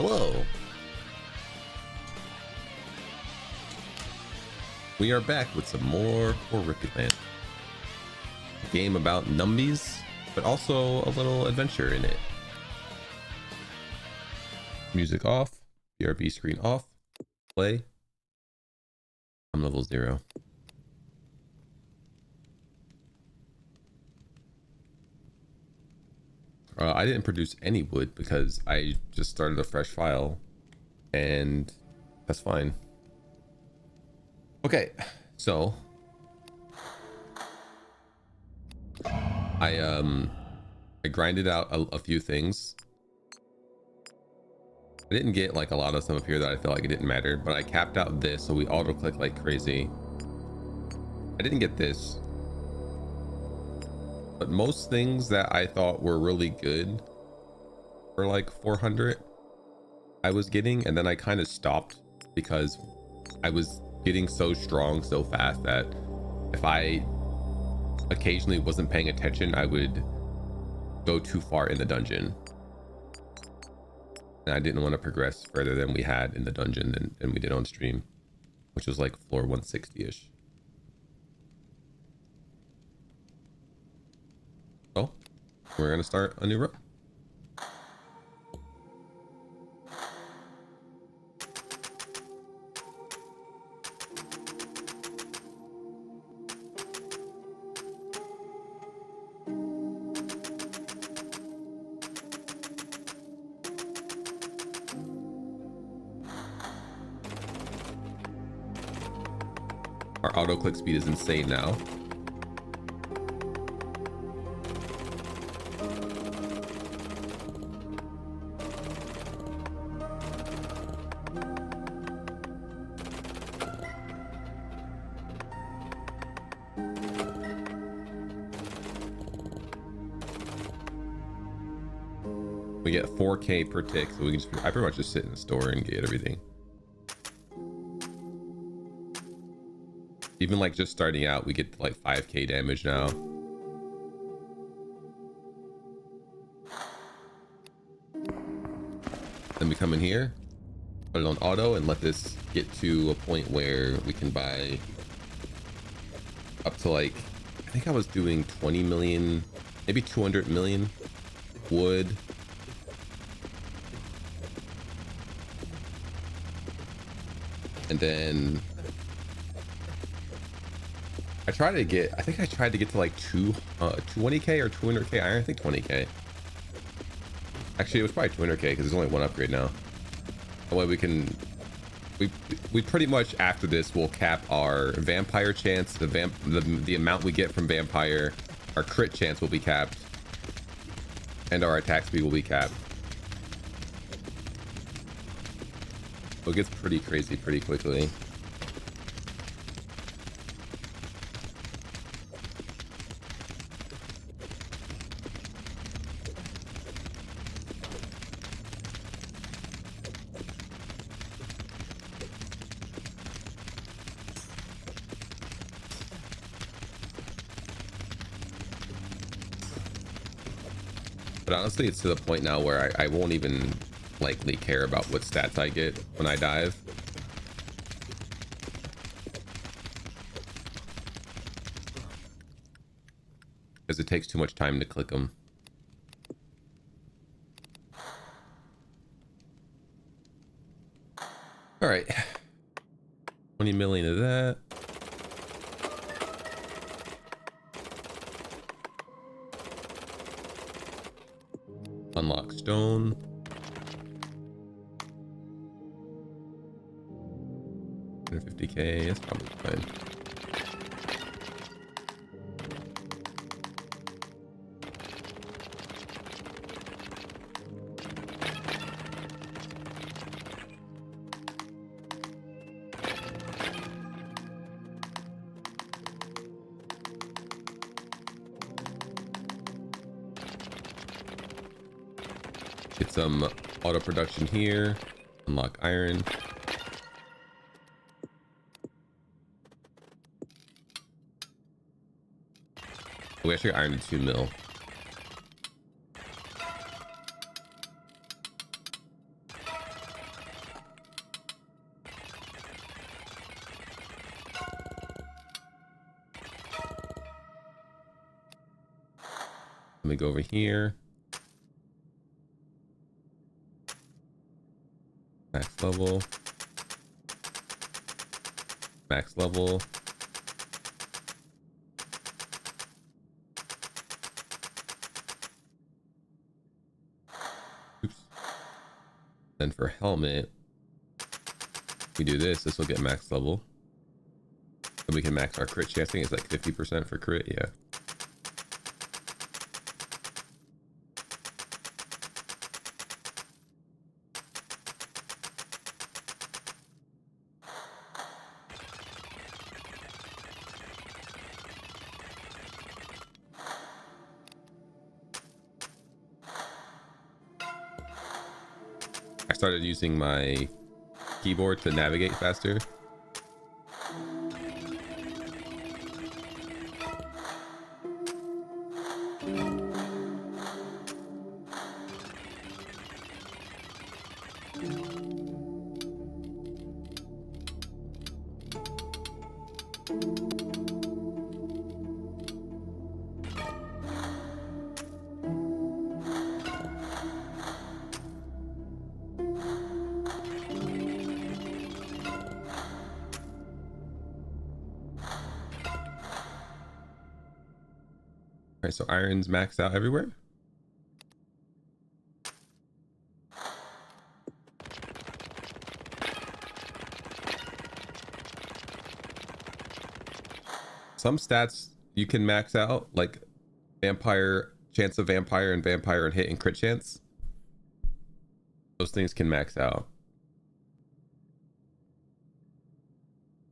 Hello. We are back with some more Horripilant. A game about numbies, but also a little adventure in it. Music off, BRB screen off, play. I'm level 0. I didn't produce any wood because I just started a fresh file, and that's fine. Okay, so I grinded out a few things. I didn't get like a lot of stuff up here that I felt like it didn't matter, but I capped out this so we auto click like crazy. I didn't get this, but most things that I thought were really good for like 400 I was getting, and then I kind of stopped because I was getting so strong so fast that if I occasionally wasn't paying attention, I would go too far in the dungeon, and I didn't want to progress further than we had in the dungeon than we did on stream, which was like floor 160-ish. So we're gonna start a new row. Our auto click speed is insane now. We get 4K per tick, so we can just, I pretty much just sit in the store and get everything. Even like just starting out, we get like 5K damage now. Then we come in here, put it on auto, and let this get to a point where we can buy up to like, I think I was doing 20 million, maybe 200 million wood. And then I tried to get, I think I tried to get to like 20K or 200K iron. I think 20K. Actually, it was probably 200K because there's only one upgrade now. That way we can, we pretty much after this will cap our vampire chance, the amount we get from vampire, our crit chance will be capped, and our attack speed will be capped. So it gets pretty crazy pretty quickly. But honestly, it's to the point now where I won't even likely care about what stats I get when I dive. Because it takes too much time to click them. All right. 20 million of that. Unlock stone. $50K, that's probably fine. Get some auto production here. Unlock iron. We actually ironed 2 mil. me go over here. Max level. Max level. Oops. Then for helmet, we do this. This will get max level. And we can max our crit chance. I think it's like 50% for crit. Yeah. I started using my keyboard to navigate faster. Alright, so iron's maxed out everywhere. Some stats you can max out, like vampire, chance of vampire, and vampire and hit and crit chance. Those things can max out.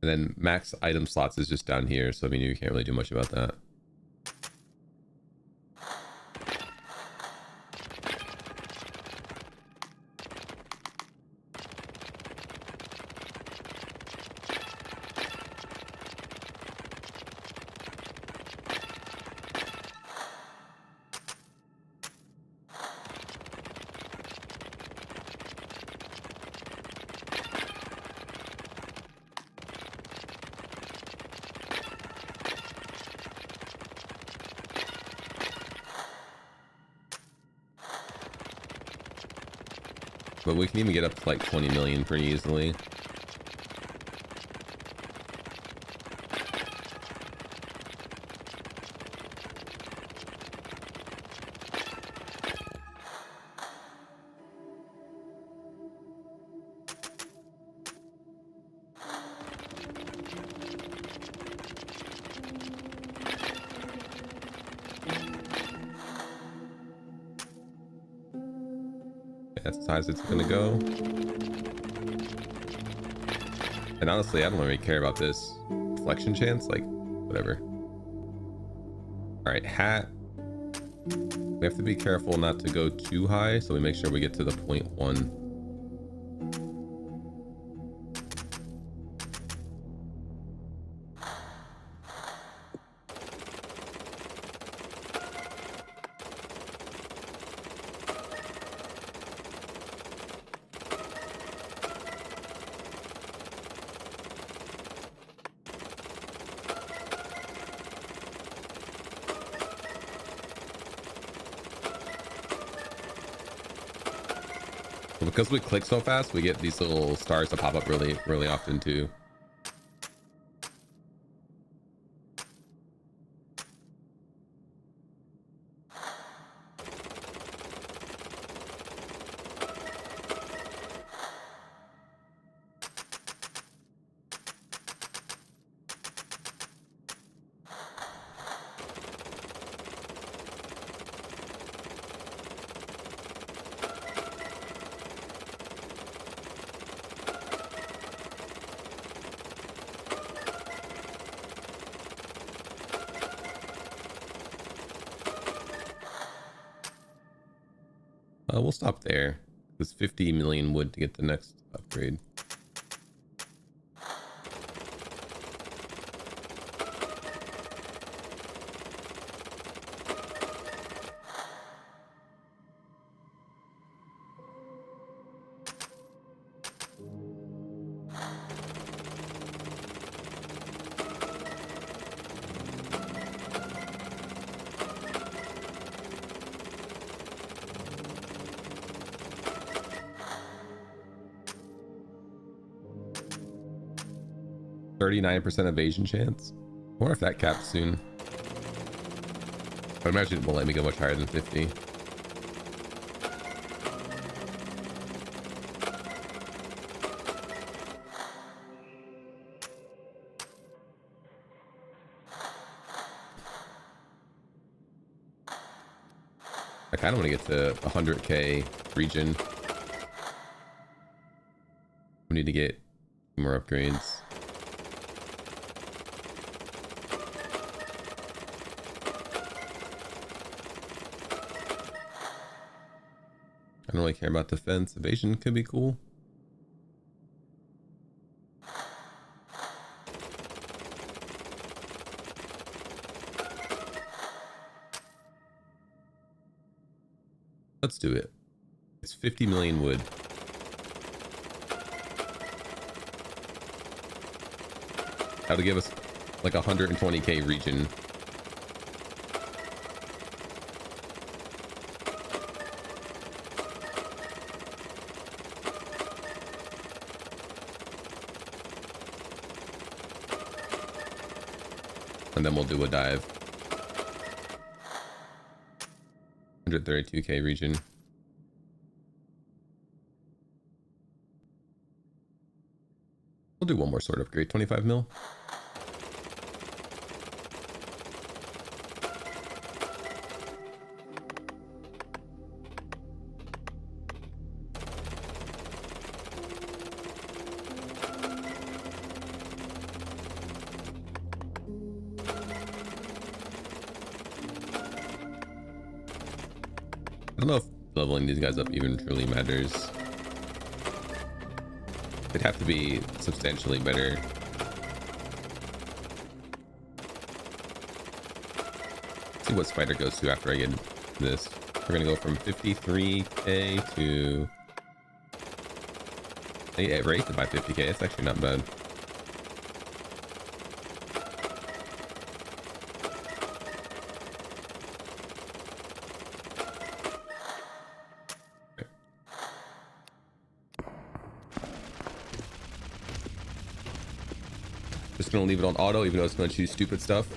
And then max item slots is just down here, so I mean you can't really do much about that. But we can even get up to like 20 million pretty easily. That's the size it's gonna go. And honestly, I don't really care about this reflection chance, like whatever. All right, hat. We have to be careful not to go too high, so we make sure we get to the 0.1. Because we click so fast, we get these little stars to pop up really often too. We'll stop there. It's 50 million wood to get the next upgrade. 39% evasion chance. I wonder if that caps soon. I imagine it won't let me go much higher than 50. I kind of want to get to 100k region. We need to get more upgrades. I don't really care about defense. Evasion could be cool. Let's do it. It's 50 million wood. That'll give us like 120k region. And then we'll do a dive. 132k region. We'll do one more sword upgrade, 25 mil. I don't know if leveling these guys up even truly matters. They'd have to be substantially better. Let's see what spider goes to after I get this. We're gonna go from 53k to... Hey, it raised it by 50k. It's actually not bad. Just gonna leave it on auto, even though it's gonna choose stupid stuff,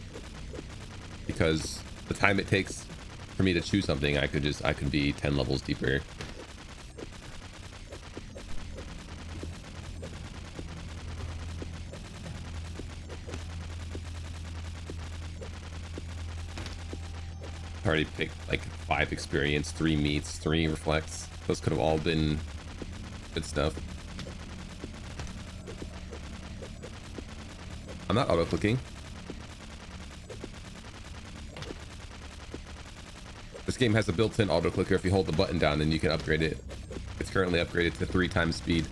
because the time it takes for me to choose something, I could be 10 levels deeper. I already picked like 5 experience, 3 meats, 3 reflects. Those could have all been good stuff. I'm not auto-clicking. This game has a built-in auto-clicker. If you hold the button down, then you can upgrade it. It's currently upgraded to 3 times speed.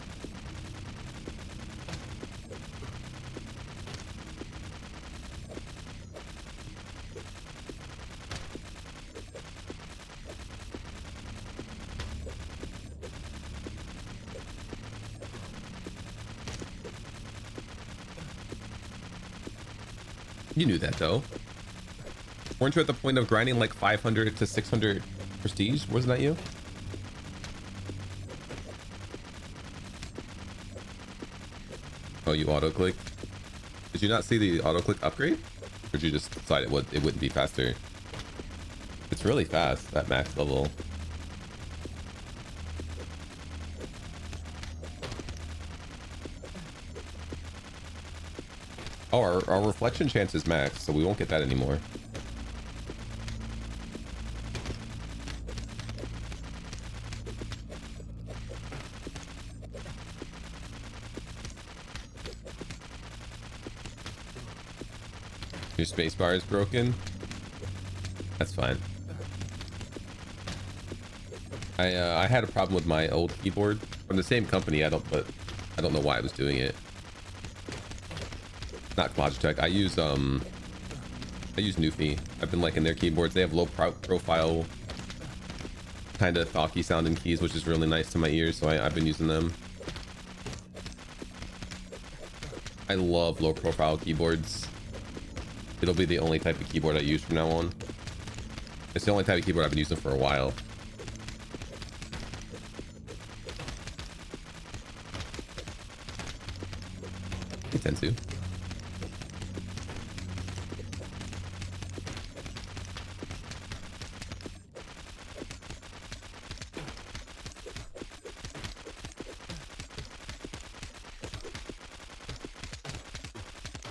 You knew that though. Weren't you at the point of grinding like 500 to 600 prestige? Wasn't that you? Oh, you auto-click? Did you not see the auto-click upgrade? Or did you just decide it wouldn't be faster? It's really fast at max level. Oh, our reflection chance is max, so we won't get that anymore. Your spacebar is broken. That's fine. I had a problem with my old keyboard from the same company. I don't know why I was doing it. Not Logitech. I use Newfie. I've been liking their keyboards. They have low profile, kind of talky sounding keys, which is really nice to my ears. So I've been using them. I love low profile keyboards. It'll be the only type of keyboard I use from now on. It's the only type of keyboard I've been using for a while. They tend to.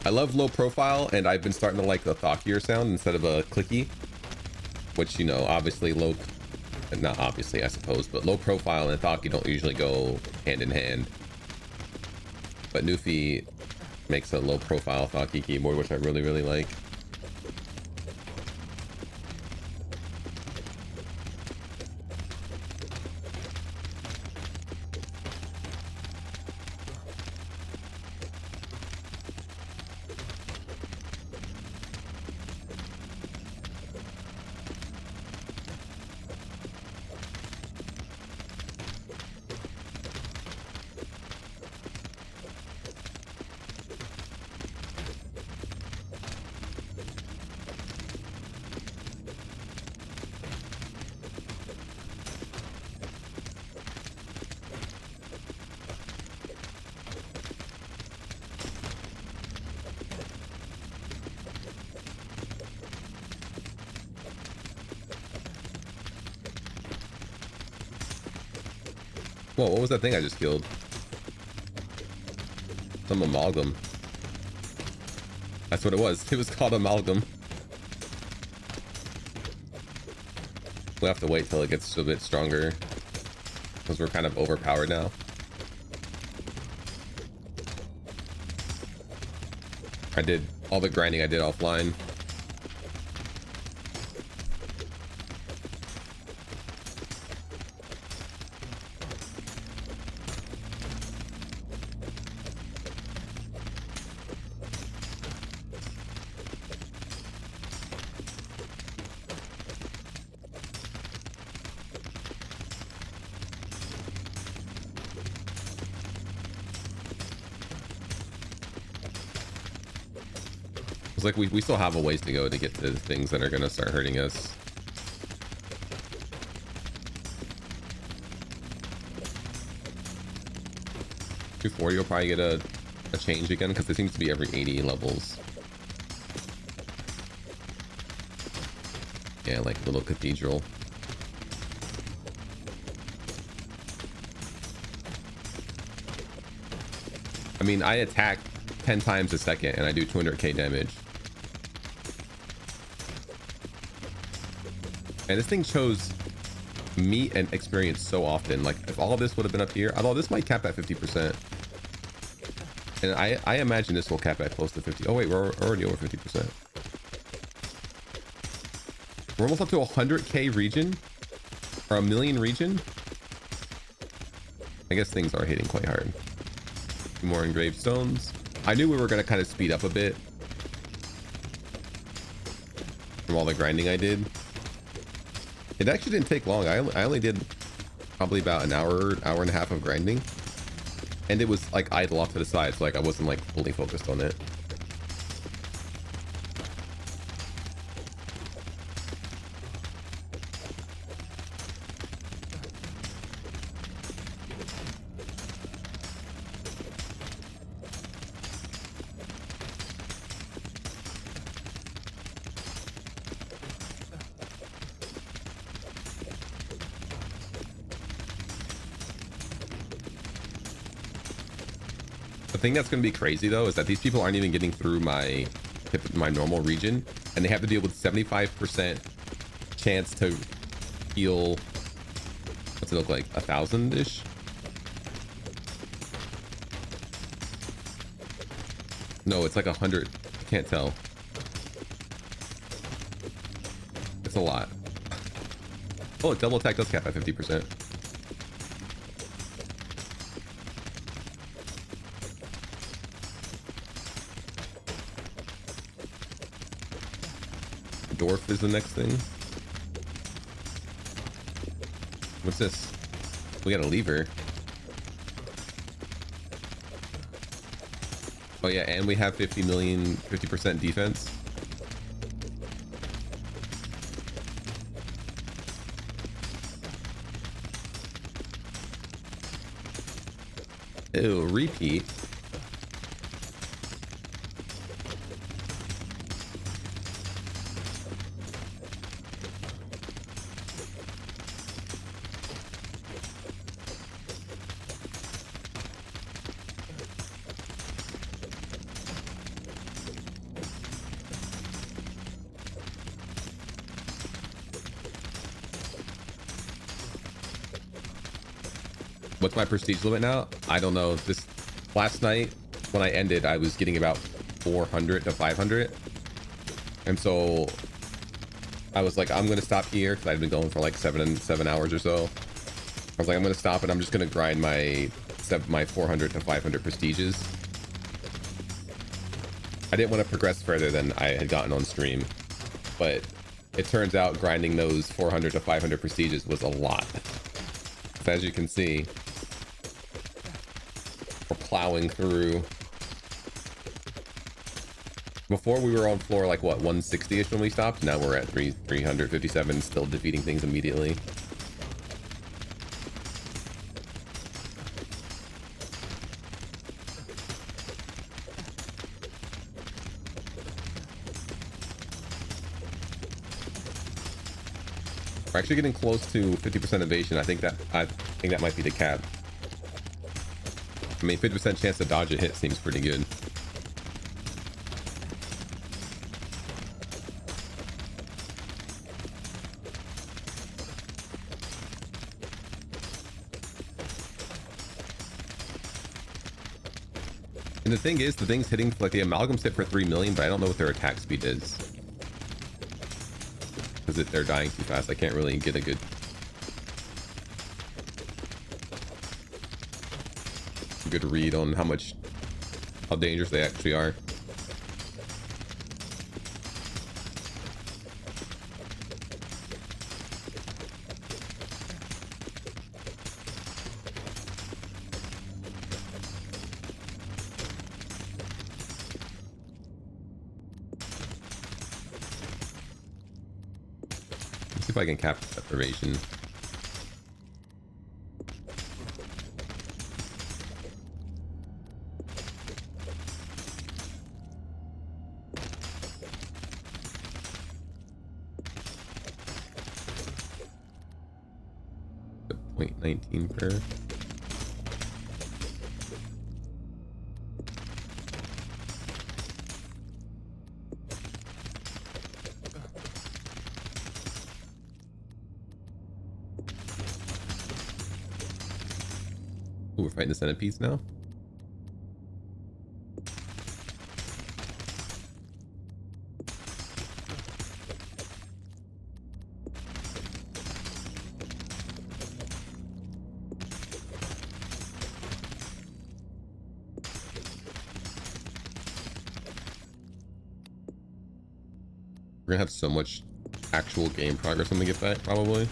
I love low profile, and I've been starting to like the thockier sound instead of a clicky, which, you know, obviously not obviously, I suppose, but low profile and thocky don't usually go hand in hand. But Newfie makes a low profile thocky keyboard, which I really, really like. Whoa, what was that thing I just killed? Some amalgam. That's what it was. It was called amalgam. We'll have to wait till it gets a bit stronger, because we're kind of overpowered now. I did all the grinding I did offline. Like we still have a ways to go to get to things that are going to start hurting us. Before you'll probably get a change again, because it seems to be every 80 levels. Yeah, like a little cathedral. I mean, I attack 10 times a second and I do 200k damage. And this thing chose meat and experience so often. Like, if all of this would have been up here, although this might cap at 50%. And I imagine this will cap at close to 50. Oh wait, we're already over 50%. We're almost up to 100k region, or a million region. I guess things are hitting quite hard. More engraved stones. I knew we were going to kind of speed up a bit from all the grinding I did. It actually didn't take long. I only did probably about an hour and a half of grinding, and it was like idle off to the side, so like I wasn't like fully focused on it. The thing that's going to be crazy though is that these people aren't even getting through my normal region, and they have to deal with 75% chance to heal. What's it look like? 1,000-ish? No, it's like 100. I can't tell. It's a lot. Oh, double attack does cap at 50%. Dwarf is the next thing. What's this? We got a lever. Oh yeah, and we have 50% defense. Ew, repeat. What's my prestige limit now? I don't know. This last night when I ended, I was getting about 400 to 500, and so I was like, I'm gonna stop here because I'd been going for like 7 hours or so. I was like, I'm gonna stop and I'm just gonna grind my 400 to 500 prestiges. I didn't want to progress further than I had gotten on stream, but it turns out grinding those 400 to 500 prestiges was a lot. So as you can see, we're plowing through. Before we were on floor like what, 160ish when we stopped. Now we're at 357, still defeating things immediately. We're actually getting close to 50% evasion. I think that might be the cap. I mean, 50% chance to dodge a hit seems pretty good. And the thing is, the thing's hitting, like the amalgam's hit for 3 million, but I don't know what their attack speed is. Because they're dying too fast. I can't really get a good read on how dangerous they actually are. If I can cap deprivation. The 0.19 per. Ooh, we're fighting the centipedes now. We're gonna have so much actual game progress when we get back, probably.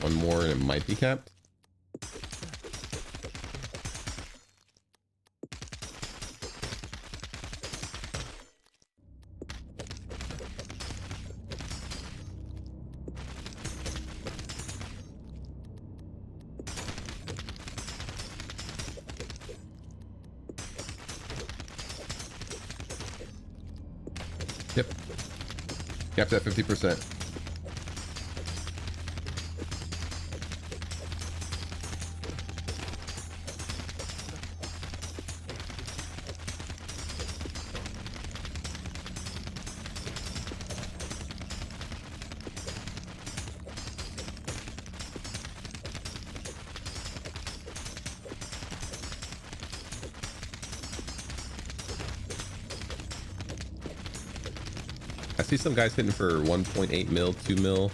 One more and it might be capped. Yep. Capped at 50%. I see some guys hitting for 1.8 mil, 2 mil.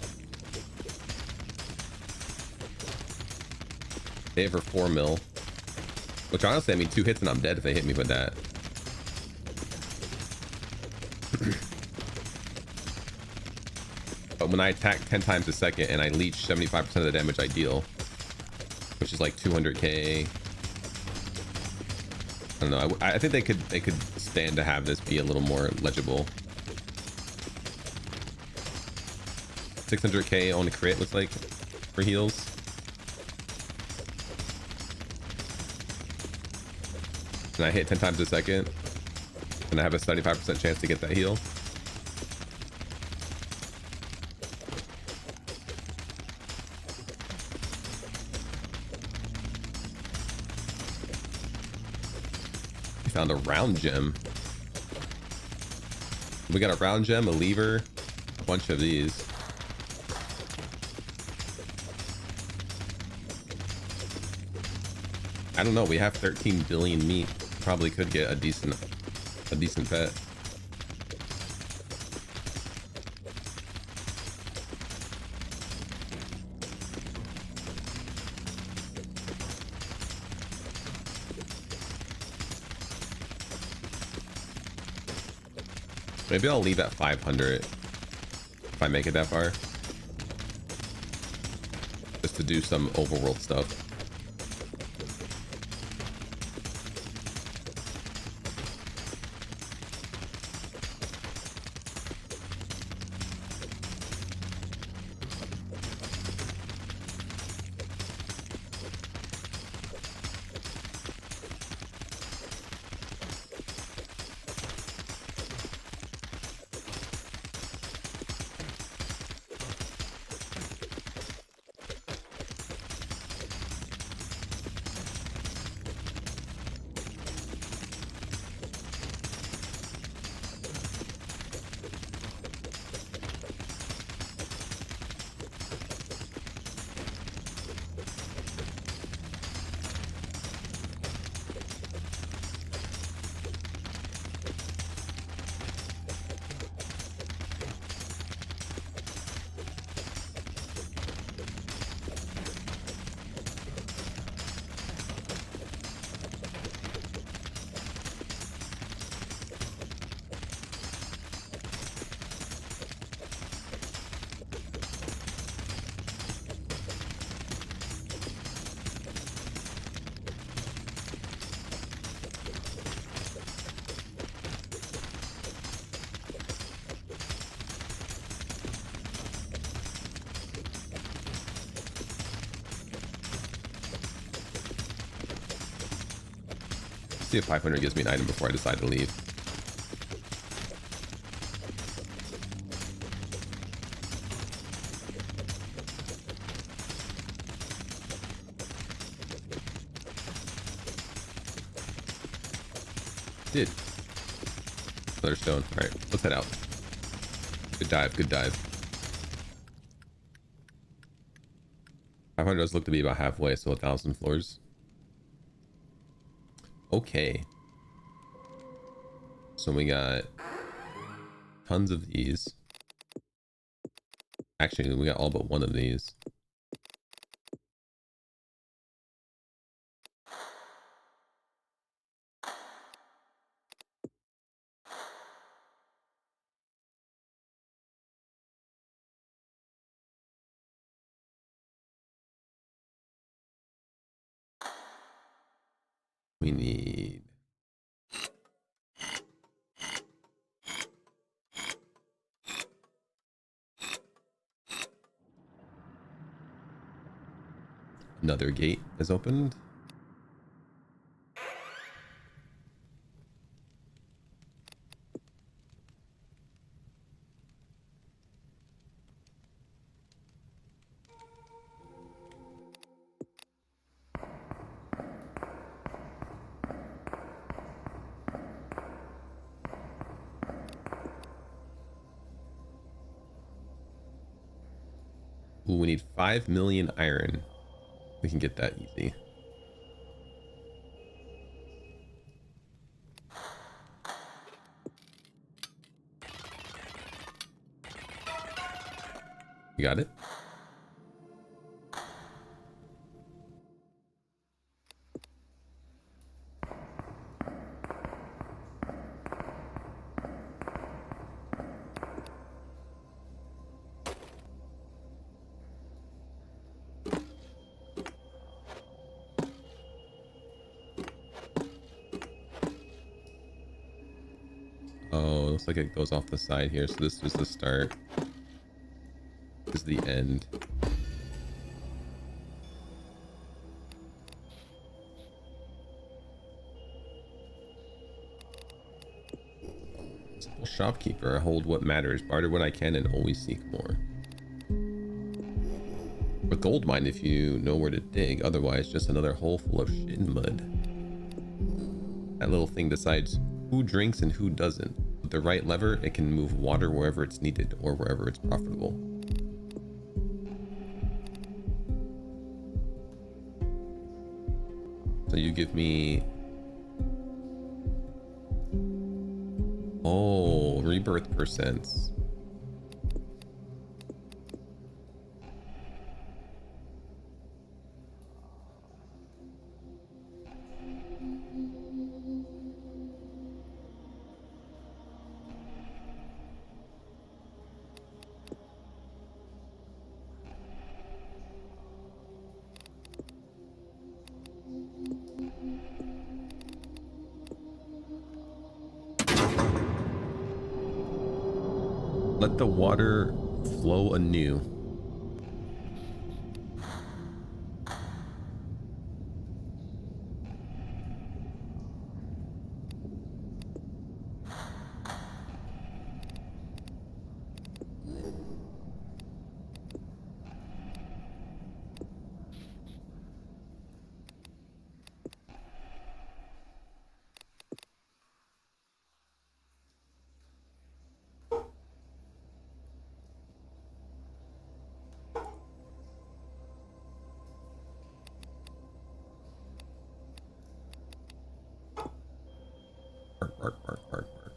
They hit for 4 mil. Which honestly, I mean, 2 hits and I'm dead if they hit me with that. But when I attack 10 times a second and I leech 75% of the damage I deal, which is like 200k. I don't know. I think they could stand to have this be a little more legible. 600k on the crit looks like for heals. And I hit 10 times a second and I have a 75% chance to get that heal. found a round gem. We got a round gem, a lever, a bunch of these. I don't know. We have 13 billion meat. Probably could get a decent pet. Maybe I'll leave at 500 if I make it that far. Just to do some overworld stuff. See if 500 gives me an item before I decide to leave. Did. Another stone. All right, let's head out. Good dive, good dive. 500 does look to be about halfway, so 1,000 floors. Okay. So we got tons of these. Actually, we got all but one of these. We need another gate is opened. Ooh, we need 5 million iron. We can get that easy. You got it? Oh, looks like it goes off the side here. So this is the start. This is the end. Simple shopkeeper. I hold what matters. Barter when I can and always seek more. A gold mine if you know where to dig. Otherwise, just another hole full of shit and mud. That little thing decides who drinks and who doesn't. With the right lever, it can move water wherever it's needed or wherever it's profitable. So you give me... Oh, rebirth percents. Let the water flow anew. Bark, bark, bark, bark, bark.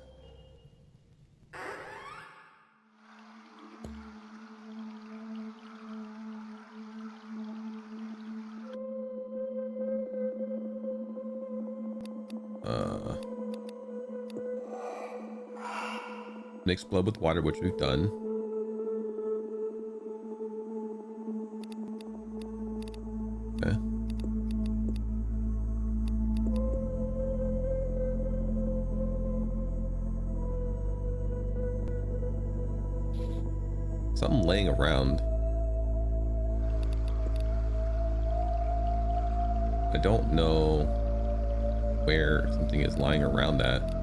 And explode with water, which we've done. Okay. Something laying around. I don't know where something is lying around at.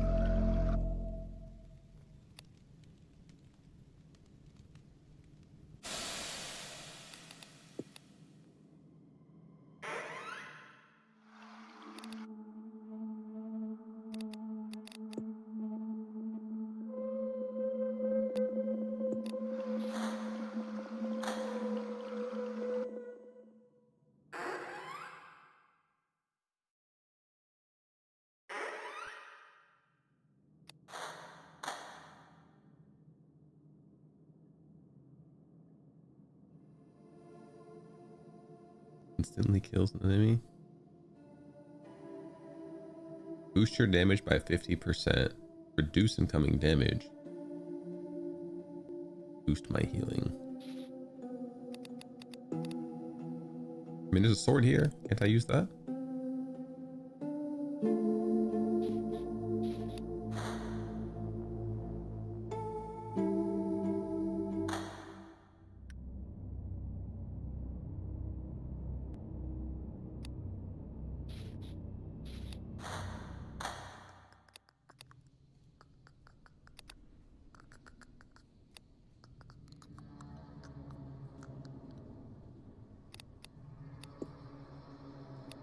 Instantly kills an enemy. Boost your damage by 50%. Reduce incoming damage. Boost my healing. I mean, there's a sword here. Can't I use that?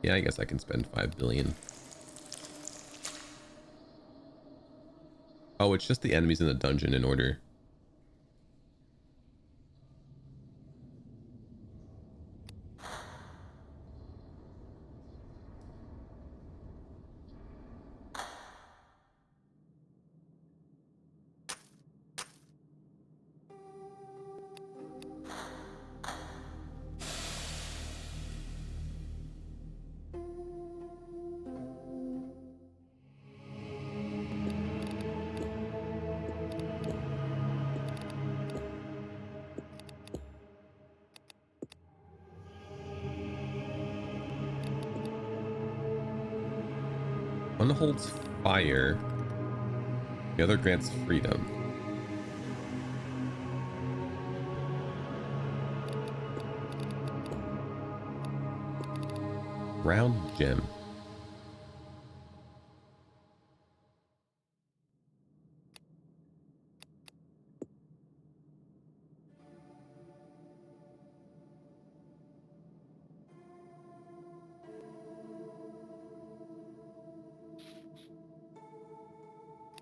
Yeah, I guess I can spend 5 billion. Oh, it's just the enemies in the dungeon in order. One holds fire. The other grants freedom. Round gem.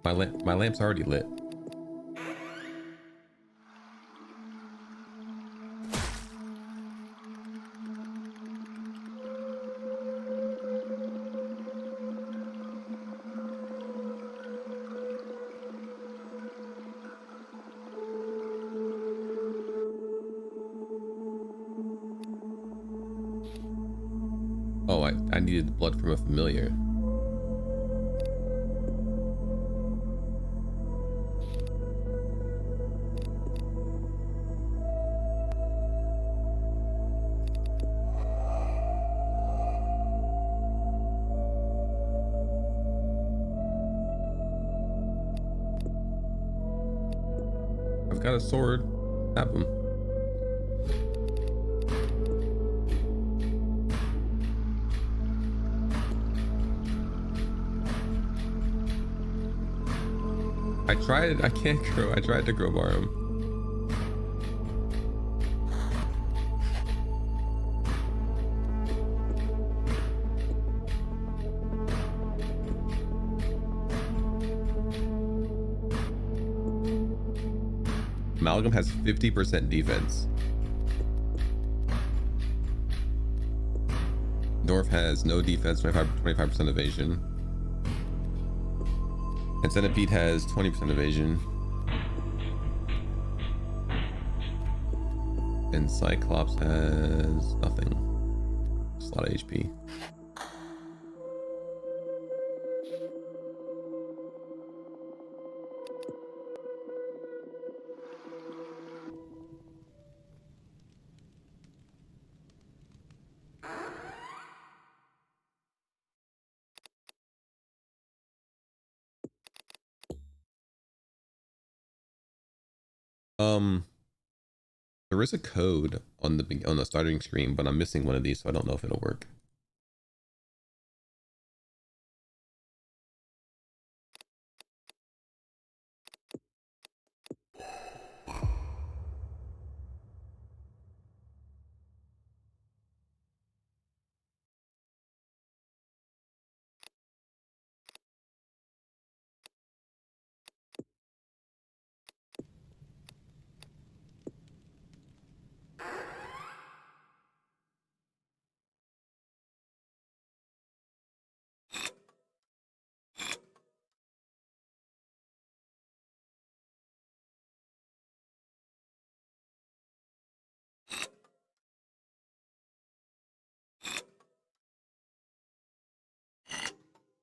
My lamp's already lit. Oh, I needed blood from a familiar. I've got a sword. Have him. I can't grow. I tried to crowbar him. Amalgam has 50% defense. Dwarf has no defense, 25% evasion. And Centipede has 20% evasion. And Cyclops has nothing. Just a lot of HP. There is a code on the starting screen, but I'm missing one of these, so I don't know if it'll work.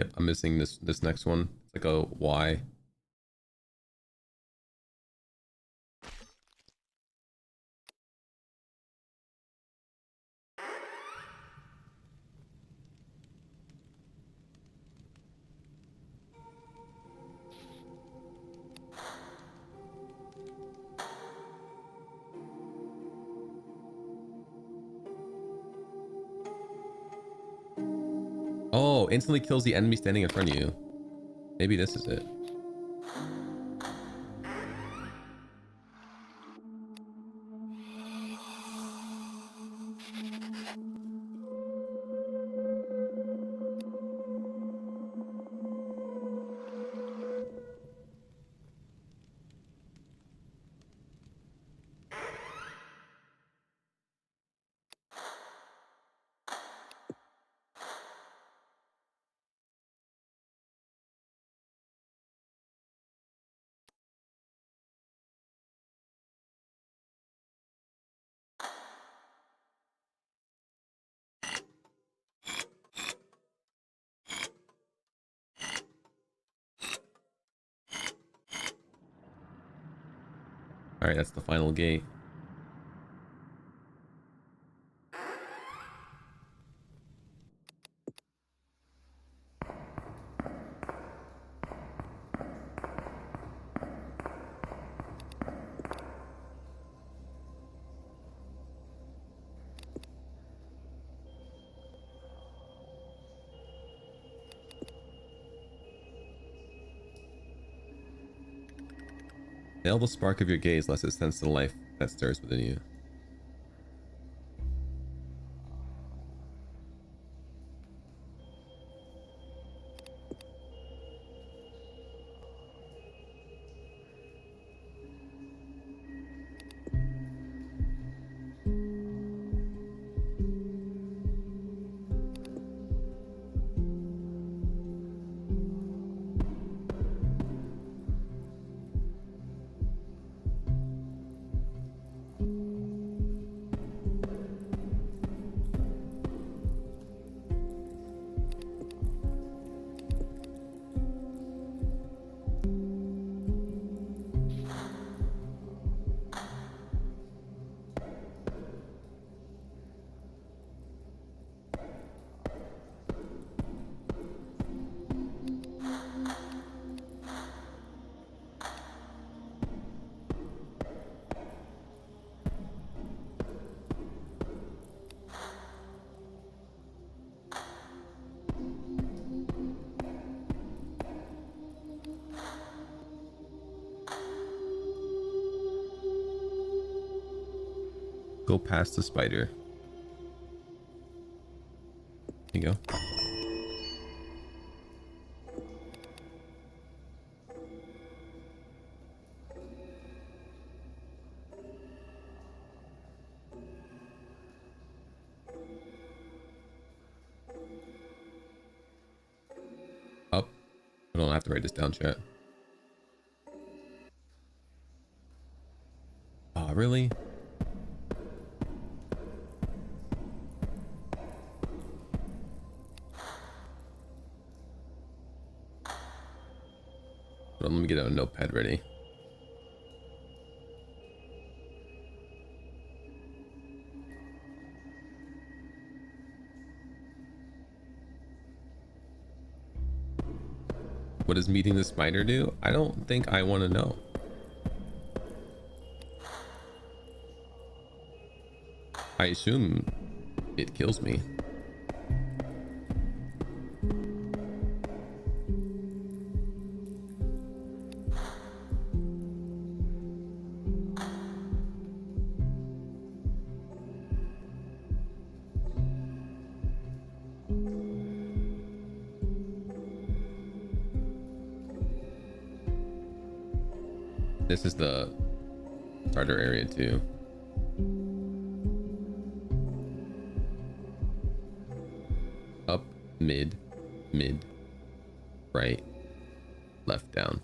Yep, I'm missing this next one. It's like a Y. Oh, instantly kills the enemy standing in front of you. Maybe this is it. All right, that's the final gate. Nail the spark of your gaze, lest it sense the life that stirs within you. go past the spider. There you go. Up. I don't have to write this down, chat. Oh, really? Hold on, let me get a notepad ready. What does meeting the spider do? I don't think I want to know. I assume it kills me. This is the starter area too. Up, mid, right, left, down.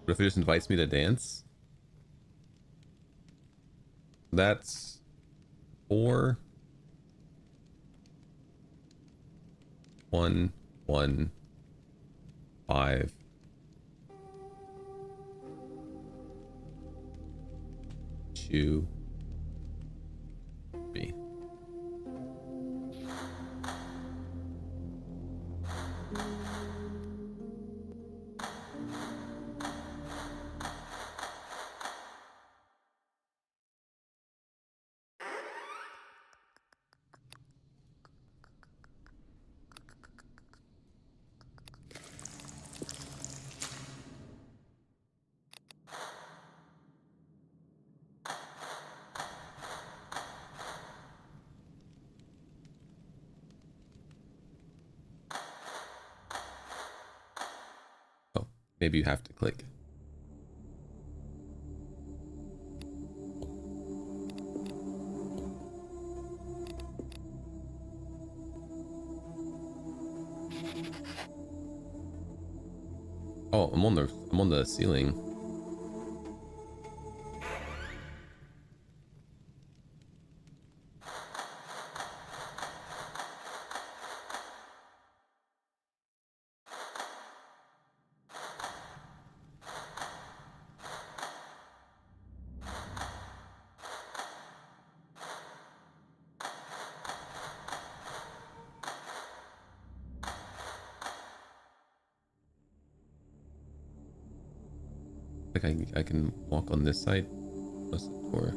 What if it just invites me to dance? That's 4 1 1 5 2 3. Oh, maybe you have to click. Oh, I'm on the ceiling. Like I can walk on this side. What's the door?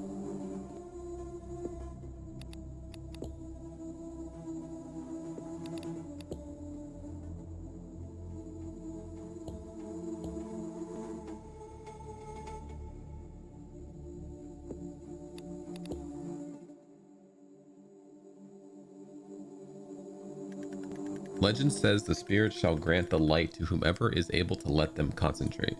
Legend says the spirit shall grant the light to whomever is able to let them concentrate.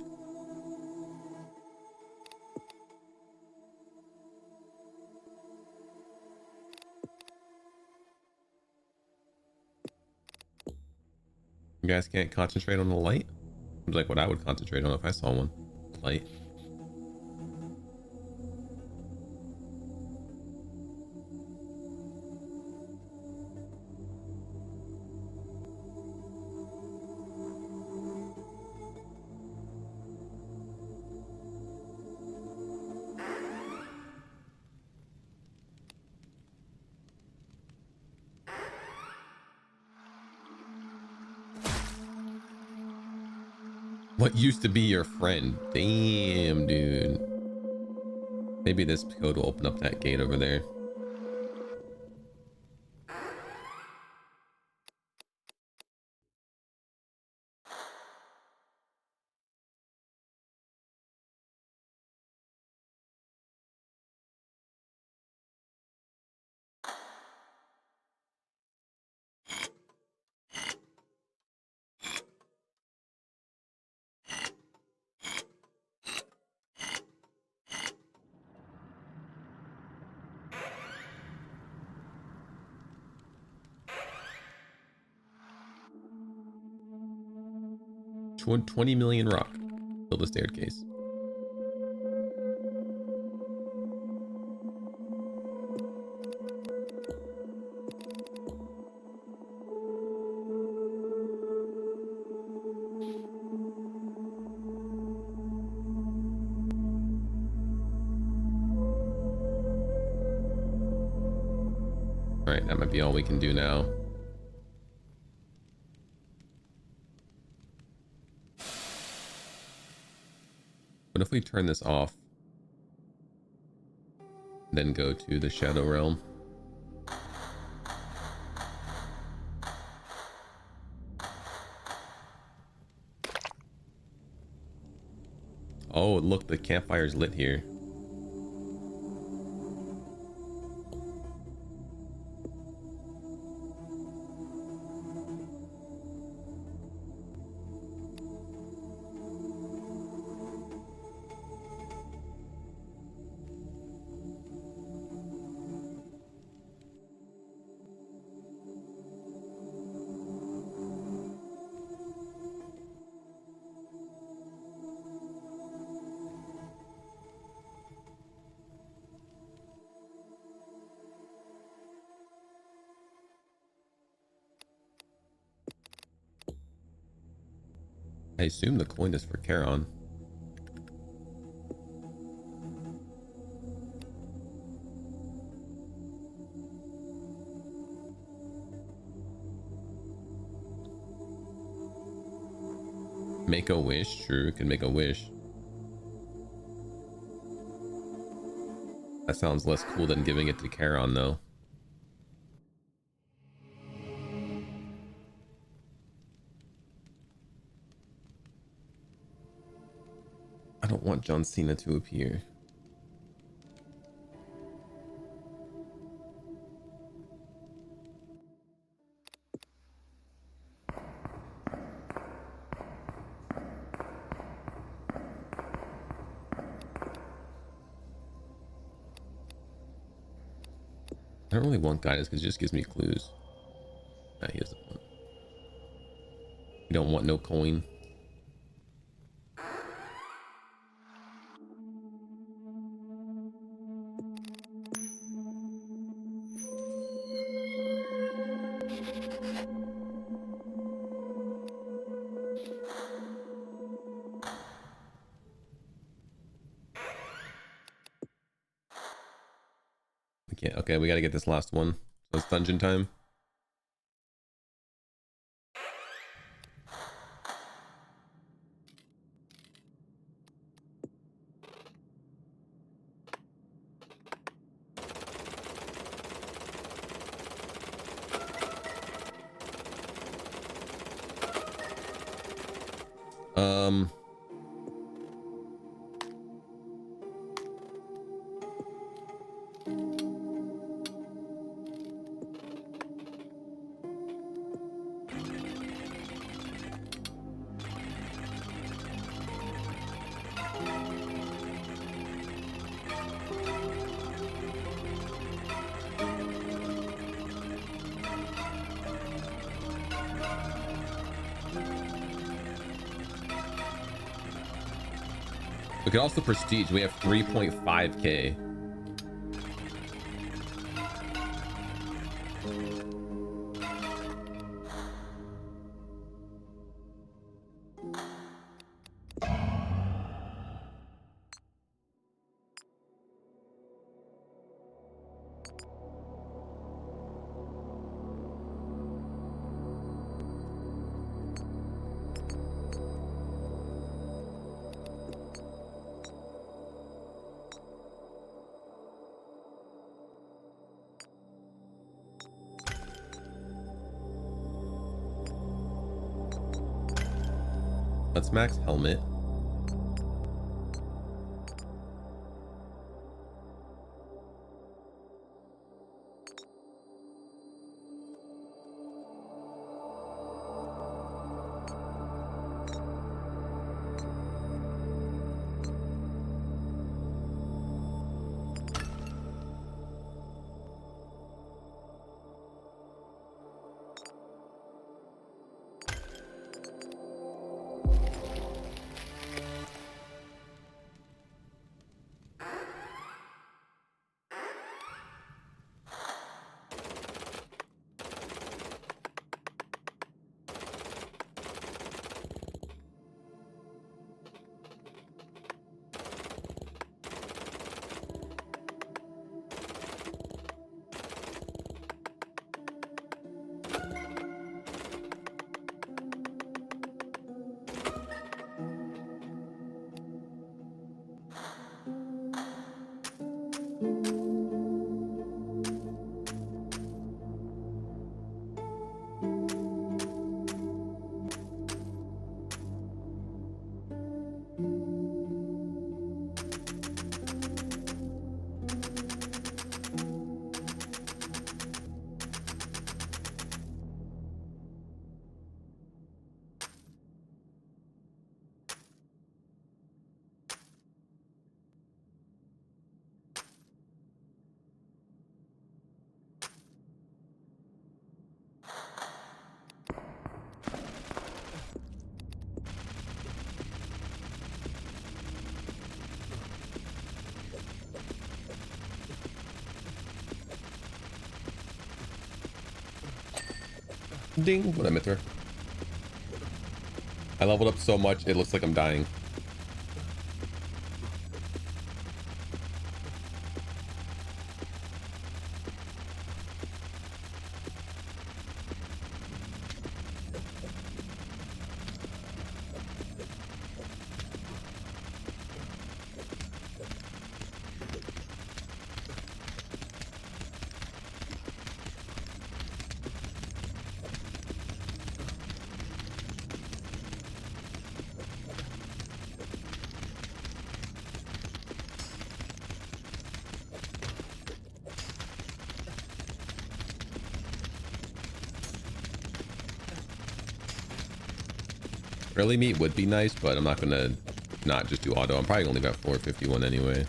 You guys can't concentrate on the light? Seems like what I would concentrate on if I saw one. Light. What used to be your friend? Damn, dude. Maybe this code will open up that gate over there. 20 million rock. Build a staircase. Alright, that might be all we can do now. What if we turn this off? Then go to the Shadow Realm. Oh, look, the campfire's lit here. I assume the coin is for Charon. Make a wish? Sure, can make a wish. That sounds less cool than giving it to Charon, though. I don't want John Cena to appear. I don't really want guidance because it just gives me clues. Nah, he doesn't want. You don't want no coin. Okay, we gotta get this last one. So it's dungeon time. We could also prestige. We have 3.5k. Let's max helmet. Ding! What a Mithra. I leveled up so much, it looks like I'm dying. Early meat would be nice, but I'm not gonna not just do auto. I'm probably only got 451 anyway.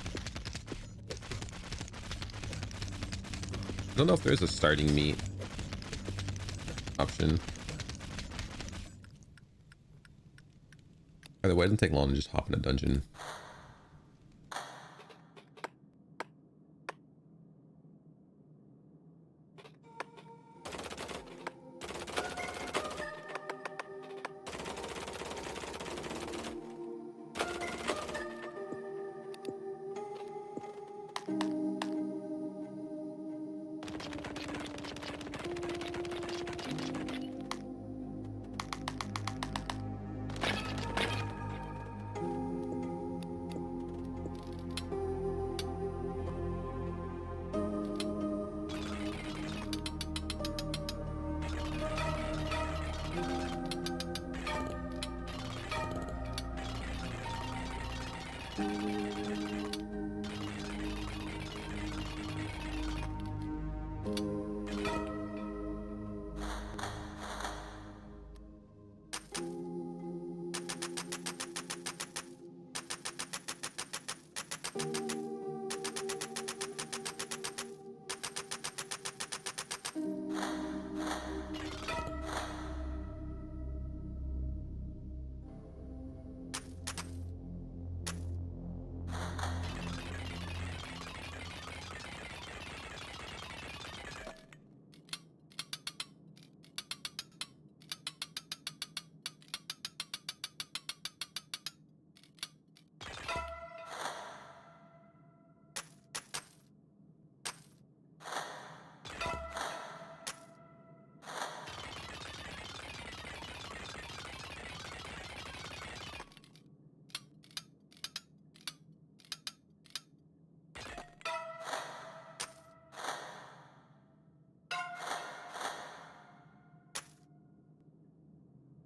I don't know if there's a starting meat option. By the way, it doesn't take long to just hop in a dungeon.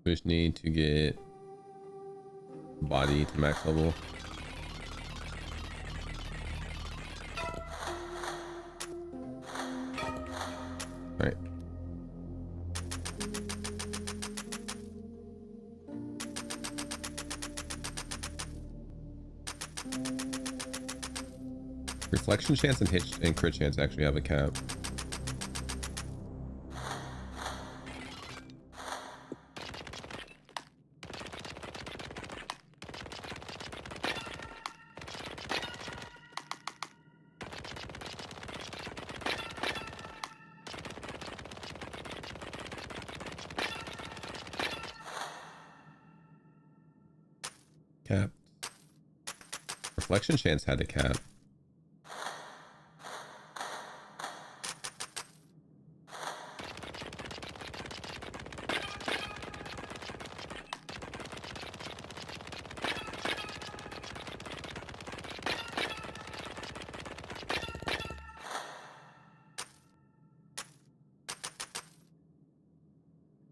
We just need to get body to max level. All right. Reflection chance and hit and crit chance actually have a cap. Cap. Reflection chance had a cap.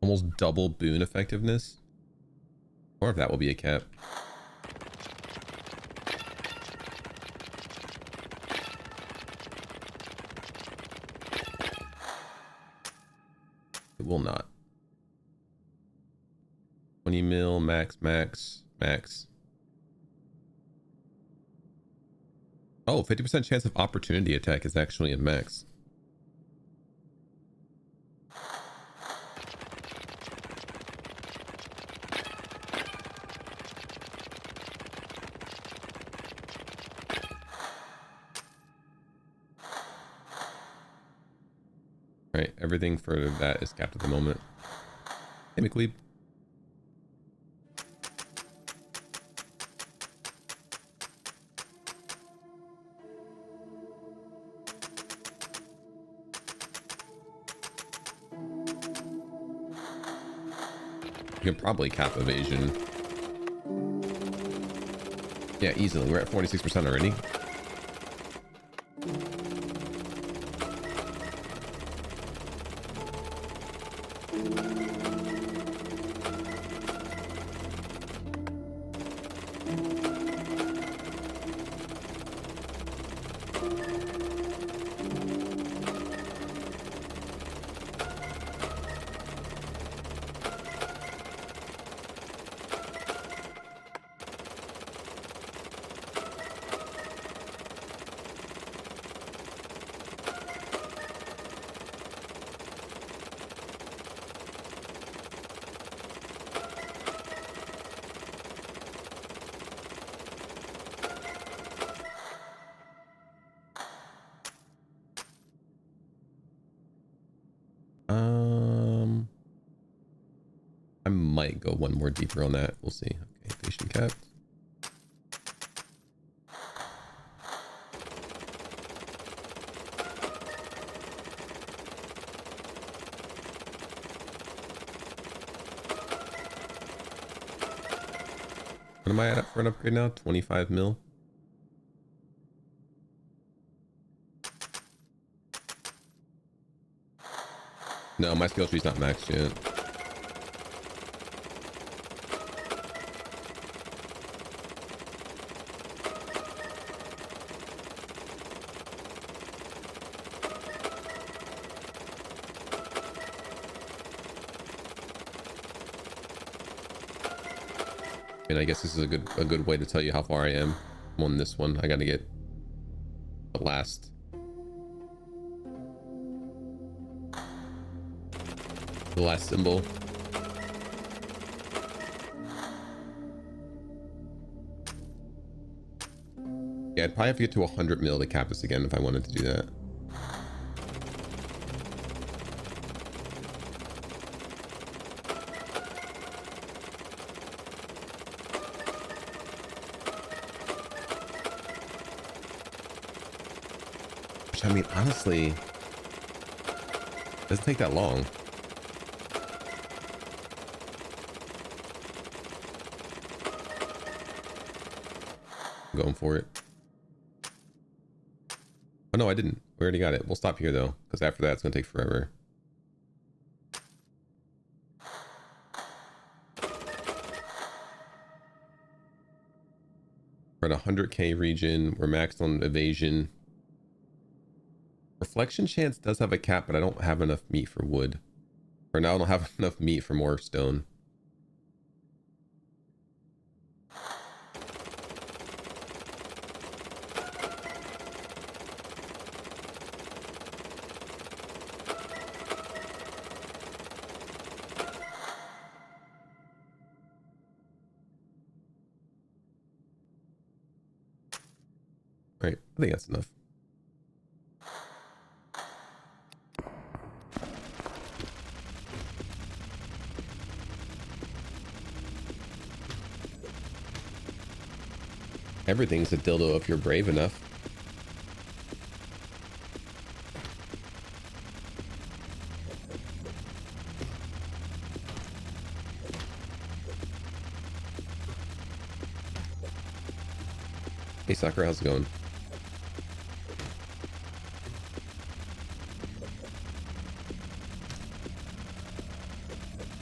Almost double boon effectiveness. Or if that will be a cap. It will not. 20 mil, max. Oh, 50% chance of opportunity attack is actually a max. Right, everything for that is capped at the moment. Hey, McLeeb. You can probably cap evasion. Yeah, easily. We're at 46% already. I might go one more deeper on that. We'll see. Okay, patient cap. What am I at for an upgrade now? 25 mil. No, my skill tree's not maxed yet. And I guess this is a good way to tell you how far I am on this one. I gotta get the last symbol. Yeah, I'd probably have to get to 100 mil to cap this again if I wanted to do that. Which, I mean, honestly, doesn't take that long. I'm going for it. Oh no, I didn't. We already got it. We'll stop here though, because after that it's gonna take forever. We're at 100k region. We're maxed on evasion. Reflection chance does have a cap, but I don't have enough meat for wood. Or now I don't have enough meat for more stone. Right, I think that's enough. Everything's a dildo if you're brave enough. Hey Sakura, how's it going?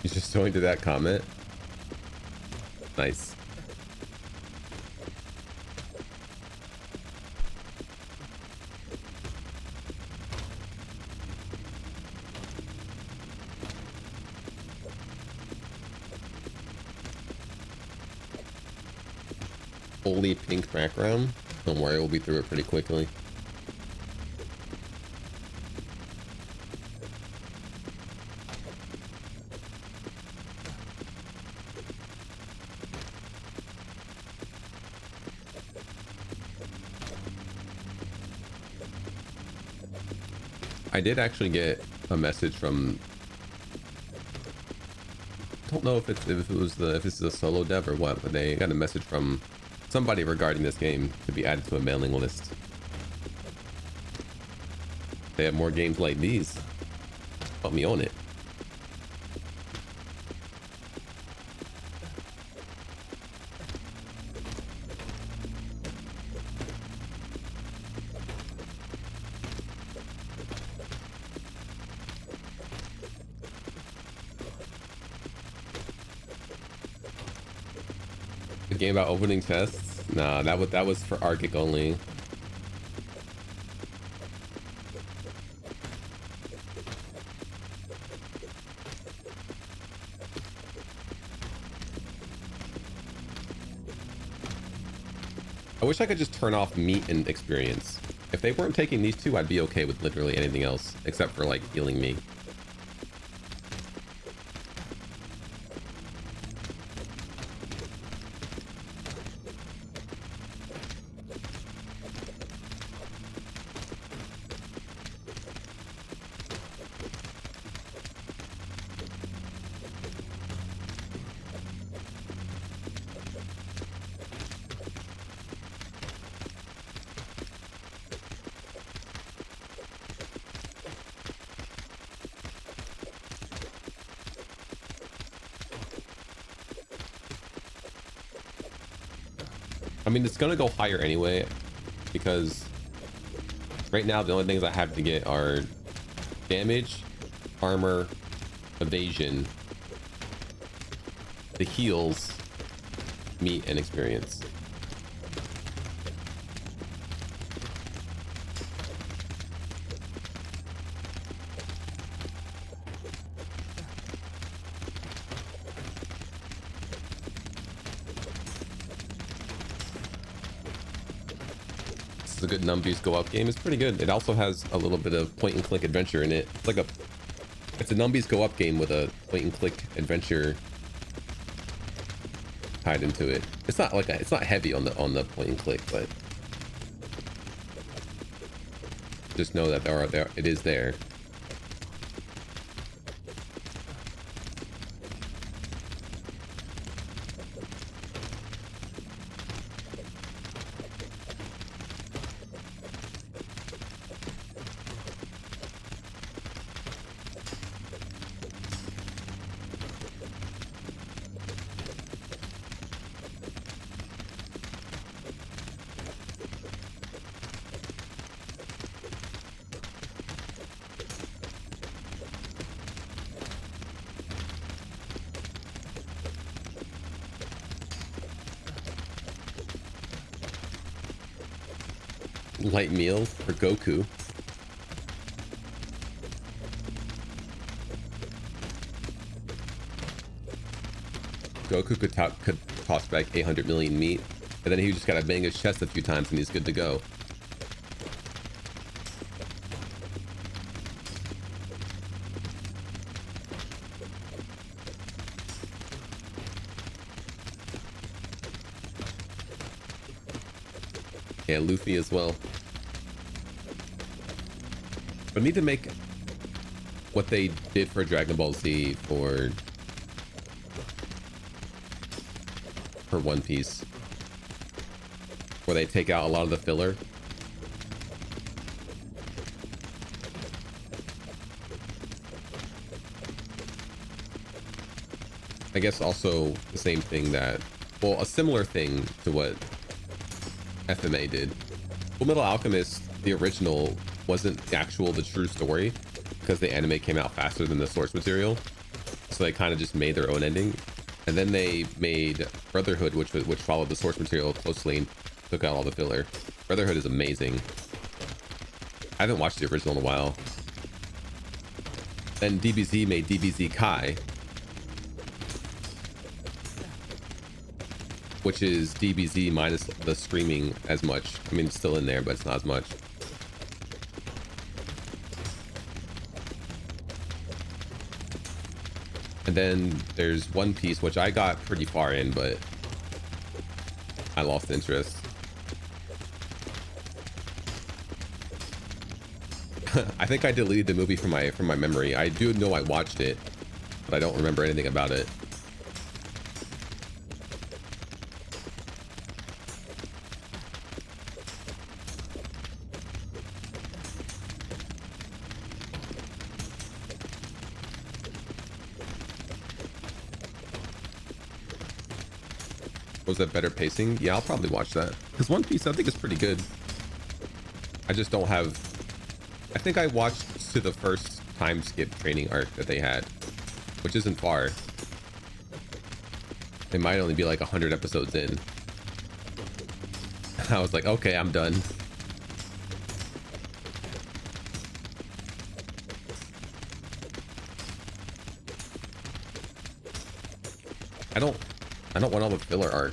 He's just going to that comment. Nice. Holy pink background. Don't worry, we'll be through it pretty quickly. I did actually get a message from know if it's a solo dev or what, but they got a message from somebody regarding this game to be added to a mailing list. They have more games like these. Help me own it. The game about opening chests? Nah, that was for Arctic only. I wish I could just turn off meat and experience. If they weren't taking these two, I'd be okay with literally anything else except for like healing me. I mean, it's gonna go higher anyway, because right now the only things I have to get are damage, armor, evasion, the heals, meat, and experience. A good numbers go up game. Is pretty good. It also has a little bit of point and click adventure in it. It's a numbers go up game with a point and click adventure tied into it. It's not like it's not heavy on the point and click, but just know that it is there. Light meal for Goku. Goku could toss back 800 million meat, and then he just gotta bang his chest a few times and he's good to go. Yeah, Luffy as well. But I need to make what they did for Dragon Ball Z for One Piece, where they take out a lot of the filler. I guess also the same thing that, well, a similar thing to what FMA did. Full Metal Alchemist, the original, wasn't the true story because the anime came out faster than the source material, so they kind of just made their own ending. And then they made Brotherhood, which followed the source material closely and took out all the filler. Brotherhood is amazing. I haven't watched the original in a while. Then DBZ made DBZ Kai, which is DBZ minus the screaming as much. I mean, it's still in there, but it's not as much. And then there's One Piece, which I got pretty far in, but I lost interest. I think I deleted the movie from my memory. I do know I watched it, but I don't remember anything about it. Was that better pacing? Yeah, I'll probably watch that. Because One Piece I think is pretty good. I just don't have... I think I watched to the first time skip training arc that they had, which isn't far. It might only be like 100 episodes in. I was like, okay, I'm done. I don't want all the filler arc.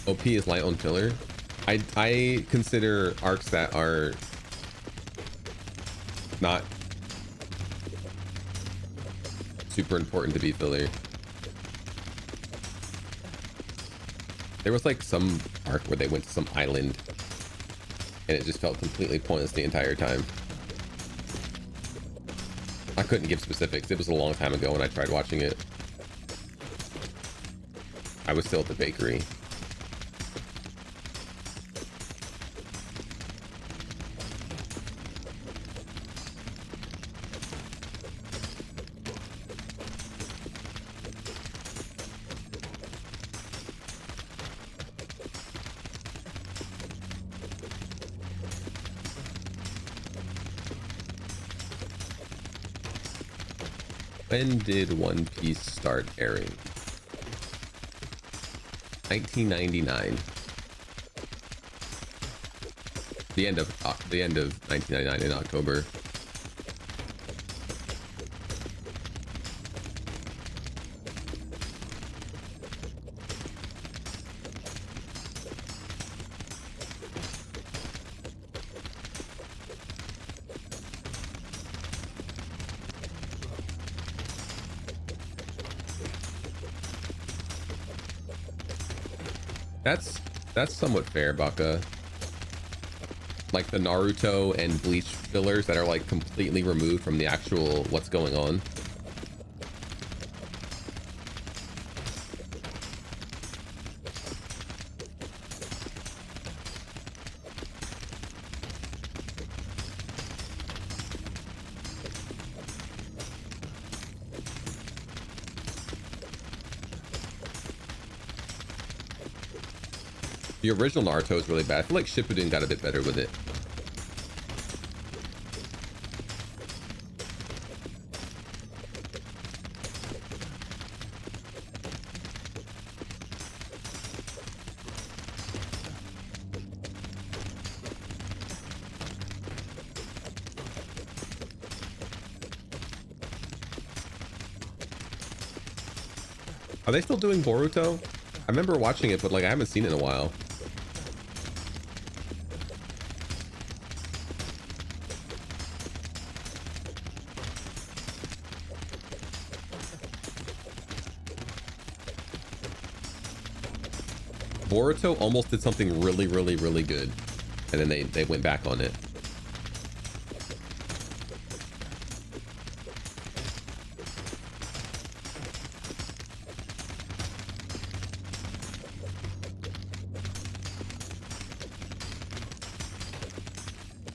OP is light on filler. I consider arcs that are not super important to be filler. There was like some arc where they went to some island and it just felt completely pointless the entire time. I couldn't give specifics. It was a long time ago when I tried watching it. I was still at the bakery. When did One Piece start airing? 1999. The end of 1999 in October. That's somewhat fair, Baka. Like the Naruto and Bleach fillers that are like completely removed from the actual what's going on. The original Naruto is really bad. I feel like Shippuden got a bit better with it. Are they still doing Boruto? I remember watching it, but like I haven't seen it in a while. Boruto almost did something really good, and then they went back on it.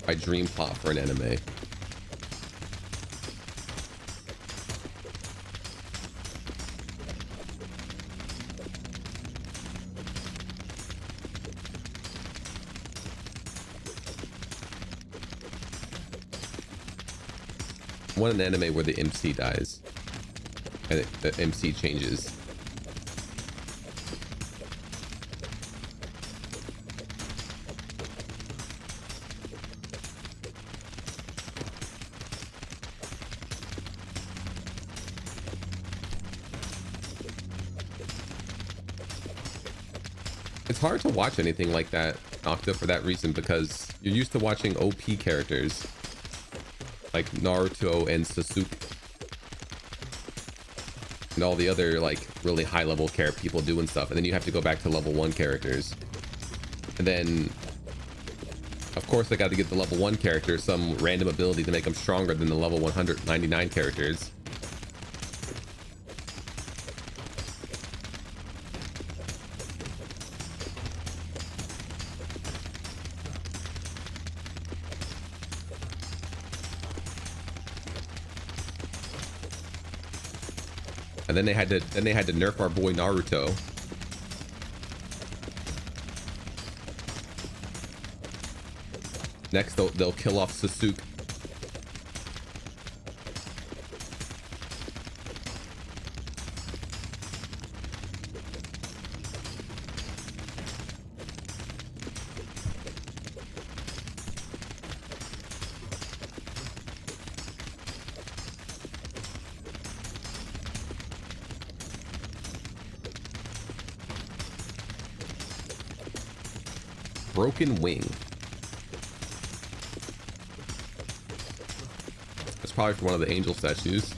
My dream plot for an anime. I want an anime where the MC dies and the MC changes. It's hard to watch anything like that, Octa, for that reason, because you're used to watching OP characters like Naruto and Sasuke and all the other like really high level people doing stuff, and then you have to go back to level 1 characters, and then Of course, I got to give the level 1 character some random ability to make them stronger than the level 199 characters. And then they had to nerf our boy Naruto. Next, they'll kill off Sasuke. Broken Wing. That's probably for one of the angel statues.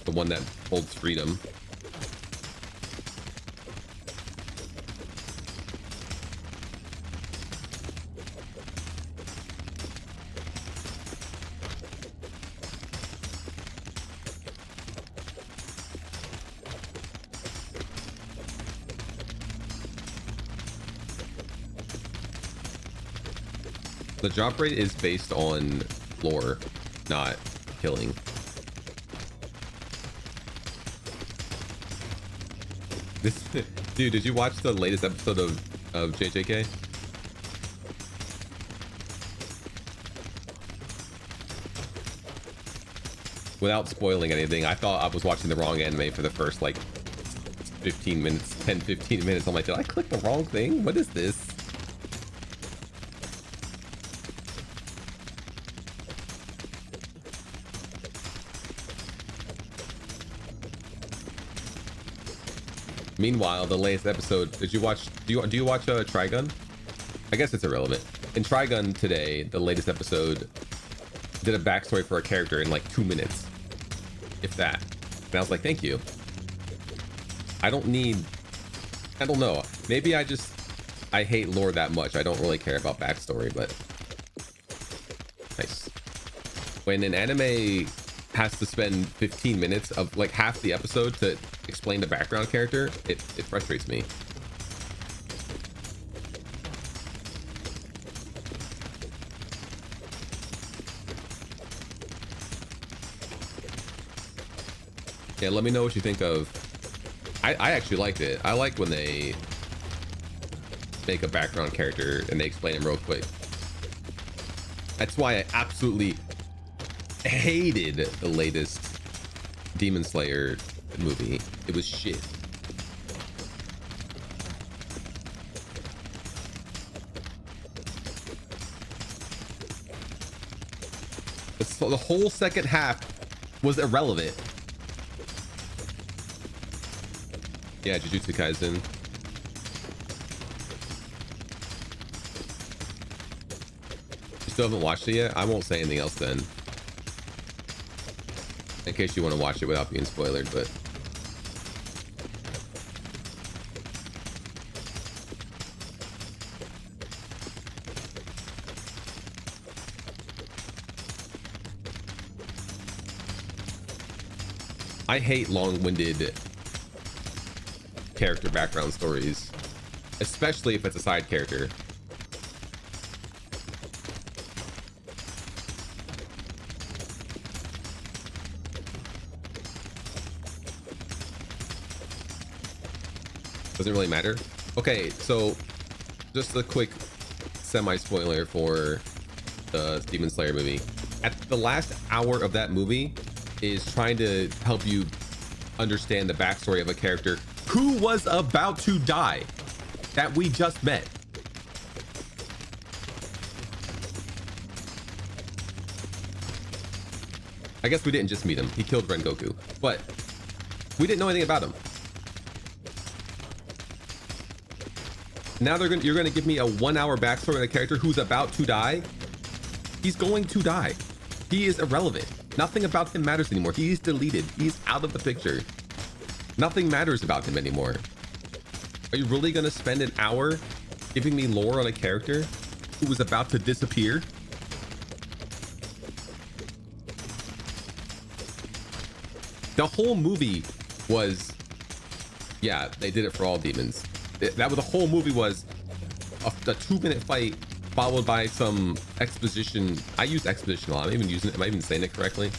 The one that holds freedom. The drop rate is based on lore, not killing. This dude, did you watch the latest episode of JJK? Without spoiling anything, I thought I was watching the wrong anime for the first like 15 minutes, 10-15 minutes. I'm like, did I click the wrong thing? What is this? Meanwhile, the latest episode, did you watch, do you watch Trigun? I guess it's irrelevant. In Trigun today, the latest episode did a backstory for a character in like 2 minutes, if that. And I was like, thank you. I don't know. Maybe I hate lore that much. I don't really care about backstory, but nice. When an anime has to spend 15 minutes of like half the episode to explain the background character, it frustrates me. Yeah, let me know what you think of. I actually liked it. I like when they make a background character and they explain him real quick. That's why I absolutely hated the latest Demon Slayer movie. It was shit. So the whole second half was irrelevant. Yeah, Jujutsu Kaisen. You still haven't watched it yet? I won't say anything else then, in case you want to watch it without being spoiled, but I hate long-winded character background stories, especially if it's a side character. Doesn't really matter. Okay, so just a quick semi-spoiler for the Demon Slayer movie. At the last hour of that movie is trying to help you understand the backstory of a character who was about to die that we just met. I guess we didn't just meet him. He killed Rengoku, but we didn't know anything about him. Now you're gonna give me a 1 hour backstory on a character who's about to die. He's going to die. He is irrelevant. Nothing about him matters anymore. He's deleted. He's out of the picture. Nothing matters about him anymore. Are you really gonna spend an hour giving me lore on a character who was about to disappear? The whole movie was, yeah, they did it for all demons. That was the whole movie was a 2-minute fight followed by some exposition. I use exposition a lot. I'm even using it. Am I even saying it correctly?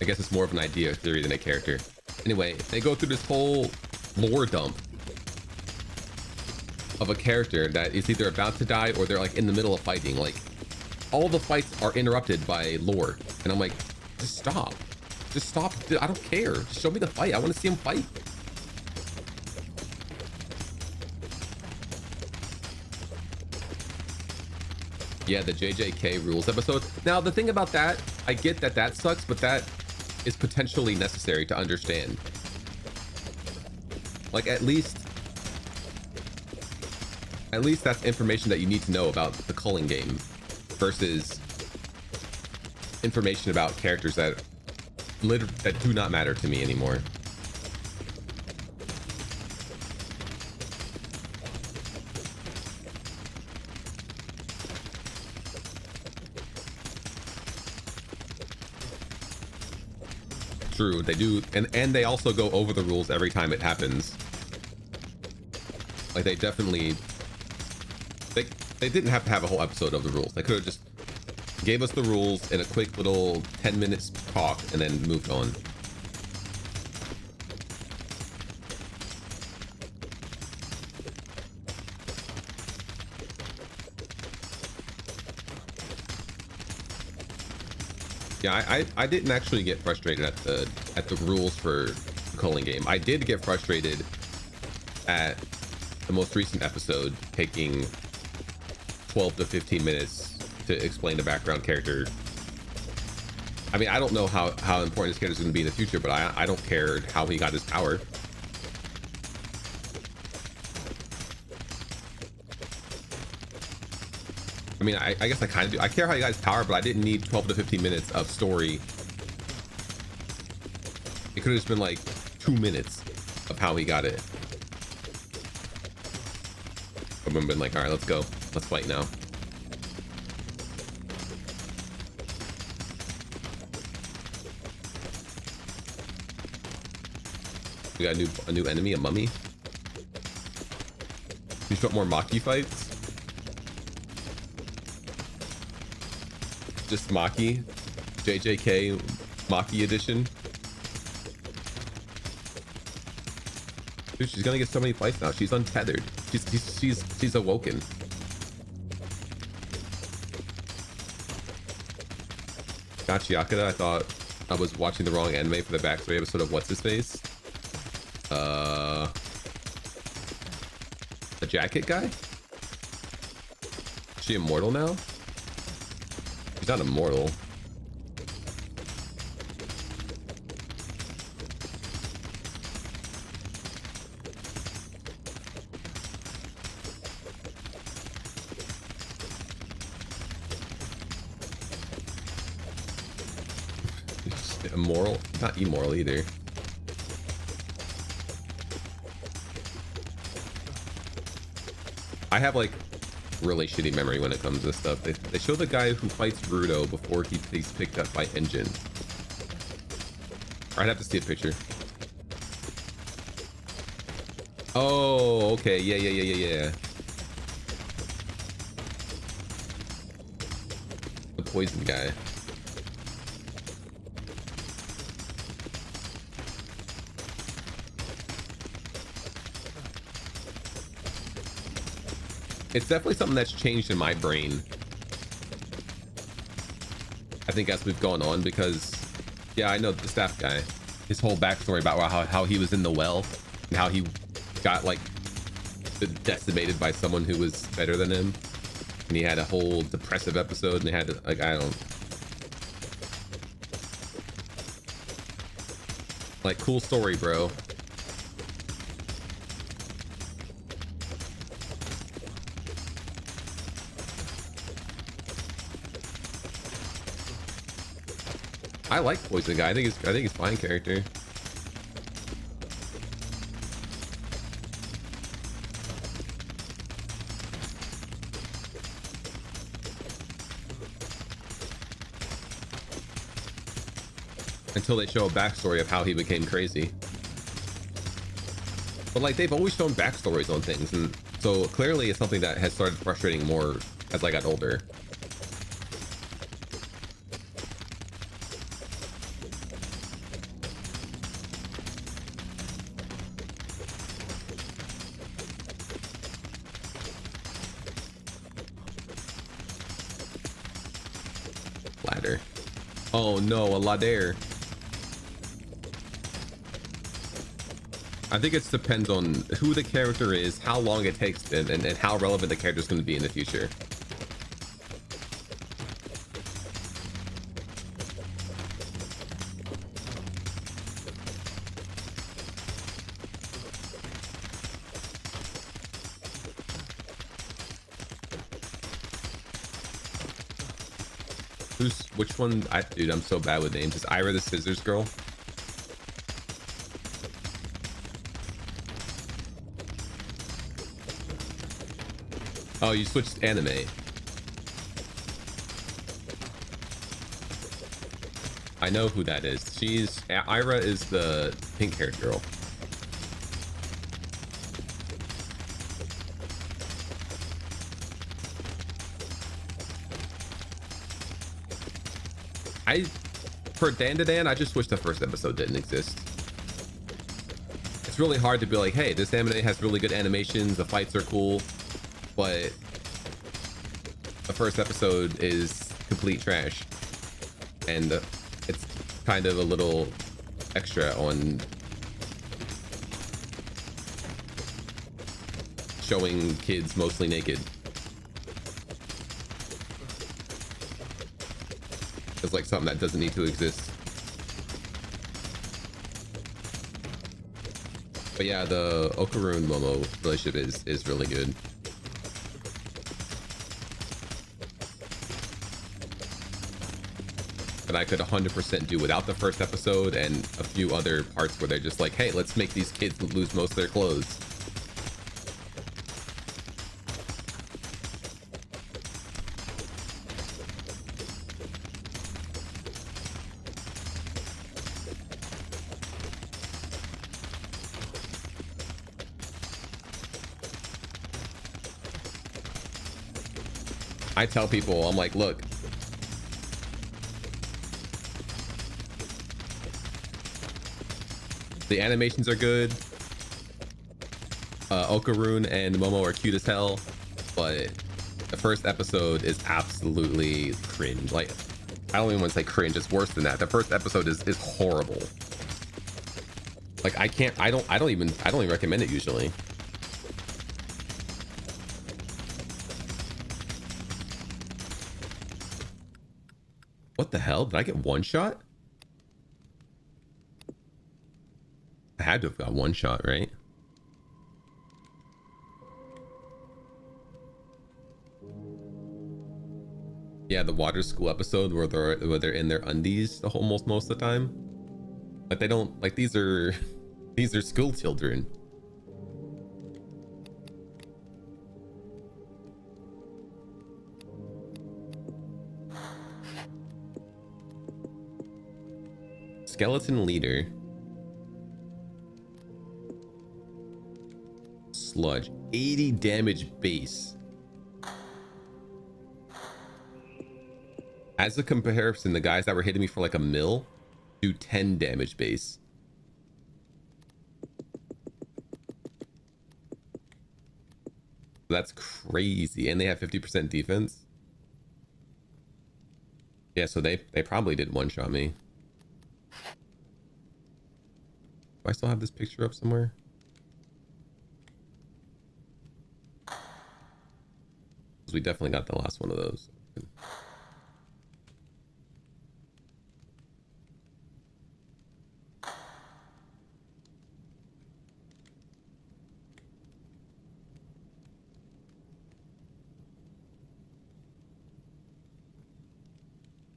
I guess it's more of an idea or theory than a character. Anyway, they go through this whole lore dump of a character that is either about to die or they're like in the middle of fighting. Like, all the fights are interrupted by lore. And I'm like, just stop. Just stop. I don't care. Just show me the fight. I want to see him fight. Yeah, the JJK rules episode. Now, the thing about that, I get that that sucks, but that is potentially necessary to understand. Like, at least that's information that you need to know about the culling game versus information about characters that do not matter to me anymore. True, they do, and they also go over the rules every time it happens. Like, they definitely, they didn't have to have a whole episode of the rules. They could have just gave us the rules in a quick little 10 minutes talk and then moved on. Yeah, I didn't actually get frustrated at the rules for the culling game. I did get frustrated at the most recent episode taking 12 to 15 minutes to explain the background character. I mean, I don't know how important this character is going to be in the future, but I don't care how he got his power. I mean, I guess I kind of do. I care how he got his power, but I didn't need 12 to 15 minutes of story. It could have just been like 2 minutes of how he got it. I would have been like, all right, let's go. Let's fight now. We got a new enemy, a mummy. You want more Maki fights? Just Maki, JJK Maki edition. Dude, she's gonna get so many fights now. She's untethered. She's awoken. Gotcha, Yakida. I thought I was watching the wrong anime for the backstory episode of what's his face. The jacket guy? Is she immortal now? She's not immortal. Immoral? Not immoral either. I have like really shitty memory when it comes to this stuff. They show the guy who fights Rudo before he's picked up by Engine. I'd have to see a picture. Oh, okay. Yeah. The poison guy. It's definitely something that's changed in my brain, I think, as we've gone on, because yeah, I know the staff guy, his whole backstory about how he was in the well and how he got like decimated by someone who was better than him, and he had a whole depressive episode, and they had to, like, I don't, like, cool story, bro. I like Poison Guy. I think he's fine character. Until they show a backstory of how he became crazy. But like they've always shown backstories on things, and so clearly it's something that has started frustrating more as I got older. Ladder. Oh no, a ladder. I think it depends on who the character is, how long it takes, and how relevant the character is going to be in the future. Which one? Dude, I'm so bad with names. Is Ira the Scissors Girl? Oh, you switched anime. I know who that is. Ira is the pink-haired girl. For Dan to Dan, I just wish the first episode didn't exist. It's really hard to be like, hey, this anime has really good animations, the fights are cool, but the first episode is complete trash, and it's kind of a little extra on showing kids mostly naked. It's like something that doesn't need to exist. But yeah, the Okaru and Momo relationship is really good. But I could 100% do without the first episode and a few other parts where they're just like, hey, let's make these kids lose most of their clothes. I tell people, I'm like, look, the animations are good. Okaroon and Momo are cute as hell, but the first episode is absolutely cringe. Like, I don't even want to say cringe, it's worse than that. The first episode is horrible. Like, I don't even recommend it usually. What the hell? Did I get one shot? I had to have got one shot, right? Yeah, the water school episode where they're in their undies most of the time. Like they don't like these are school children. Skeleton leader. Sludge. 80 damage base. As a comparison, the guys that were hitting me for like a mil do 10 damage base. That's crazy. And they have 50% defense. Yeah, so they probably did one-shot me. Do I still have this picture up somewhere? We definitely got the last one of those.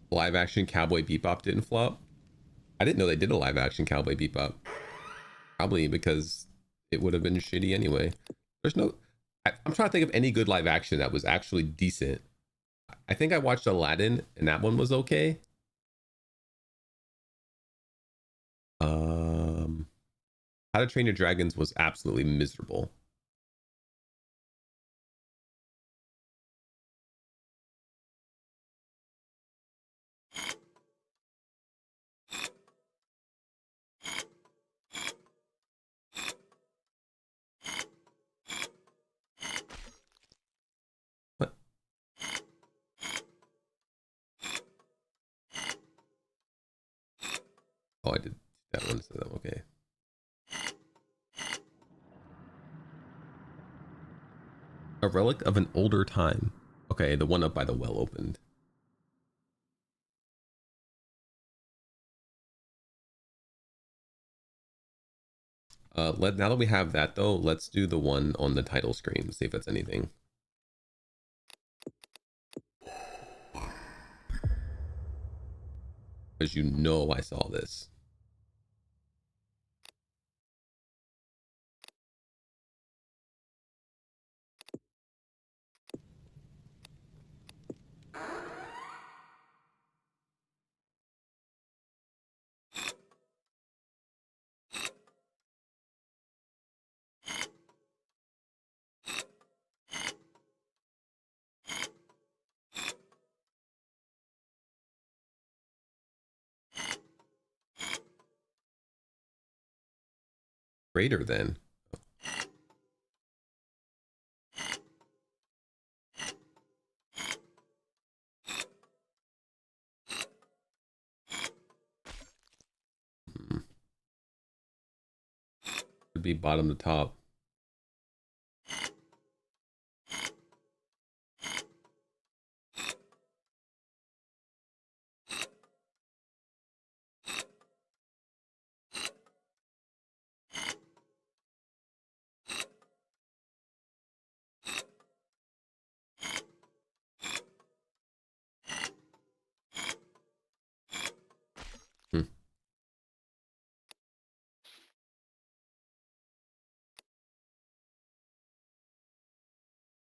Live action Cowboy Bebop didn't flop. I didn't know they did a live action Cowboy Bebop. Probably because it would have been shitty anyway. There's no. I'm trying to think of any good live action that was actually decent. I think I watched Aladdin and that one was okay. How to Train Your Dragons was absolutely miserable. What? Oh, I did that one, so okay. A relic of an older time. Okay, the one up by the well opened. Now that we have that though, let's do the one on the title screen. See if it's anything. Because you know I saw this. Greater than. Could be bottom to top.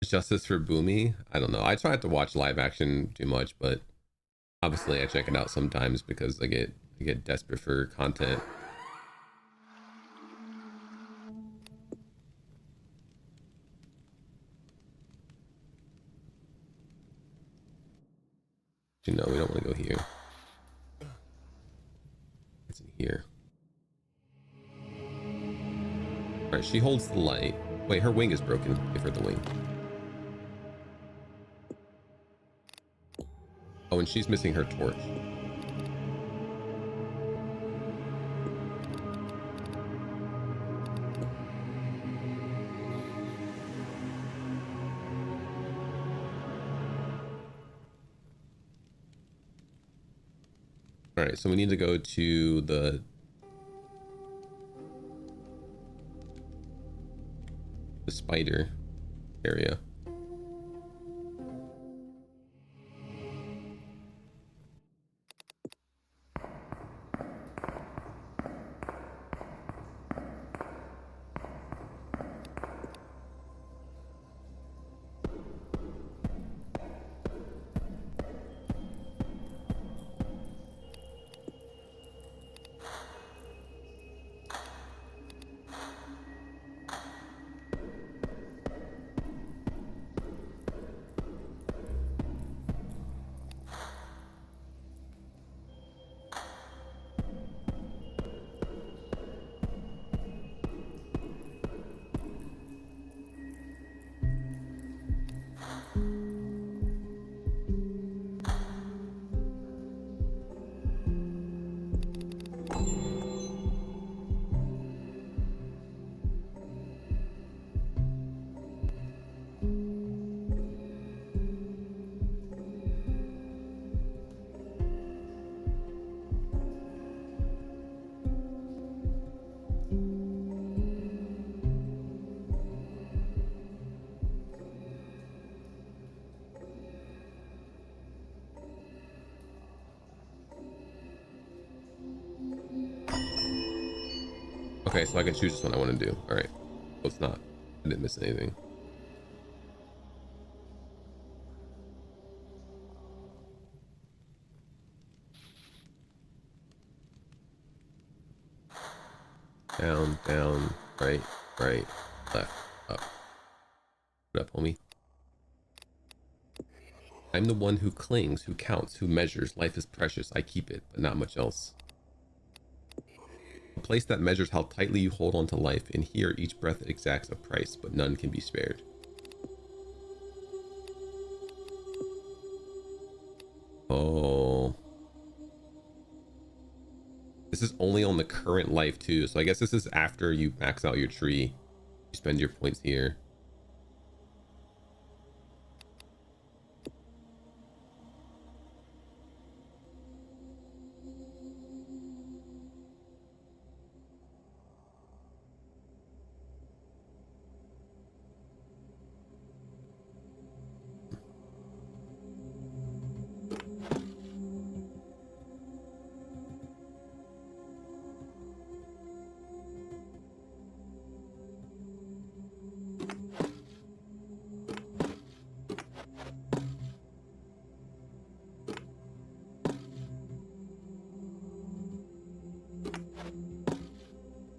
Justice for Boomy? I don't know. I try not to watch live action too much, but obviously I check it out sometimes because I get desperate for content. You know, we don't want to go here. It's in here. All right, she holds the light. Wait, her wing is broken. Give her the wing. Oh, and she's missing her torch. All right, so we need to go to the spider area. Okay, so I can choose this one I want to do. All right. Oh, it's not. I didn't miss anything. Down, down, right, right, left, up. What up, homie? I'm the one who clings, who counts, who measures. Life is precious. I keep it, but not much else. A place that measures how tightly you hold on to life. In here, each breath exacts a price, but none can be spared. Oh. This is only on the current life, too. So I guess this is after you max out your tree. You spend your points here.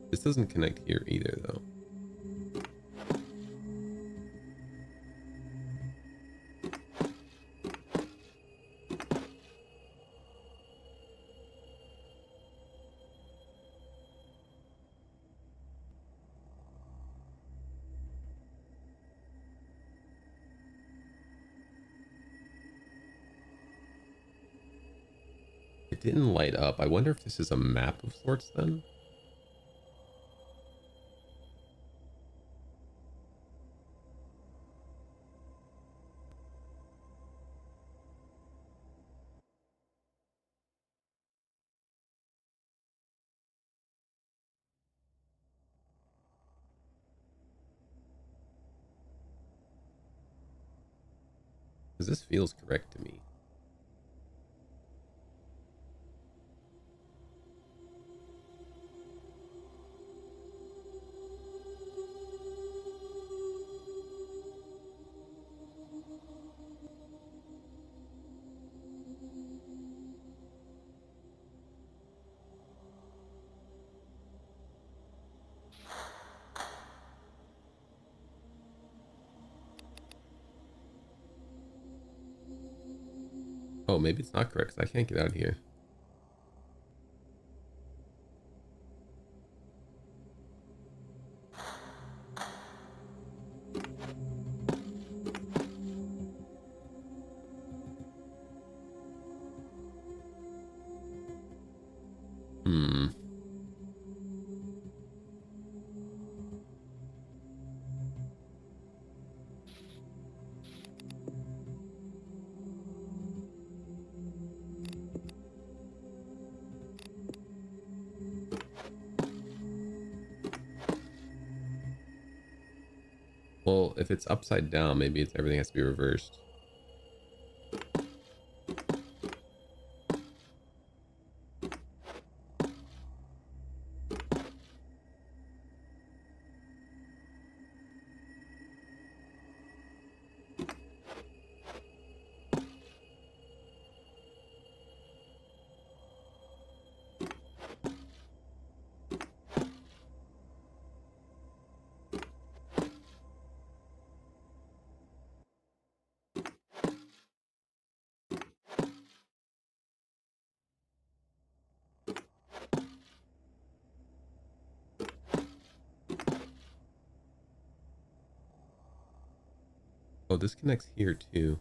This doesn't connect here either, though. It didn't light up. I wonder if this is a map of sorts then? Because this feels correct to me. Oh, maybe it's not correct because I can't get out of here. Hmm. Well, if it's upside down, maybe it's everything has to be reversed. Oh, this connects here too.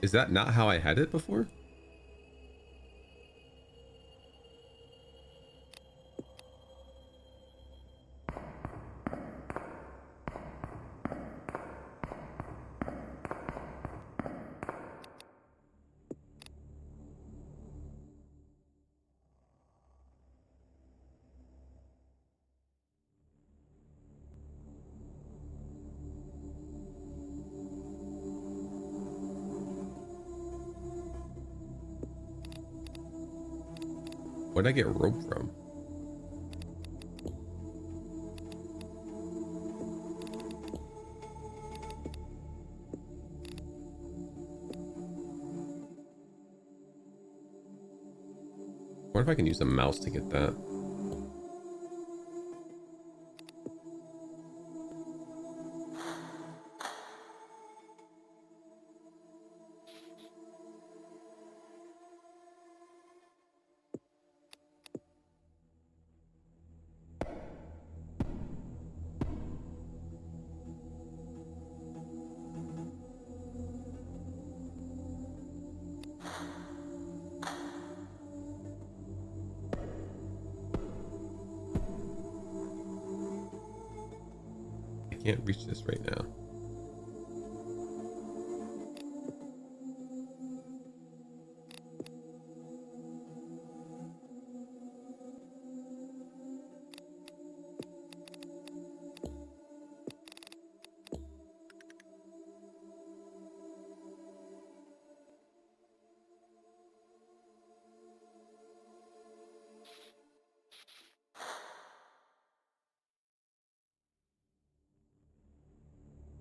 Is that not how I had it before? Where'd I get rope from? I wonder if I can use a mouse to get that. I can't reach this right now.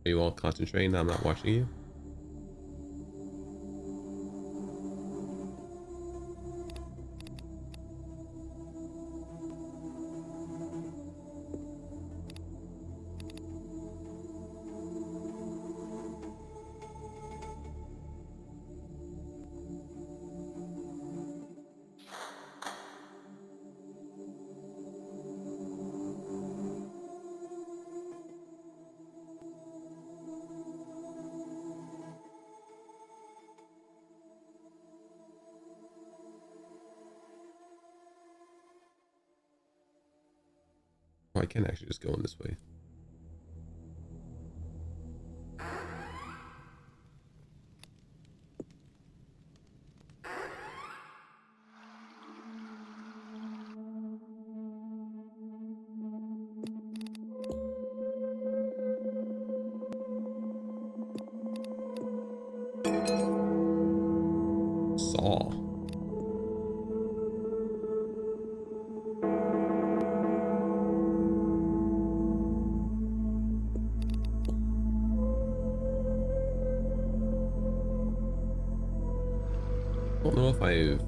Are you all concentrating that I'm not watching you? Oh, I can actually just go in this way. Saw. I don't know if I've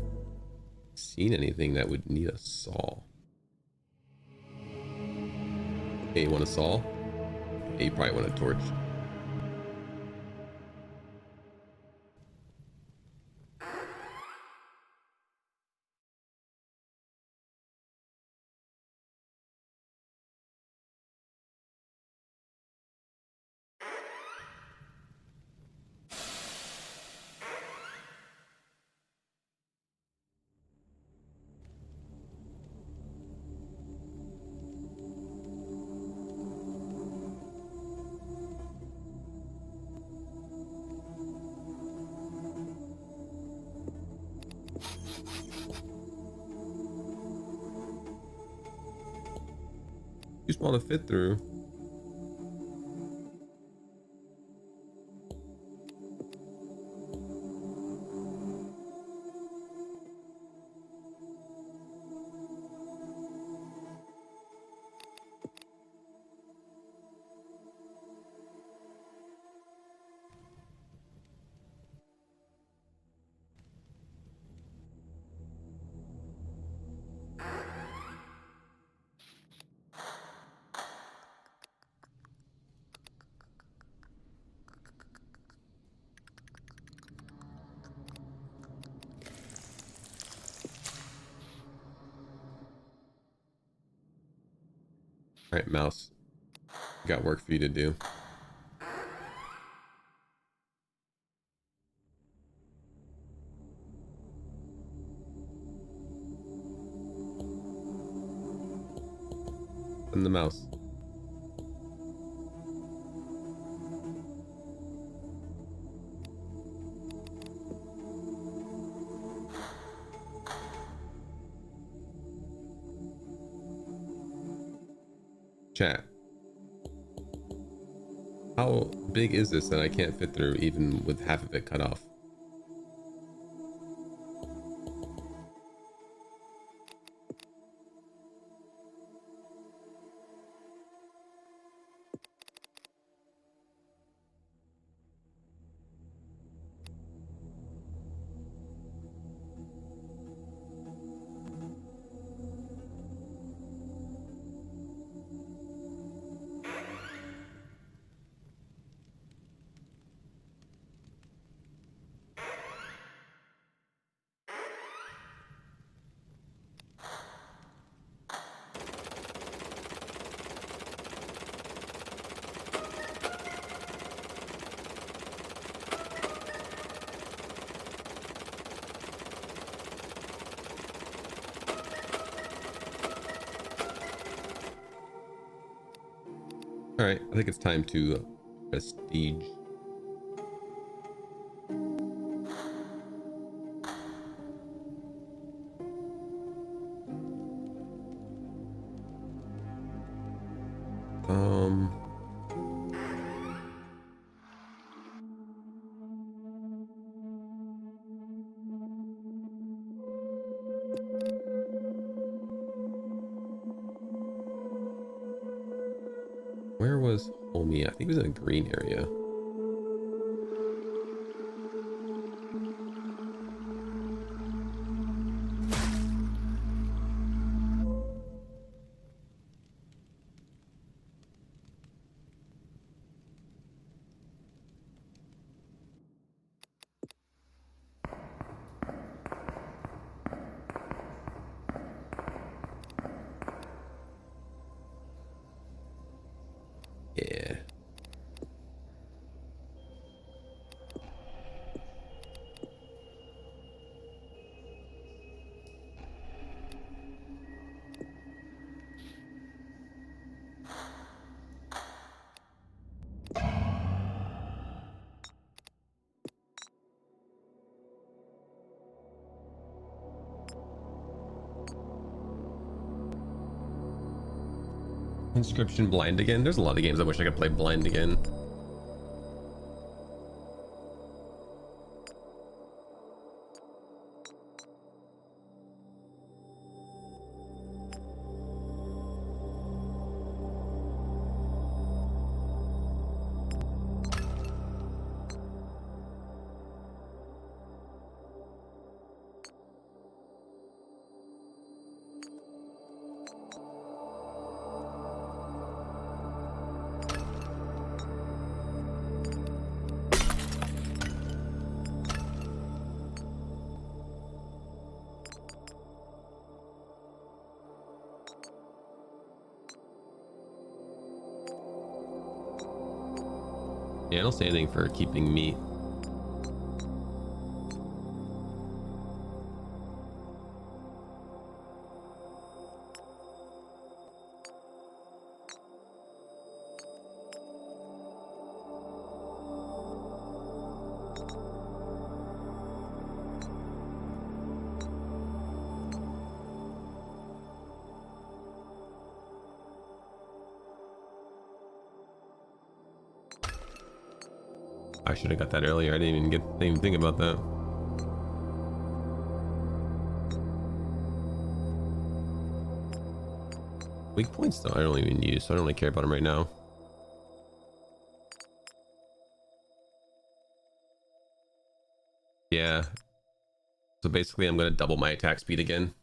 seen anything that would need a saw. Hey, you want a saw? Hey, you probably want a torch. Too small to fit through. All right, mouse. Got work for you to do. than the mouse. Chat. How big is this that I can't fit through even with half of it cut off? All right, I think it's time to prestige. Where was Homie? I think he was in a green area. Yeah. Inscryption blind again. There's a lot of games I wish I could play blind again. Yeah, I don't say anything for keeping meat. I should have got that earlier. I didn't even think about that. Weak points though, I don't even use, so I don't really care about them right now. Yeah. So basically I'm going to double my attack speed again.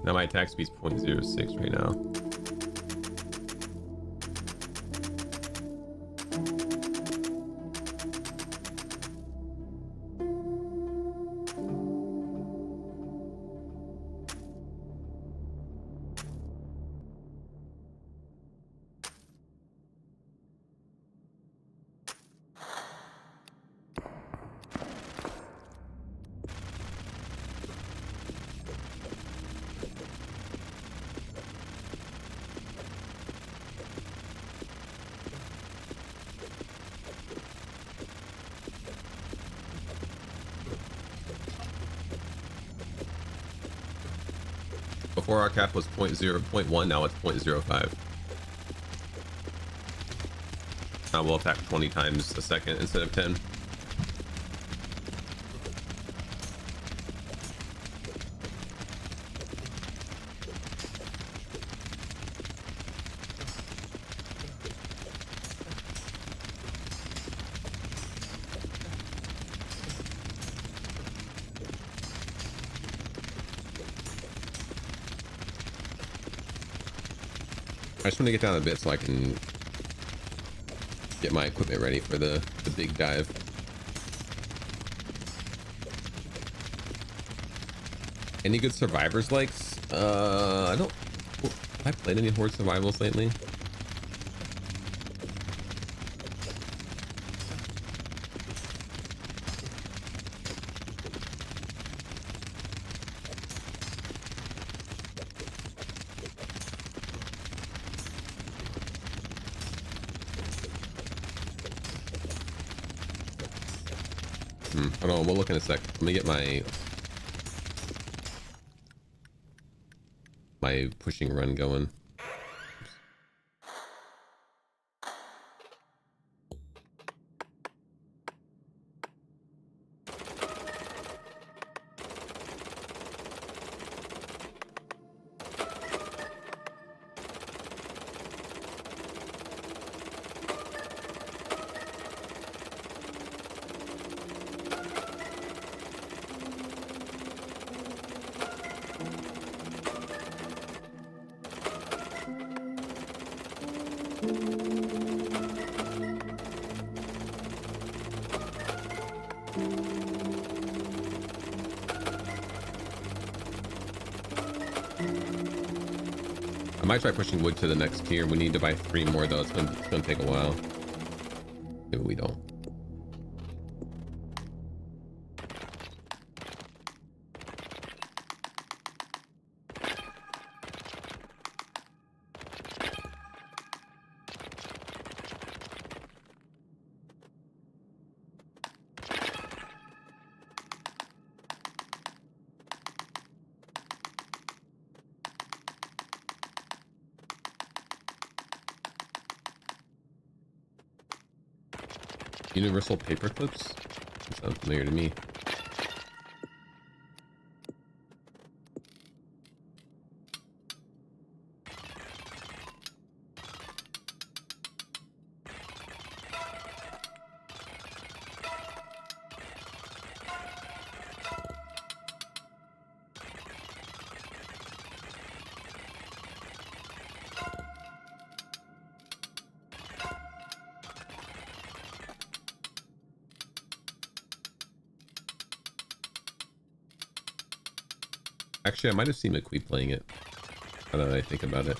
Now my attack speed's 0.06 right now. Before our cap was 0.1, now it's 0.05. Now we'll attack 20 times a second instead of 10. I just want to get down a bit so I can get my equipment ready for the big dive. Any good survivors likes? I don't. Have I played any horde survivals lately? Hold on, we'll look in a sec. Let me get my pushing run going. I might try pushing wood to the next tier. We need to buy 3 more though. It's gonna take a while. Maybe we don't. Universal paper clips? Sounds familiar to me. Actually, I might have seen McQueen playing it. Now that I think about it.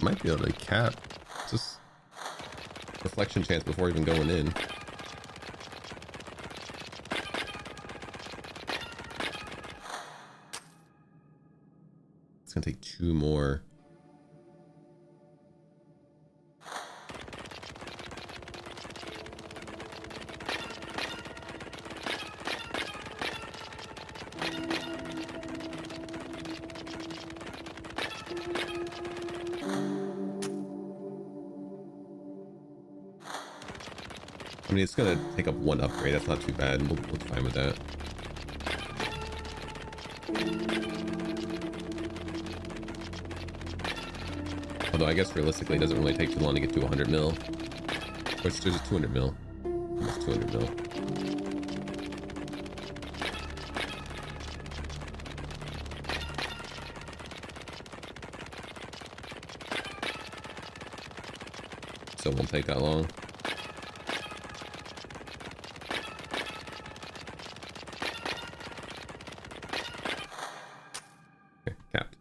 Might be able to cap just reflection chance before even going in. It's gonna take 2 more. I mean, it's gonna take up 1 upgrade. That's not too bad. We'll be fine with that. Although I guess realistically, it doesn't really take too long to get to 100 mil. Which there's a 200 mil. Almost 200 mil. So it won't take that long. Capped.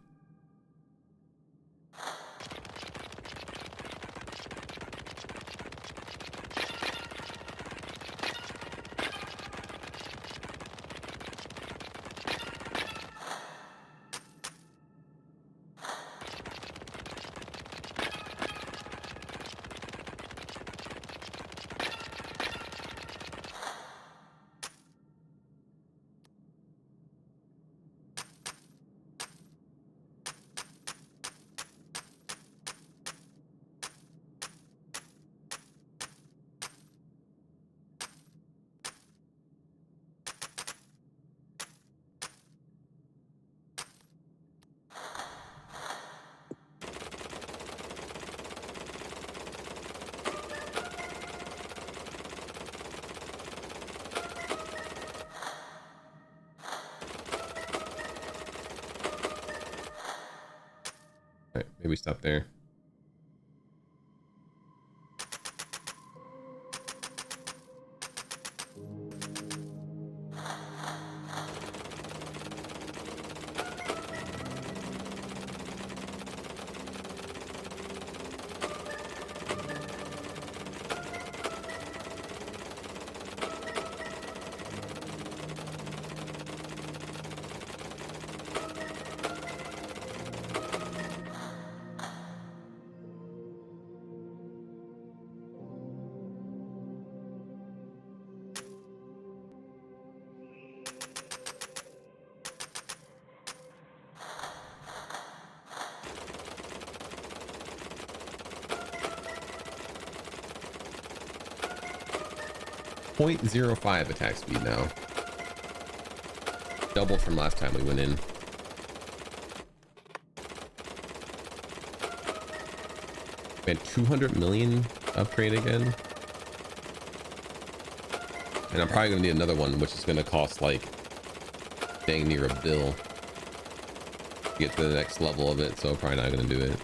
All right, maybe stop there. .05 attack speed now. Doubled from last time we went in. Man, 200 million upgrade again. And I'm probably gonna need another one, which is gonna cost like dang near $1 billion to get to the next level of it, so probably not gonna do it.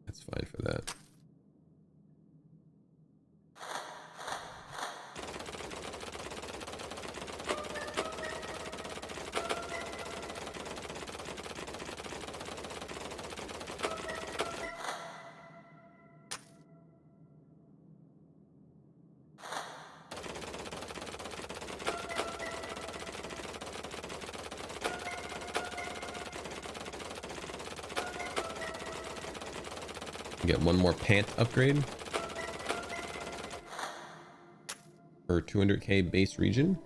That's fine for that. Get one more pant upgrade for 200k base region.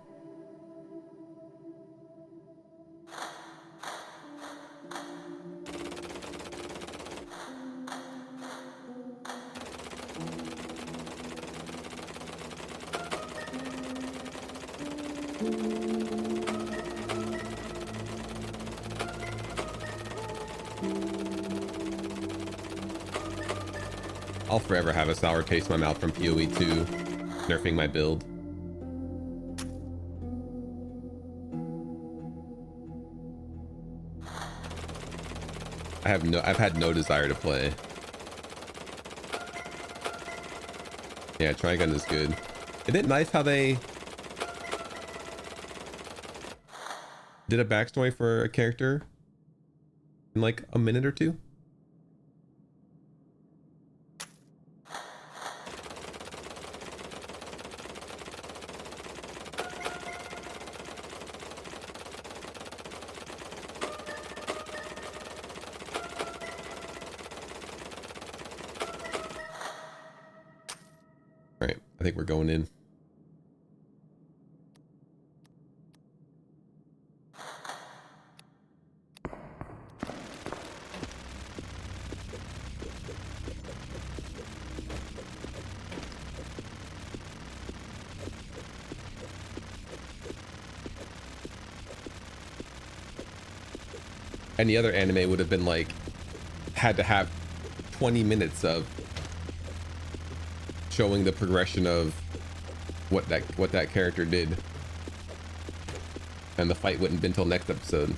I'll forever have a sour taste in my mouth from PoE 2 nerfing my build. I've had no desire to play. Yeah, Trigun is good. Isn't it nice how they did a backstory for a character in like a minute or two? All right, I think we're going in. Any other anime would have been like, had to have 20 minutes of showing the progression of what that character did, and the fight wouldn't have been until next episode.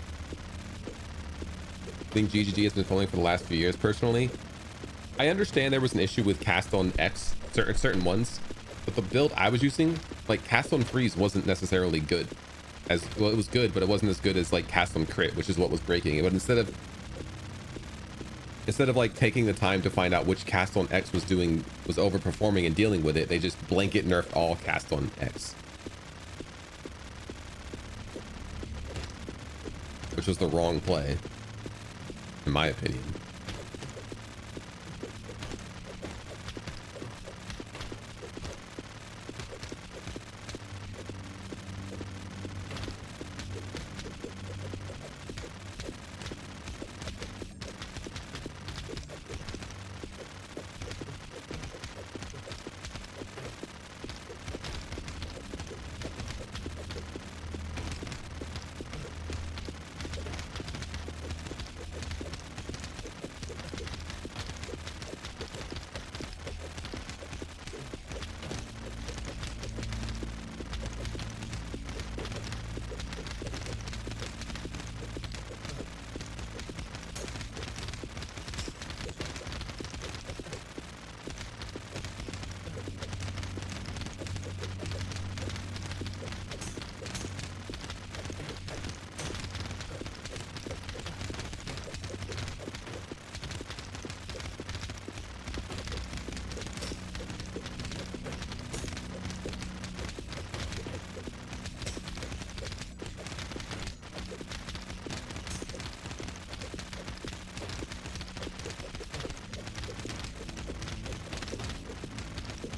I think GGG has been following for the last few years. Personally, I understand there was an issue with Astaon X, certain ones, but the build I was using, like Astaon Freeze, wasn't necessarily good. As well, it was good, but it wasn't as good as like Astaon Crit, which is what was breaking it. But instead of like taking the time to find out which Astaon X was overperforming and dealing with it, they just blanket nerfed all Astaon X, which was the wrong play, in my opinion.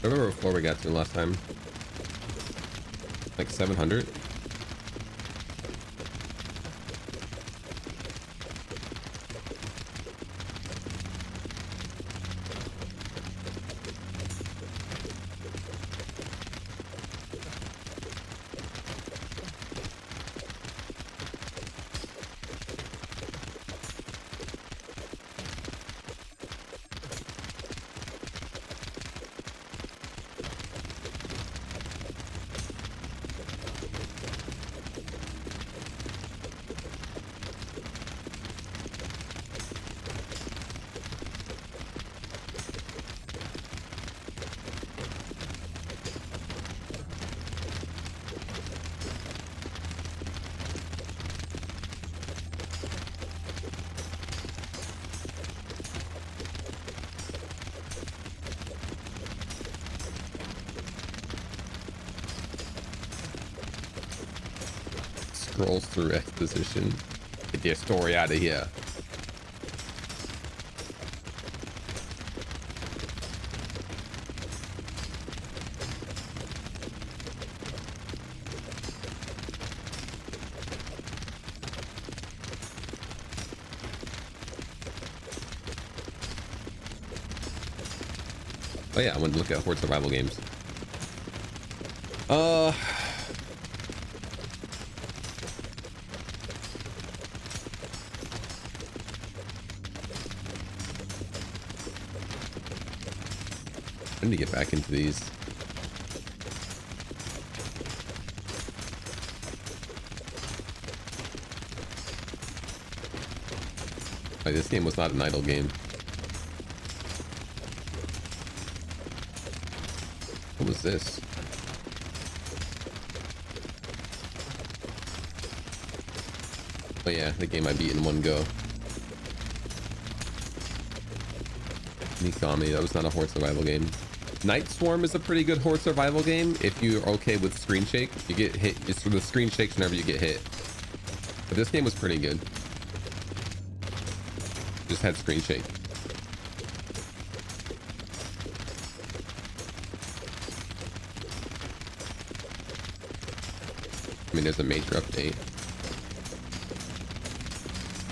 I remember before we got to last time, like 700. Scrolls through exposition. Get their story out of here. Oh yeah, I wanted to look at Horde survival games. I need to get back into these. Like, this game was not an idle game. is this? Oh yeah, the game I beat in one go. Mikami, that was not a horde survival game. Night Swarm is a pretty good horde survival game if you're okay with screen shake. You get hit, it's the screen shakes whenever you get hit. But this game was pretty good. Just had screen shake. I mean, there's a major update.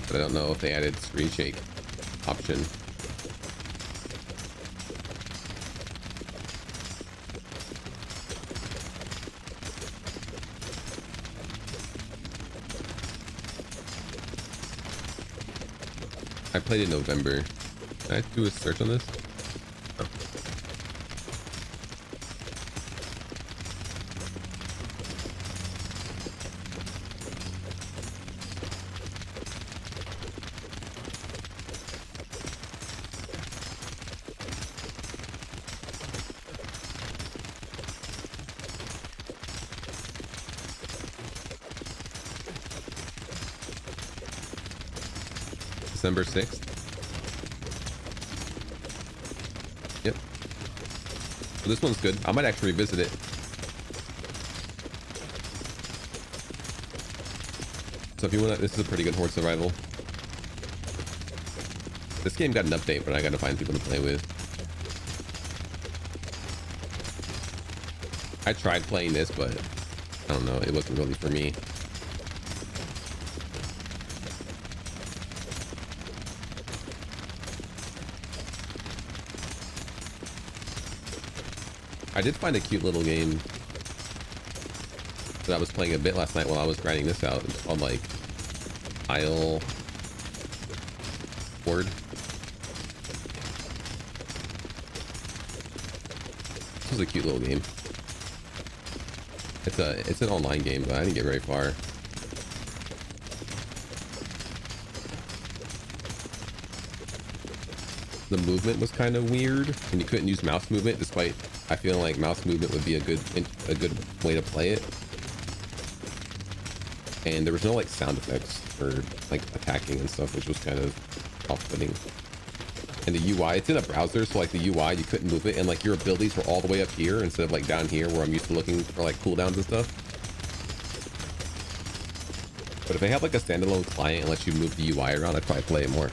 But I don't know if they added screen shake option. I played in November. Can I do a search on this? Oh. December 6th. Yep. So this one's good. I might actually revisit it. So if you want to, this is a pretty good horde survival. This game got an update, but I gotta find people to play with. I tried playing this, but I don't know, it wasn't really for me. I did find a cute little game that I was playing a bit last night while I was grinding this out. It's called like Isle Word. This is a cute little game. It's an online game, but I didn't get very far. The movement was kind of weird, and you couldn't use mouse movement, despite I feel like mouse movement would be a good way to play it. And there was no like sound effects for like attacking and stuff, which was kind of off-putting. And the UI, it's in a browser, so like the UI, you couldn't move it, and like your abilities were all the way up here instead of like down here where I'm used to looking for like cooldowns and stuff. But if they have like a standalone client and lets you move the UI around, I'd probably play it more.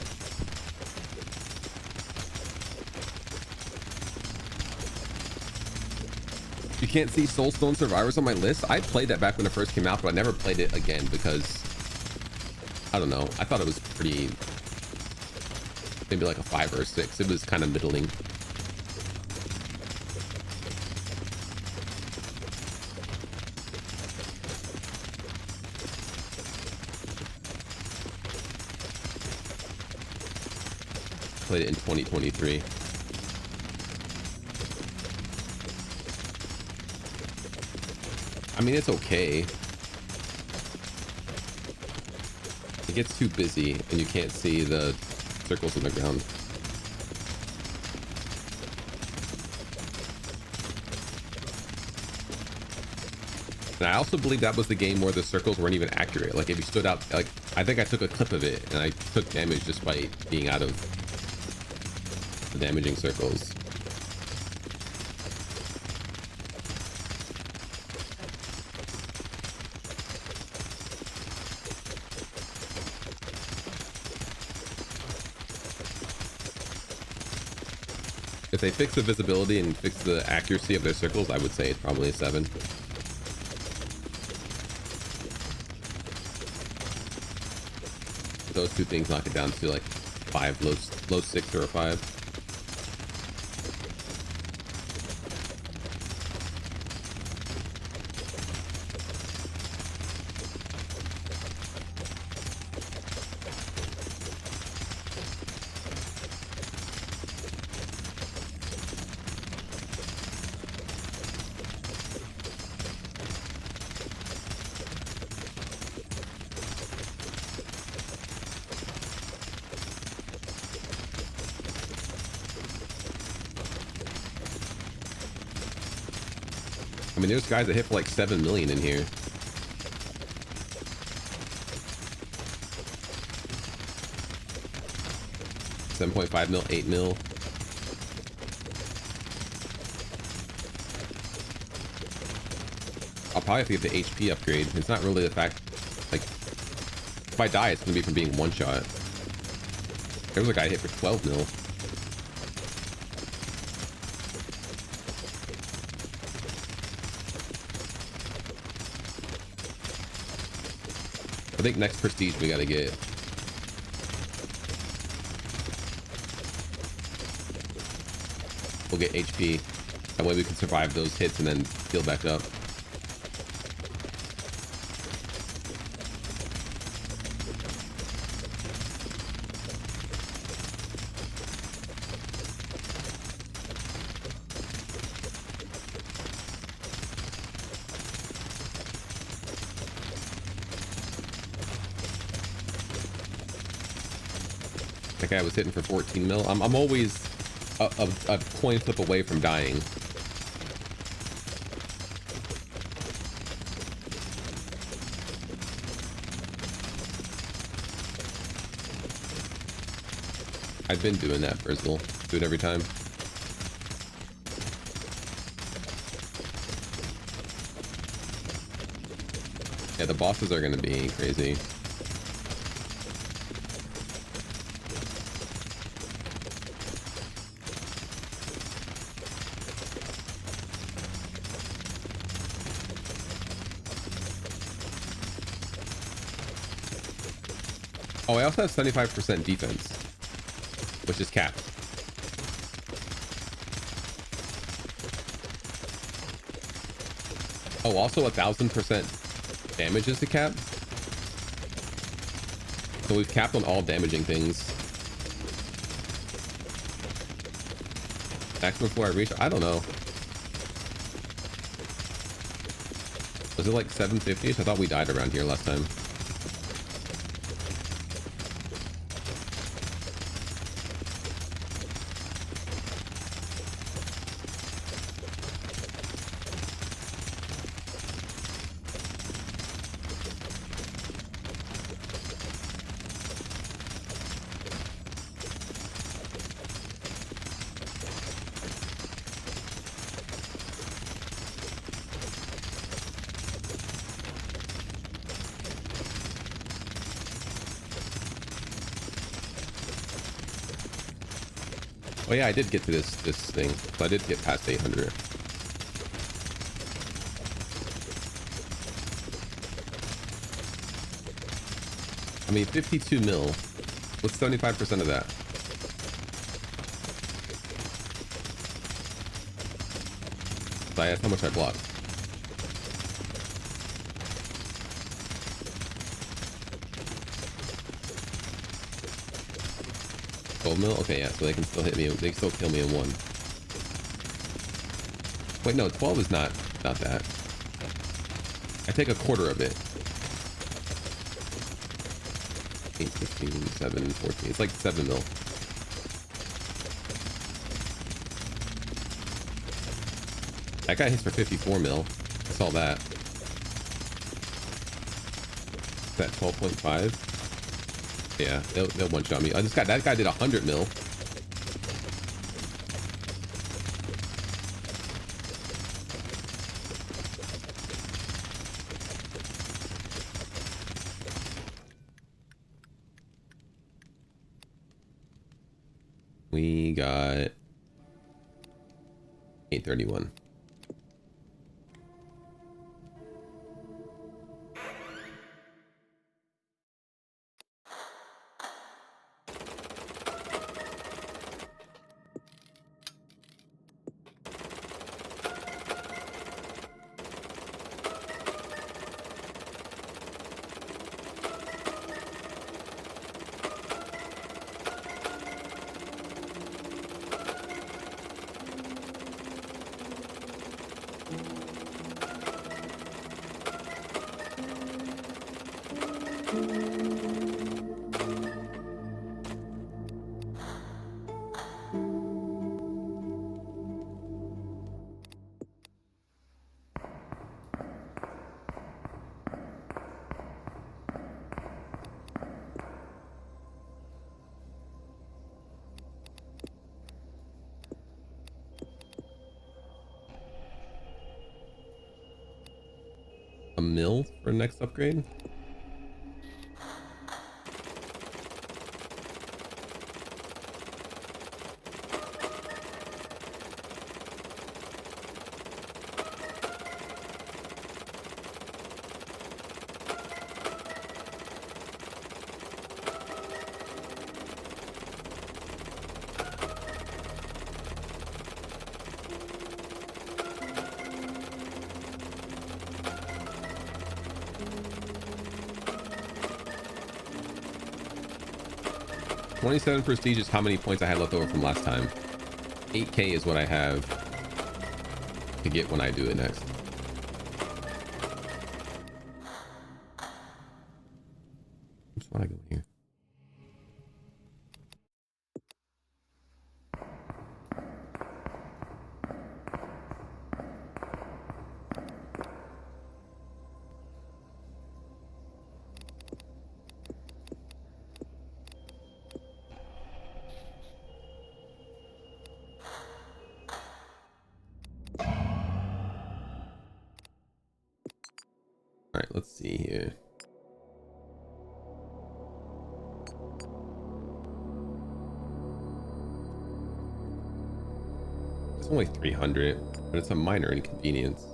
You can't see Soulstone Survivors on my list. I played that back when it first came out, but I never played it again because I don't know. I thought it was pretty, maybe like a 5 or a 6. It was kind of middling. Played it in 2023. I mean, it's okay. It gets too busy and you can't see the circles on the ground. And I also believe that was the game where the circles weren't even accurate. Like if you stood out, like I think I took a clip of it and I took damage just by being out of the damaging circles. If they fix the visibility and fix the accuracy of their circles, I would say it's probably a 7. Those two things knock it down to like 5, low 6 or a 5. I mean, there's guys that hit for like 7 million in here. $7.5 mil, 8 mil. I'll probably have to get the HP upgrade. It's not really the fact, like, if I die, it's gonna be from being one shot. There was a guy hit for 12 mil. I think next prestige we gotta get. We'll get HP. That way we can survive those hits and then heal back up. That guy was hitting for 14 mil. I'm always a coin flip away from dying. I've been doing that, Brizzle. Do it every time. Yeah, the bosses are gonna be crazy. Oh, I also have 75% defense, which is capped. Oh, also 1000% damage is the cap. So we've capped on all damaging things. Maximum before I reach? I don't know. Was it like 750ish? I thought we died around here last time. Oh yeah, I did get to this thing. So I did get past 800. I mean, 52 mil. What's 75% of that? So that's how much I blocked. Mil? Okay, yeah, so they can still hit me. They can still kill me in one. Wait, no, 12 is not that. I take a quarter of it. 8, 15, 7, 14. It's like 7 mil. That guy hits for 54 mil. I saw that. Is that 12.5? Yeah, they'll one-shot me. That guy did 100 mil. We got 831. mill for next upgrade. $27 prestige is how many points I had left over from last time. 8k is what I have to get when I do it next. Which one I go here? All right, let's see here. It's only 300, but it's a minor inconvenience.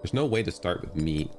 There's no way to start with meat.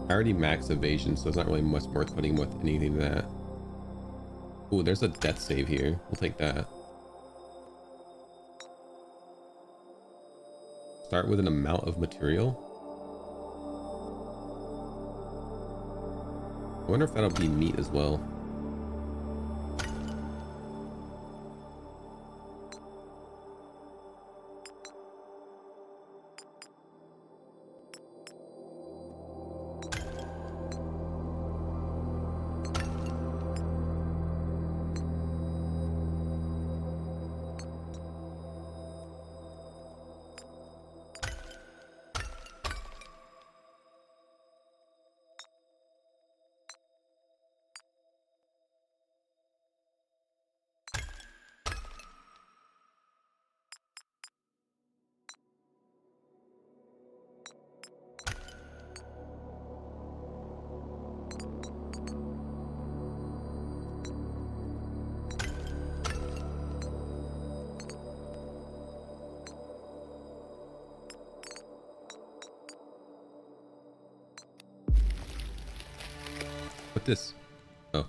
I already max evasion, so it's not really much worth putting with anything to that. Ooh, there's a death save here. We'll take that. Start with an amount of material. I wonder if that'll be meat as well. What this? Oh.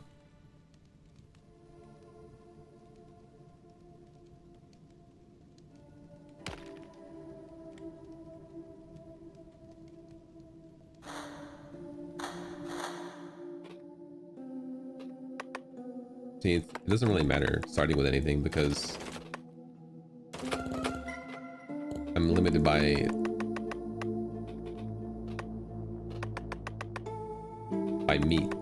See, it doesn't really matter starting with anything because I'm limited by meat.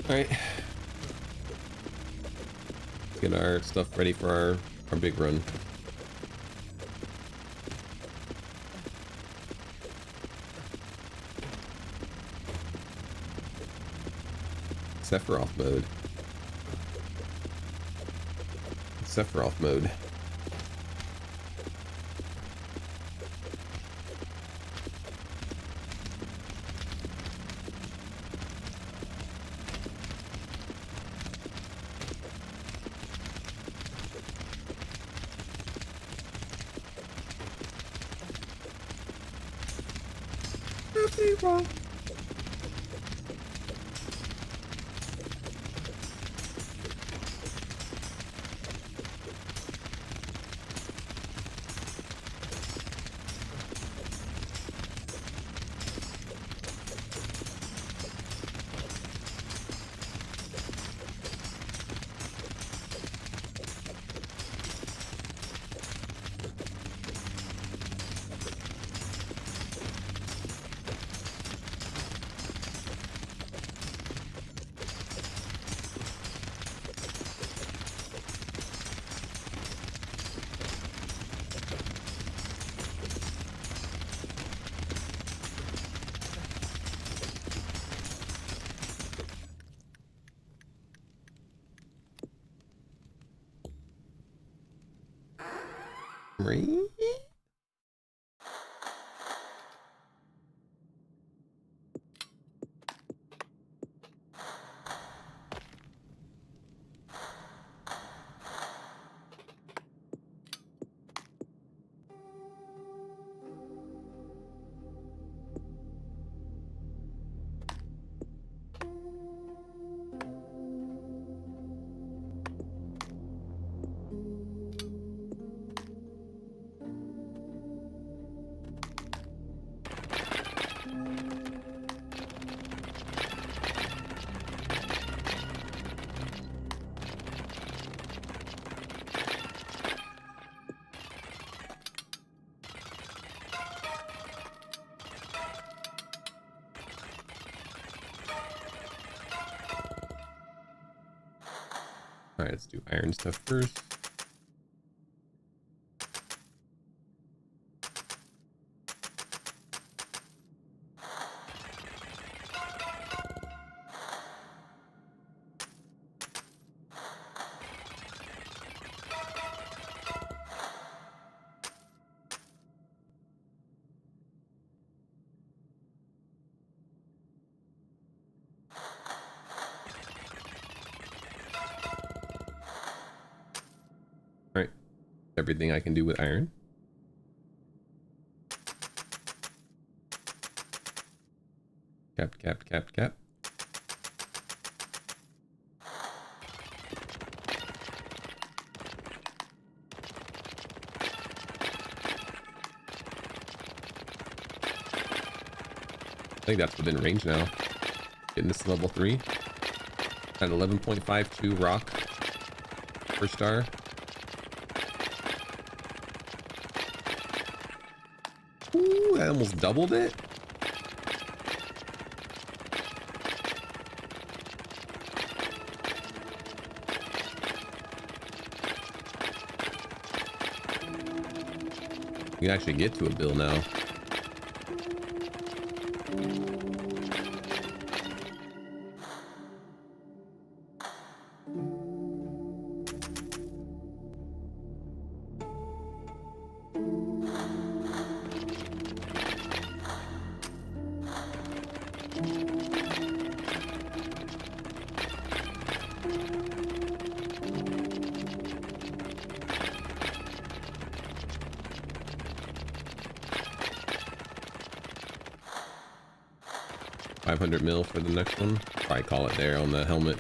All right. Get our stuff ready for our big run. Sephiroth mode. Sephiroth mode. Wrong. Right? All right, let's do iron stuff first. All right, everything I can do with iron. Capped, capped, capped, capped. I think that's within range now. Getting this to level 3. At 11.52 rock per star. Ooh, that almost doubled it. You can actually get to a bill now. $500 mil for the next one. Probably call it there on the helmet.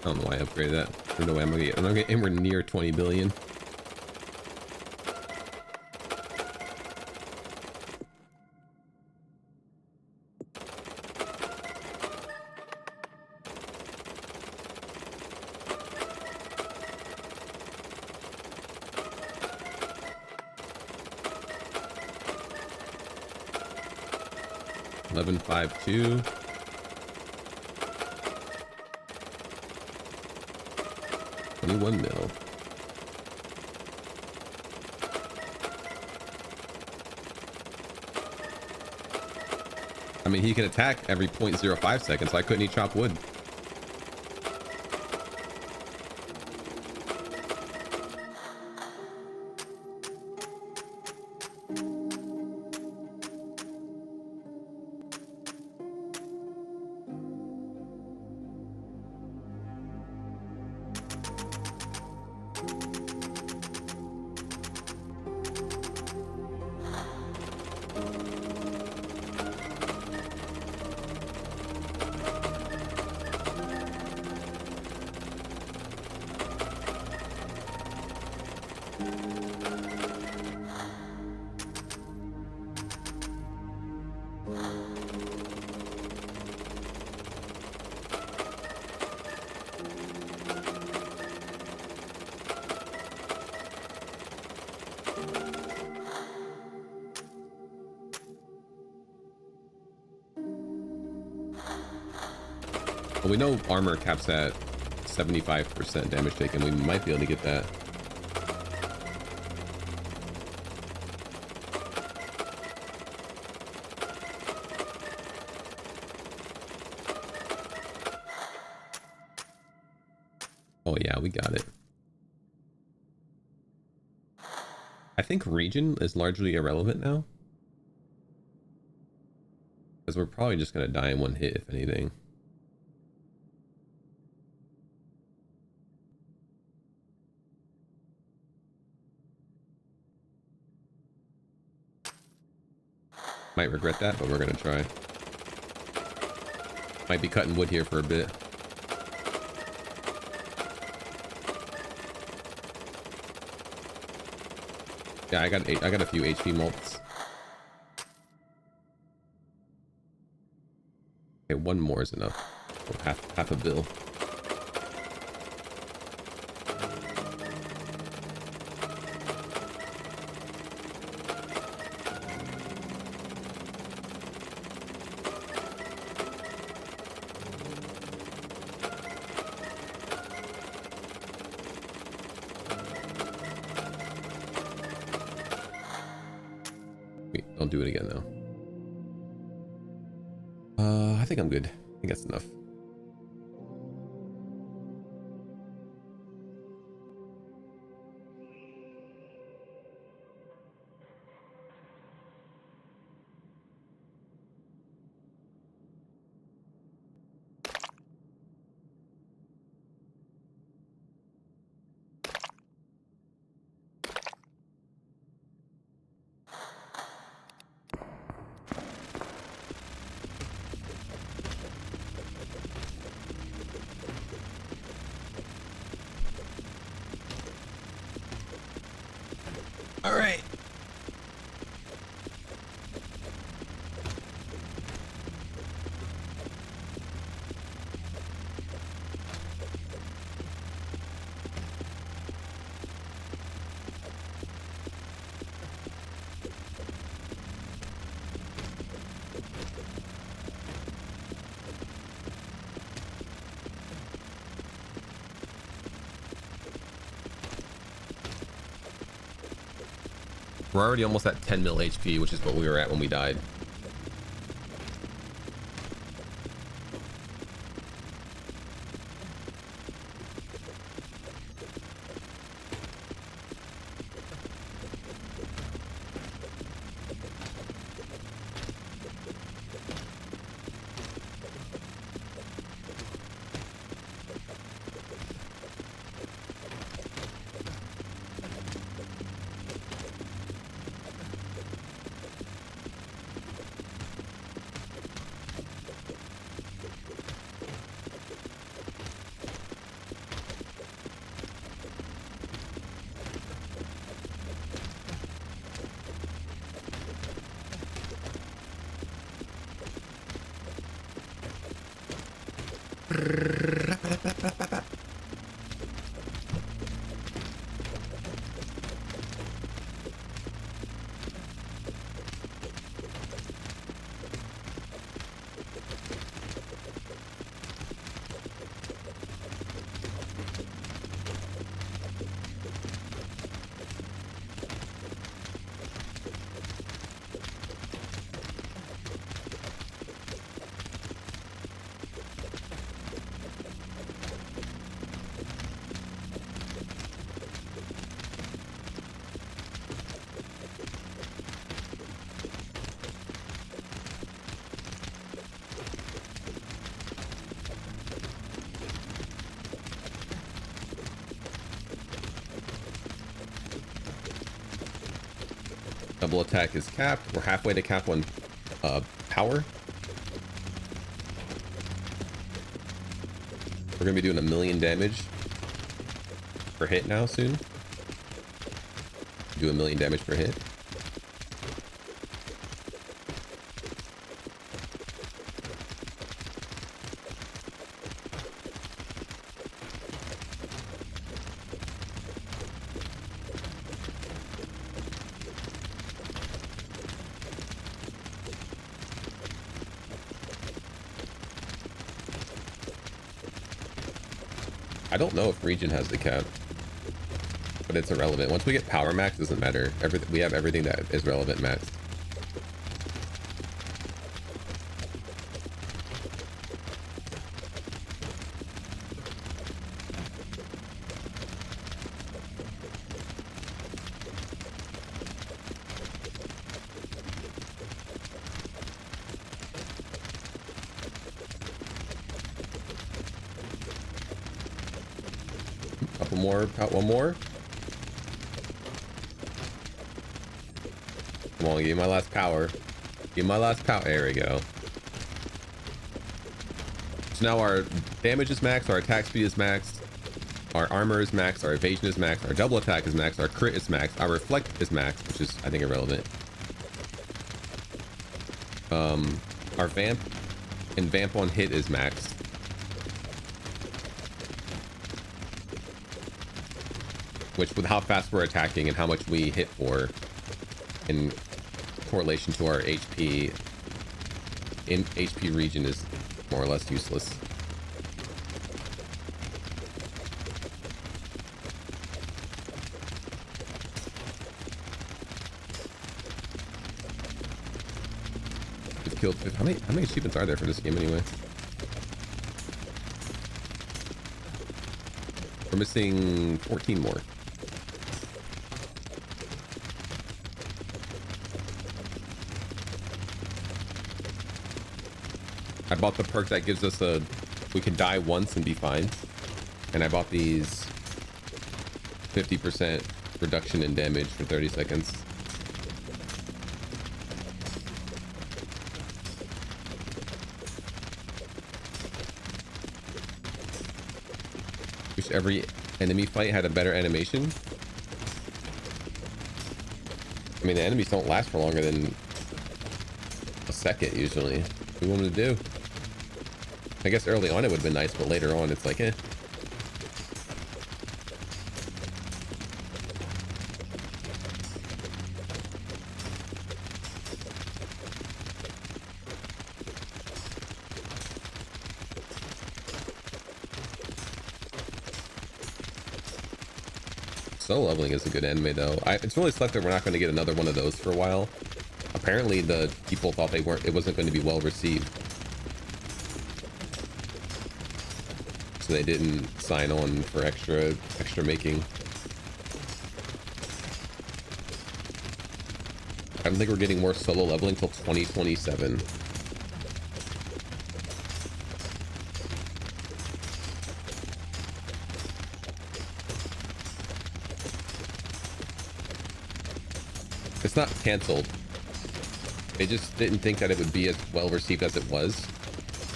don't know why I upgraded that. There's no way I'm gonna get anywhere near 20 billion. $11.52. $21 mil. I mean, he can attack every 0.05 seconds. Why couldn't he chop wood? Well, we know armor caps at 75% damage taken. We might be able to get that. Oh yeah, we got it. I think region is largely irrelevant now, because we're probably just going to die in one hit, if anything. Might regret that, but we're gonna try. Might be cutting wood here for a bit. Yeah, I got a few HP mults. Okay, one more is enough. So half a bill. Don't do it again though. I think I'm good. I think that's enough. All right. We're already almost at 10 mil HP, which is what we were at when we died. Double attack is capped. We're halfway to cap 1 power. We're gonna be doing 1,000,000 damage per hit now soon. Do 1,000,000 damage per hit. I don't know if region has the cap, but it's irrelevant. Once we get power max, it doesn't matter. We have everything that is relevant maxed. One more. Come on, give me my last power. Give me my last power. There we go. So now our damage is maxed, our attack speed is maxed, our armor is maxed, our evasion is maxed, our double attack is maxed, our crit is maxed, our reflect is maxed, which is, I think, irrelevant. Our vamp and vamp on hit is maxed. Which, with how fast we're attacking and how much we hit for in correlation to our HP, in HP region, is more or less useless. We've killed 50. How many achievements are there for this game anyway? We're missing 14 more. I bought the perk that gives us we can die once and be fine. And I bought these 50% reduction in damage for 30 seconds. Wish every enemy fight had a better animation. I mean, the enemies don't last for longer than a second usually. What do you want me to do? I guess early on it would have been nice, but later on it's like, eh. Solo leveling is a good anime though. It's really sucked that we're not going to get another one of those for a while. Apparently the people thought it wasn't going to be well received. So they didn't sign on for extra making. I don't think we're getting more solo leveling until 2027. It's not canceled. They just didn't think that it would be as well received as it was.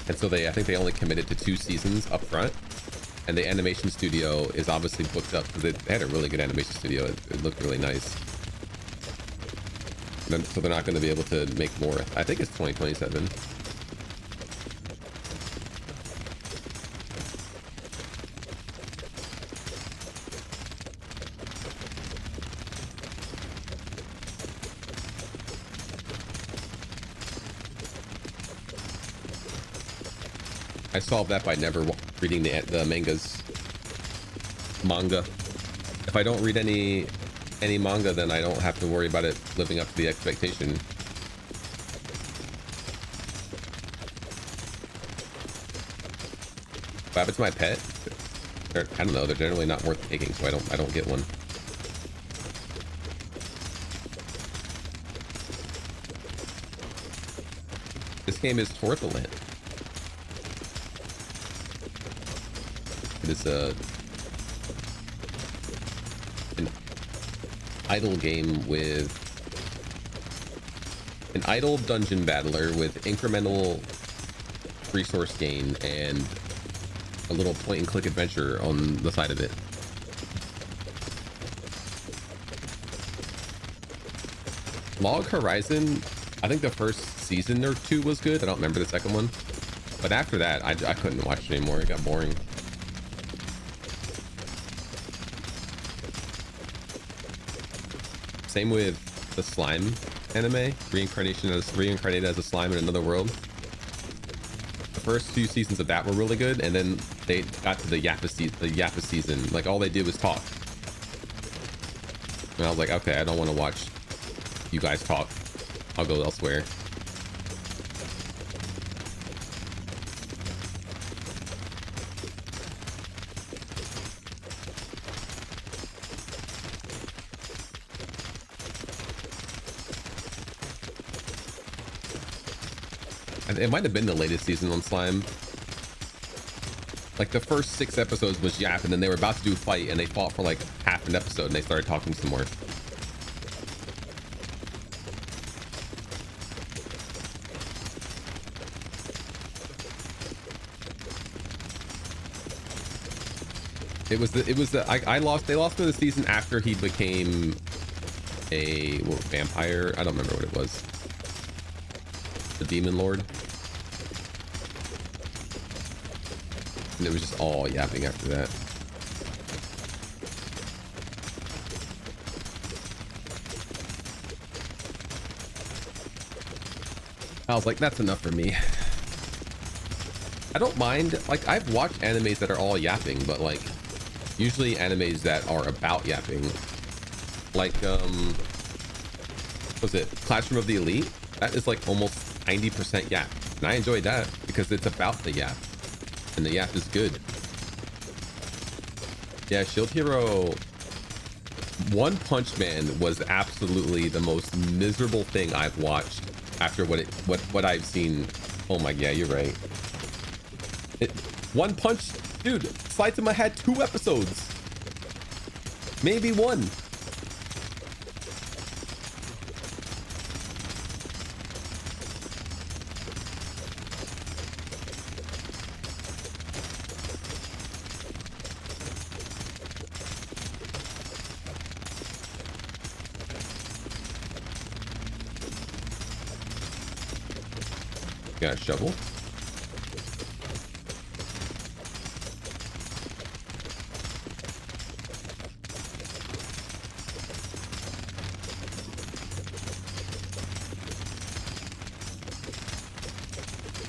And so I think they only committed to 2 seasons up front. And the animation studio is obviously booked up because they had a really good animation studio. It looked really nice. So they're not going to be able to make more. I think it's 2027. I solved that by never reading the manga. If I don't read any manga, then I don't have to worry about it living up to the expectation. What happened to my pet? I don't know. They're generally not worth taking, so I don't get one. This game is Horripilant. It is an idle game with an idle dungeon battler with incremental resource gain and a little point and click adventure on the side of it. Log Horizon, I think the first season or two was good. I don't remember the second one, but after that I couldn't watch it anymore. It got boring. Same with the slime anime, reincarnated as a slime in another world. The first few seasons of that were really good, and then they got to the Yappa season. Like, all they did was talk, and I was like, okay, I don't want to watch you guys talk. I'll go elsewhere. It might have been the latest season on Slime. Like, the first 6 episodes was Yap, and then they were about to do a fight, and they fought for like half an episode, and they started talking some more. They lost to the season after he became a vampire. I don't remember what it was. The Demon Lord. And it was just all yapping after that. I was like, that's enough for me. I don't mind, like, I've watched animes that are all yapping, but like usually animes that are about yapping, like was it Classroom of the Elite? That is like almost 90% yap, and I enjoyed that because it's about the yap, and the yap is good. Yeah, Shield Hero One Punch Man was absolutely the most miserable thing I've watched after what I've seen. Oh my, yeah, you're right. One Punch, dude, Saitama had 2 episodes, maybe 1. Got a shovel.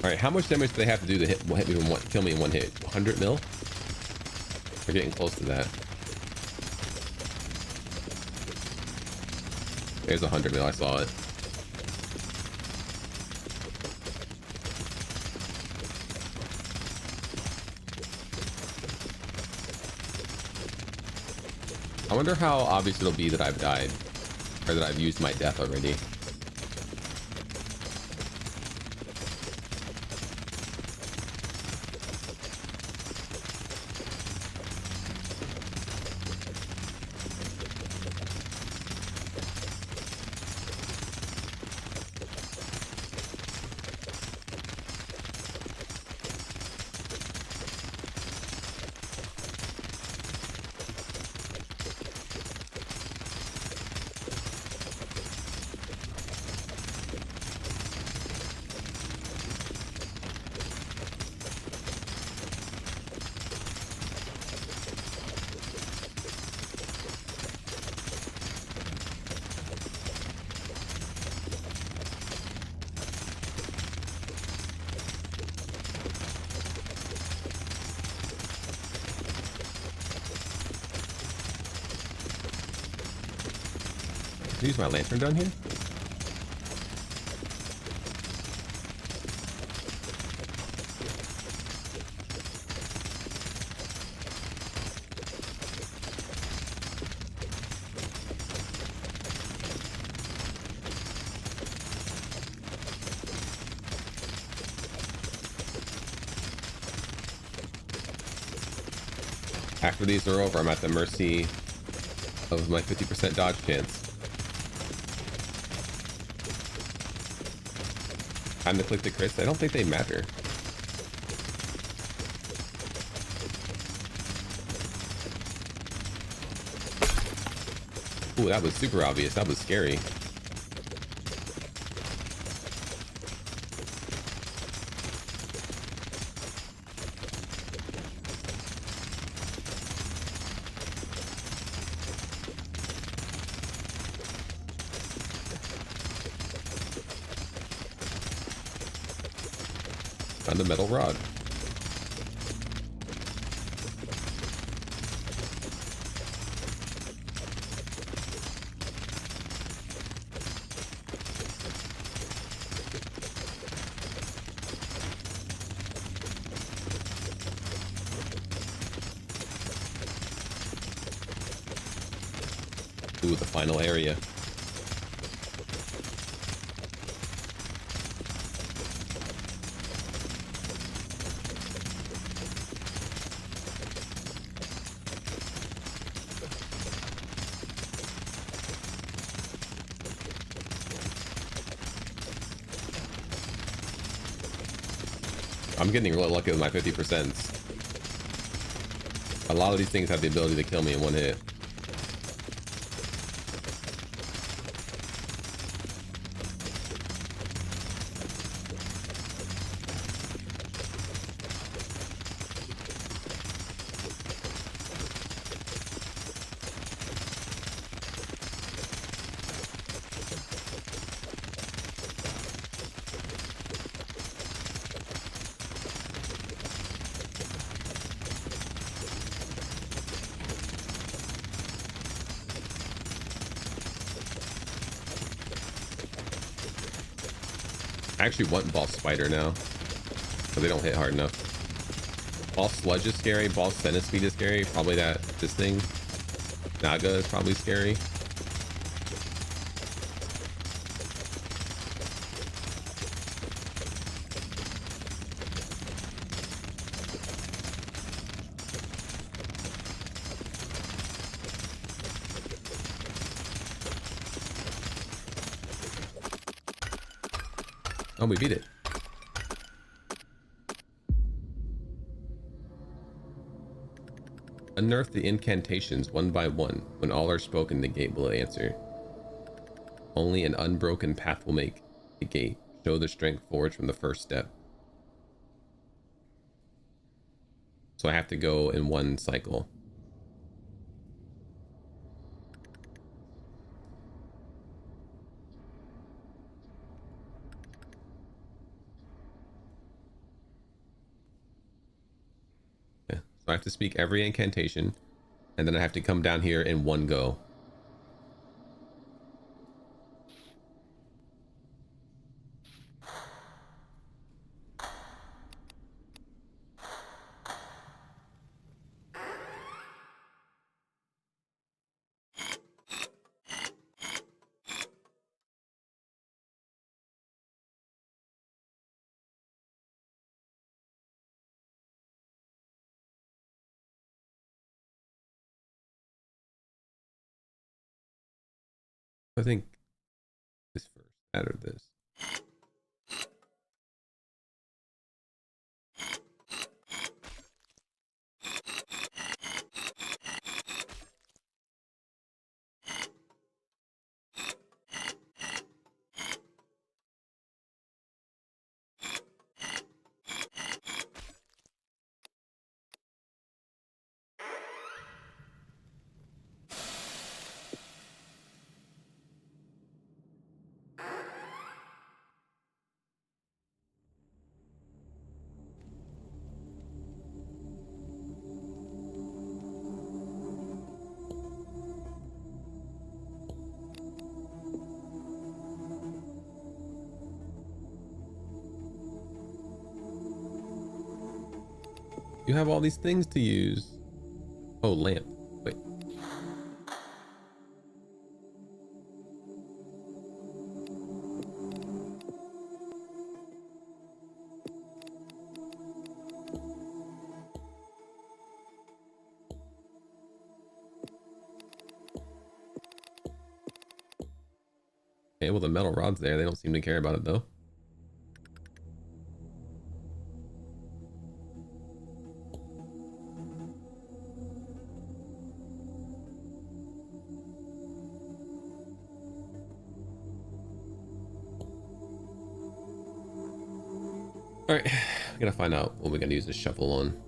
All right, how much damage do they have to do to kill me in one hit? 100 mil? We're getting close to that. There's 100 mil. I saw it. I wonder how obvious it'll be that I've died, or that I've used my death already. Use my lantern down here. After these are over, I'm at the mercy of my 50% dodge chance. Time to click the crits. I don't think they matter. Ooh, that was super obvious. That was scary. Found a metal rod. Ooh, the final area. I'm getting really lucky with my 50%. A lot of these things have the ability to kill me in one hit. I actually want Ball Spider now, because they don't hit hard enough. Ball Sludge is scary, Ball Centipede is scary, probably this thing. Naga is probably scary. Oh, we beat it. Unearth the incantations one by one. When all are spoken, the gate will answer. Only an unbroken path will make the gate. Show the strength forged from the first step. So I have to go in one cycle. So I have to speak every incantation, and then I have to come down here in one go. I think this first, that or this. You have all these things to use. Oh, lamp. Wait. Okay, well the metal rod's there. They don't seem to care about it though. All right, I gotta find out what we're gonna use this shuffle on.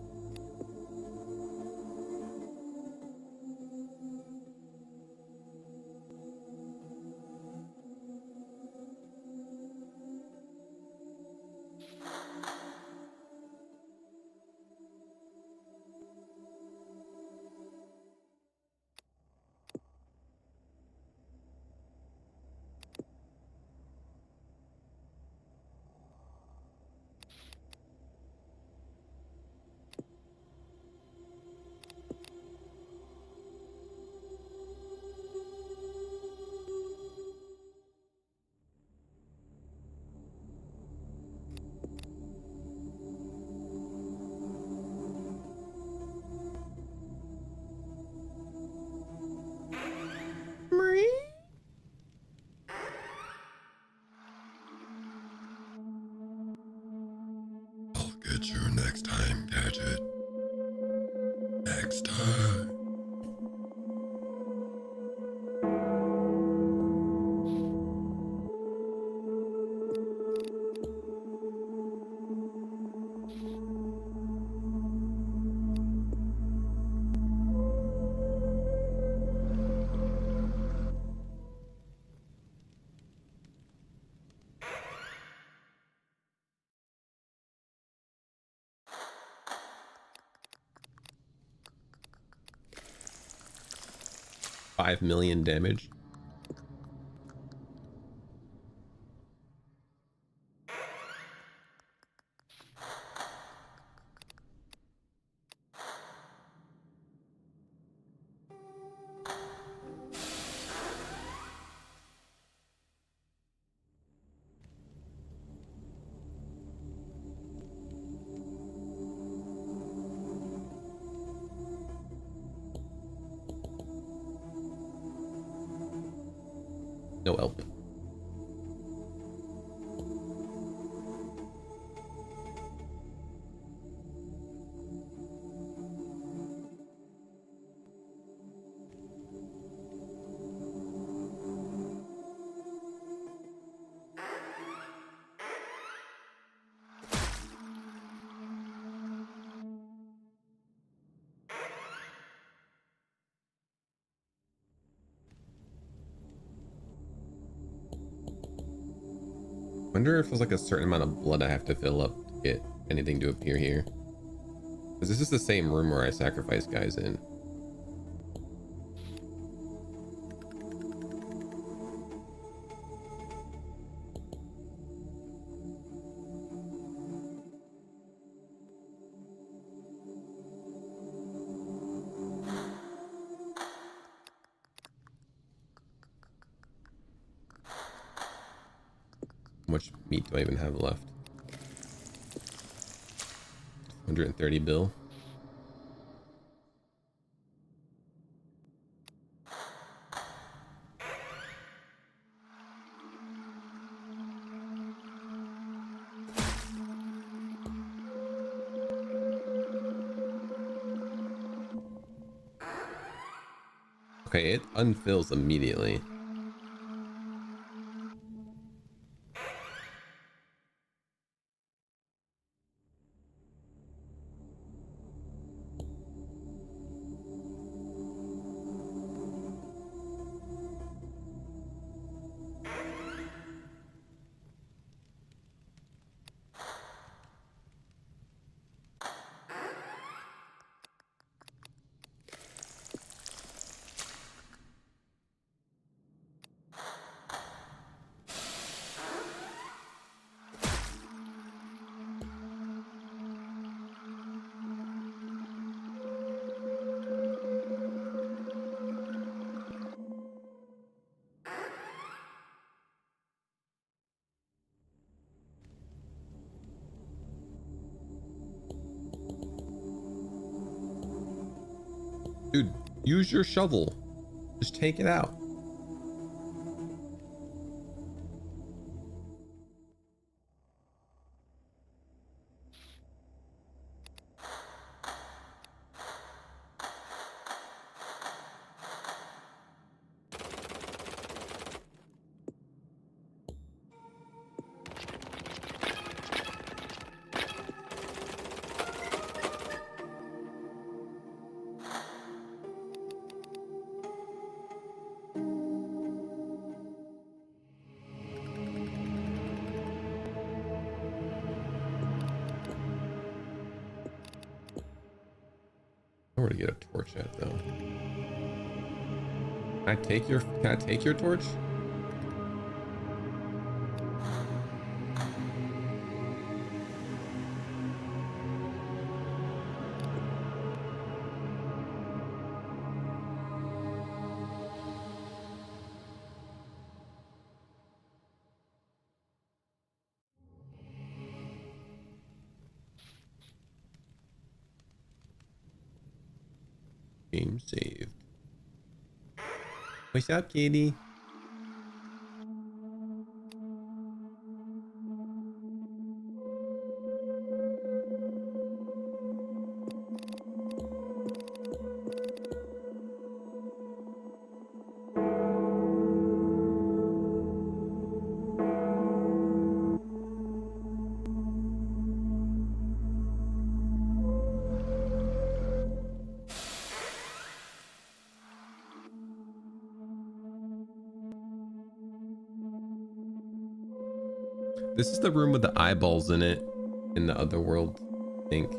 I'll get you next time, Gadget. Next time. $5 million damage. No help. Wonder if there's like a certain amount of blood I have to fill up to get anything to appear here. Because this is the same room where I sacrifice guys in. How much meat do I even have left? 130 bill. Okay, it unfills immediately. Dude, use your shovel. Just take it out. Where to get a torch at though? Can I take your torch? Game saved. What's up, kitty? This is the room with the eyeballs in it in the other world, I think.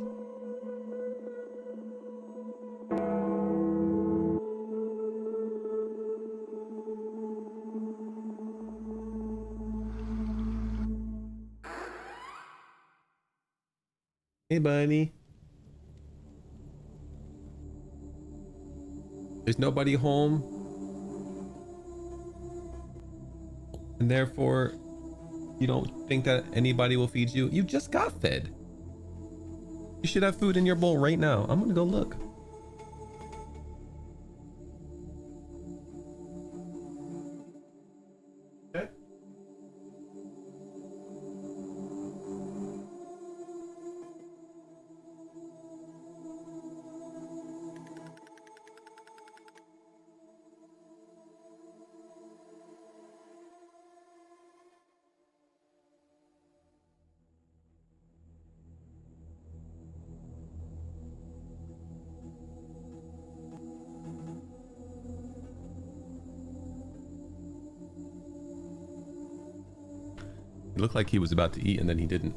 Hey, buddy. There's nobody home. And therefore, you don't think that anybody will feed you? You just got fed. You should have food in your bowl right now. I'm gonna go look. Okay. It looked like he was about to eat and then he didn't.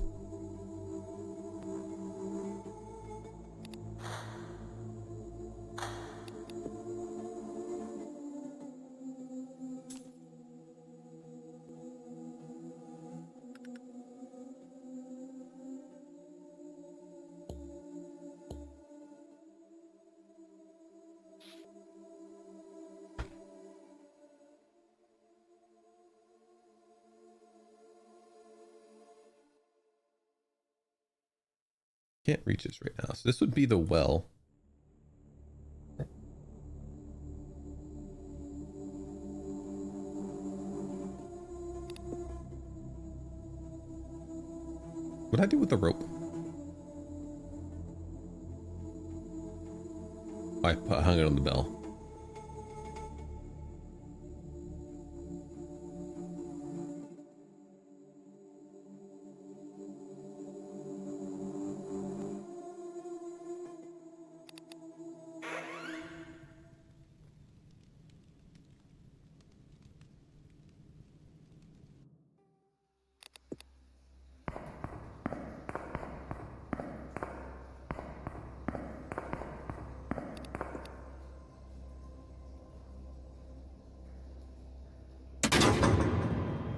Can't reach this right now. So this would be the well. What'd I do with the rope? I hung it on the bell.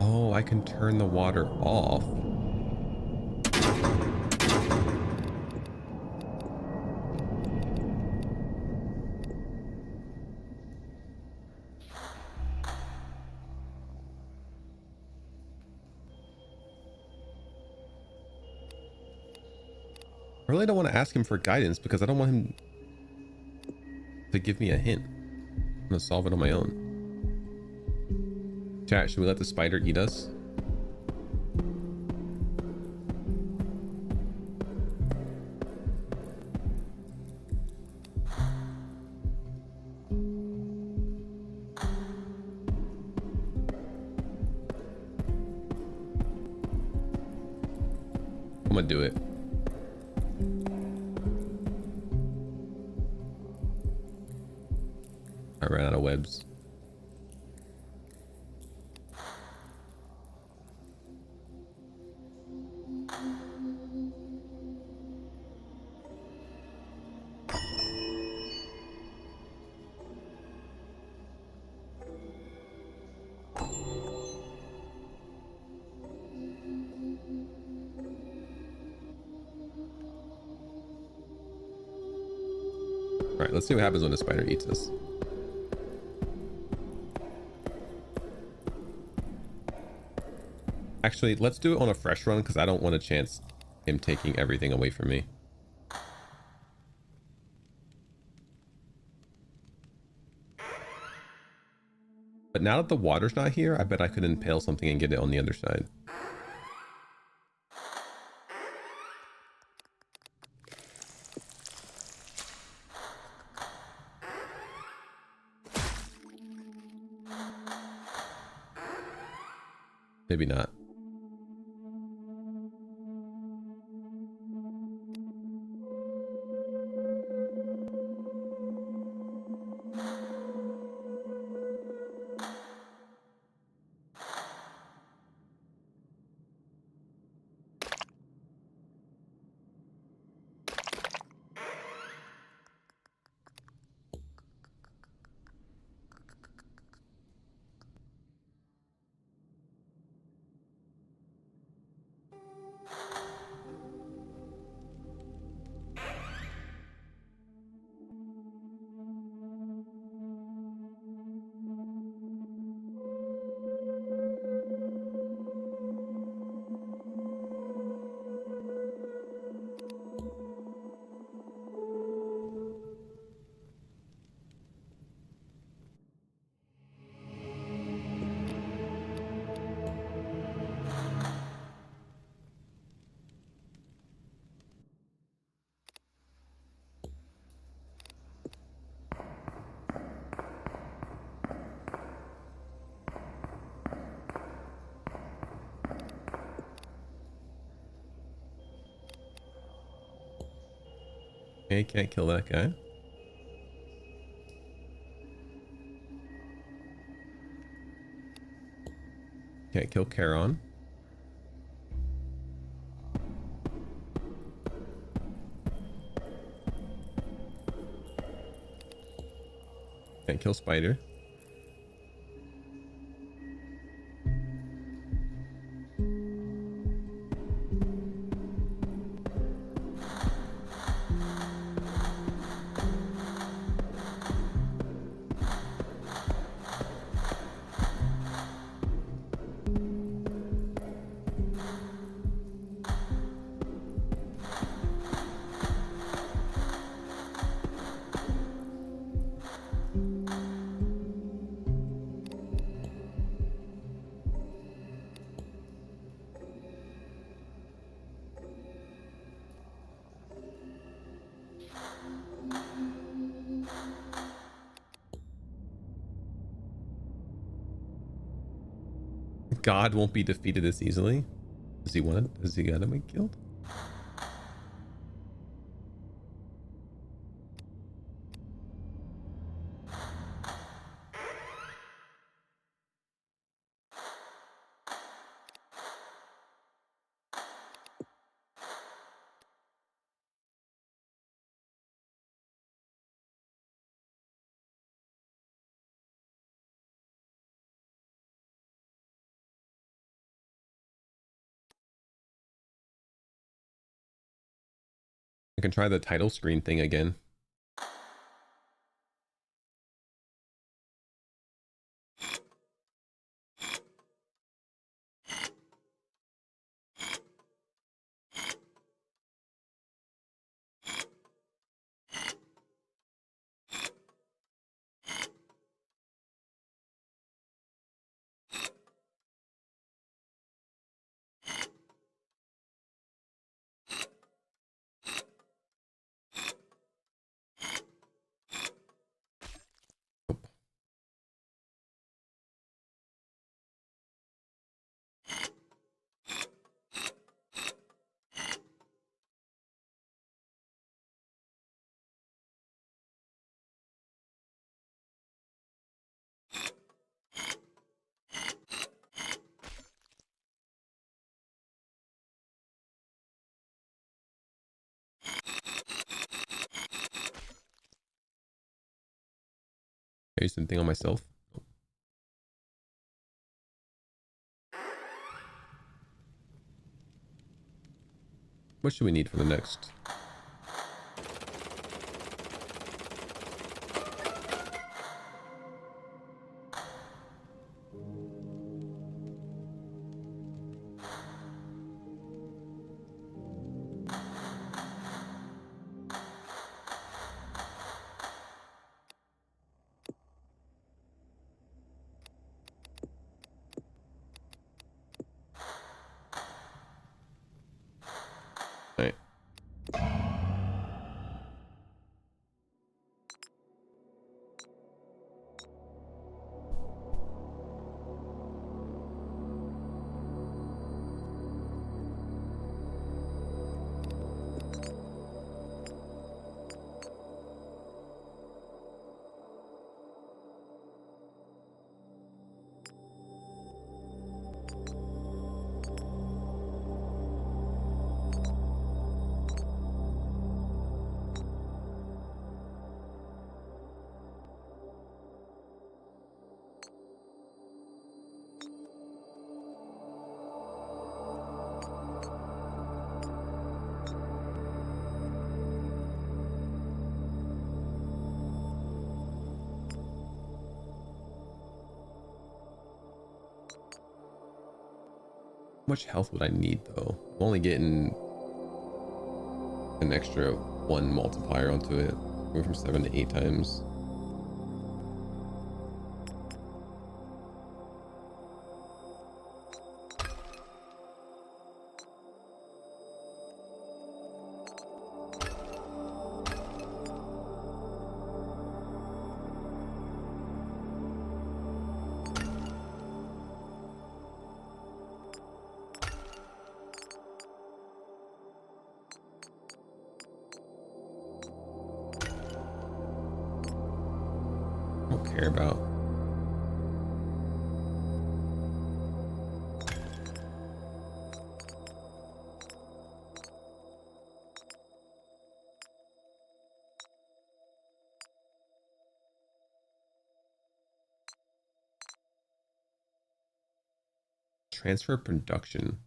Oh, I can turn the water off. I really don't want to ask him for guidance because I don't want him. to give me a hint. I'm gonna solve it on my own. Chat, should we let the spider eat us? I'm gonna do it. I ran out of webs. All right, let's see what happens when the spider eats us. Actually, let's do it on a fresh run because I don't want to chance him taking everything away from me. But now that the water's not here, I bet I could impale something and get it on the other side. Maybe not. Okay, can't kill that guy. Can't kill Charon. Can't kill Spider. God won't be defeated this easily. Does he want it? Does he gotta be killed? I can try the title screen thing again. I used something on myself. What should we need for the next? Right. How much health would I need though? I'm only getting an extra 1 multiplier onto it. Going from 7 to 8 times. Care about. Transfer production.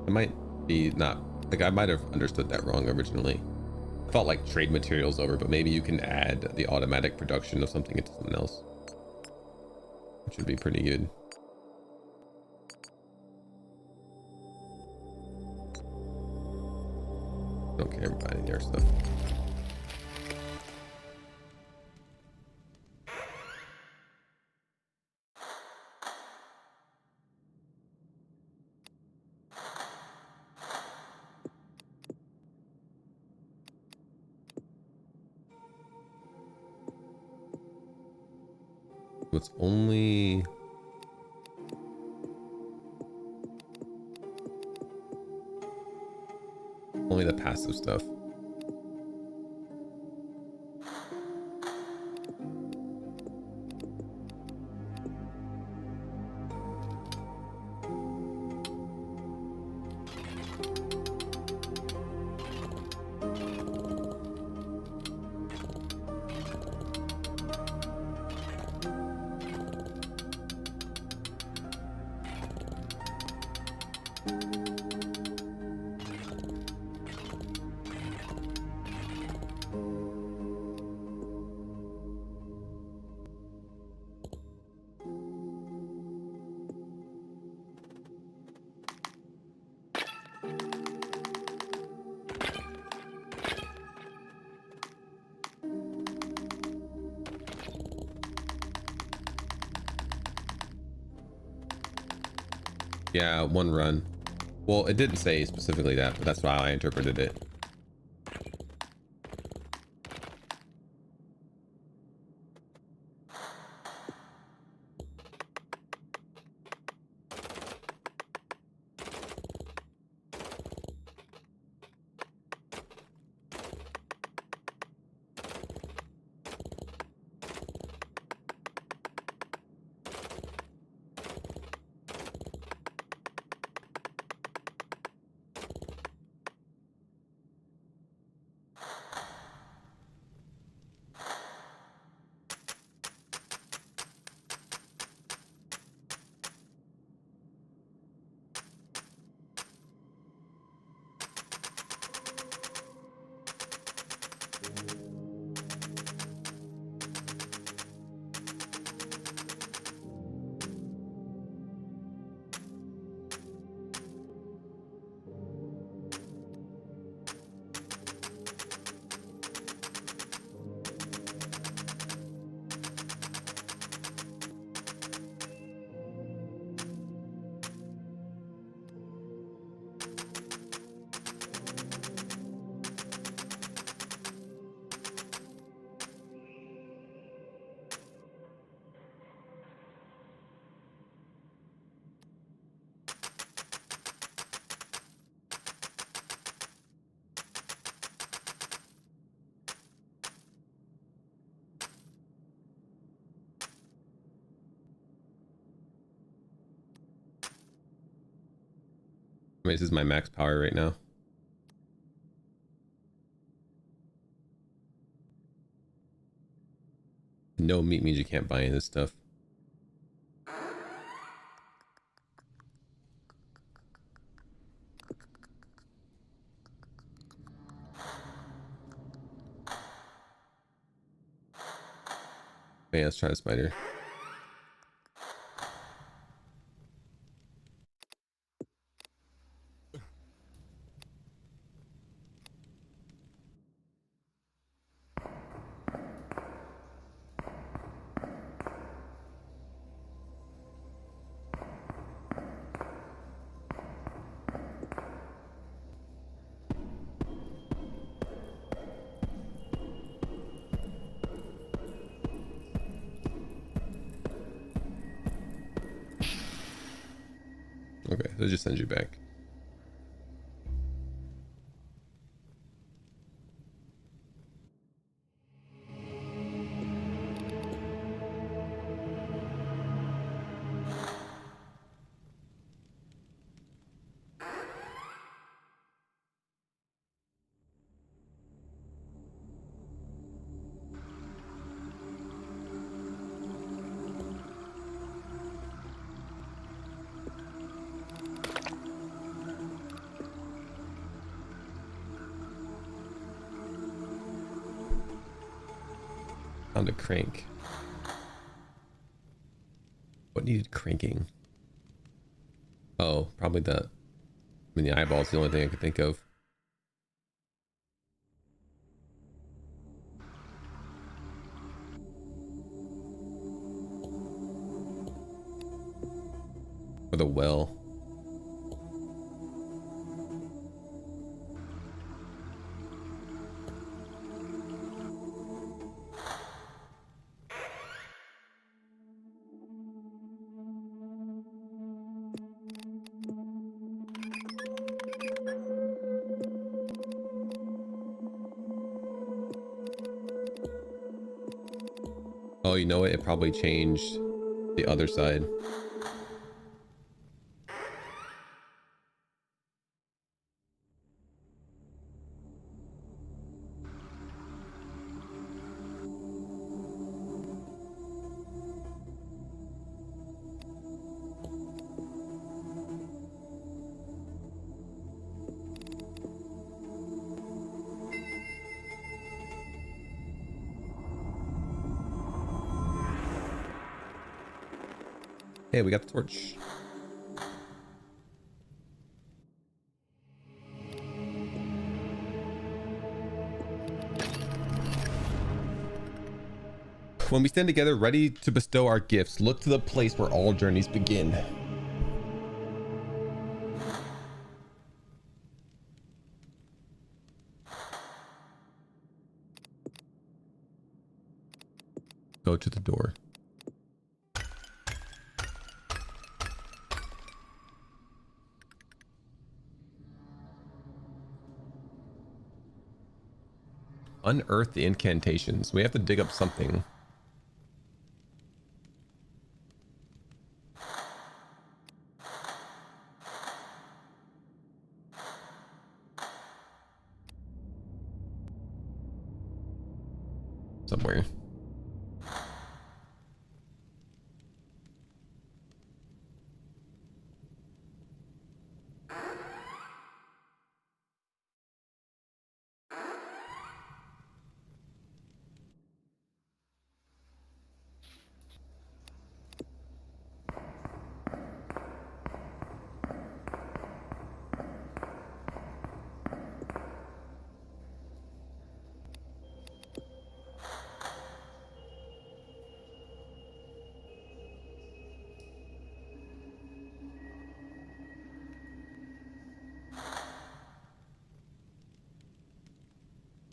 It might be not. Like, I might have understood that wrong originally. I thought like trade materials over, but maybe you can add the automatic production of something into something else, which would be pretty good. Don't care about any air stuff. It's only the passive stuff. Yeah, 1 run. Well, it didn't say specifically that, but that's how I interpreted it. I mean, this is my max power right now. No meat means you can't buy any of this stuff. Okay, let's try the spider. Okay, so it just sends you back. Found a crank. What needed cranking? Oh, probably that. I mean, the eyeball's the only thing I could think of. Or the well. Oh, you know what? It probably changed the other side. Hey, we got the torch. When we stand together, ready to bestow our gifts, look to the place where all journeys begin. Go to the door. Unearth the incantations. We have to dig up something. Somewhere.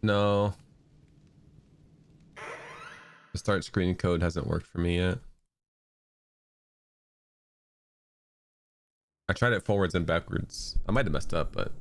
No. The start screen code hasn't worked for me yet. I tried it forwards and backwards. I might have messed up, but...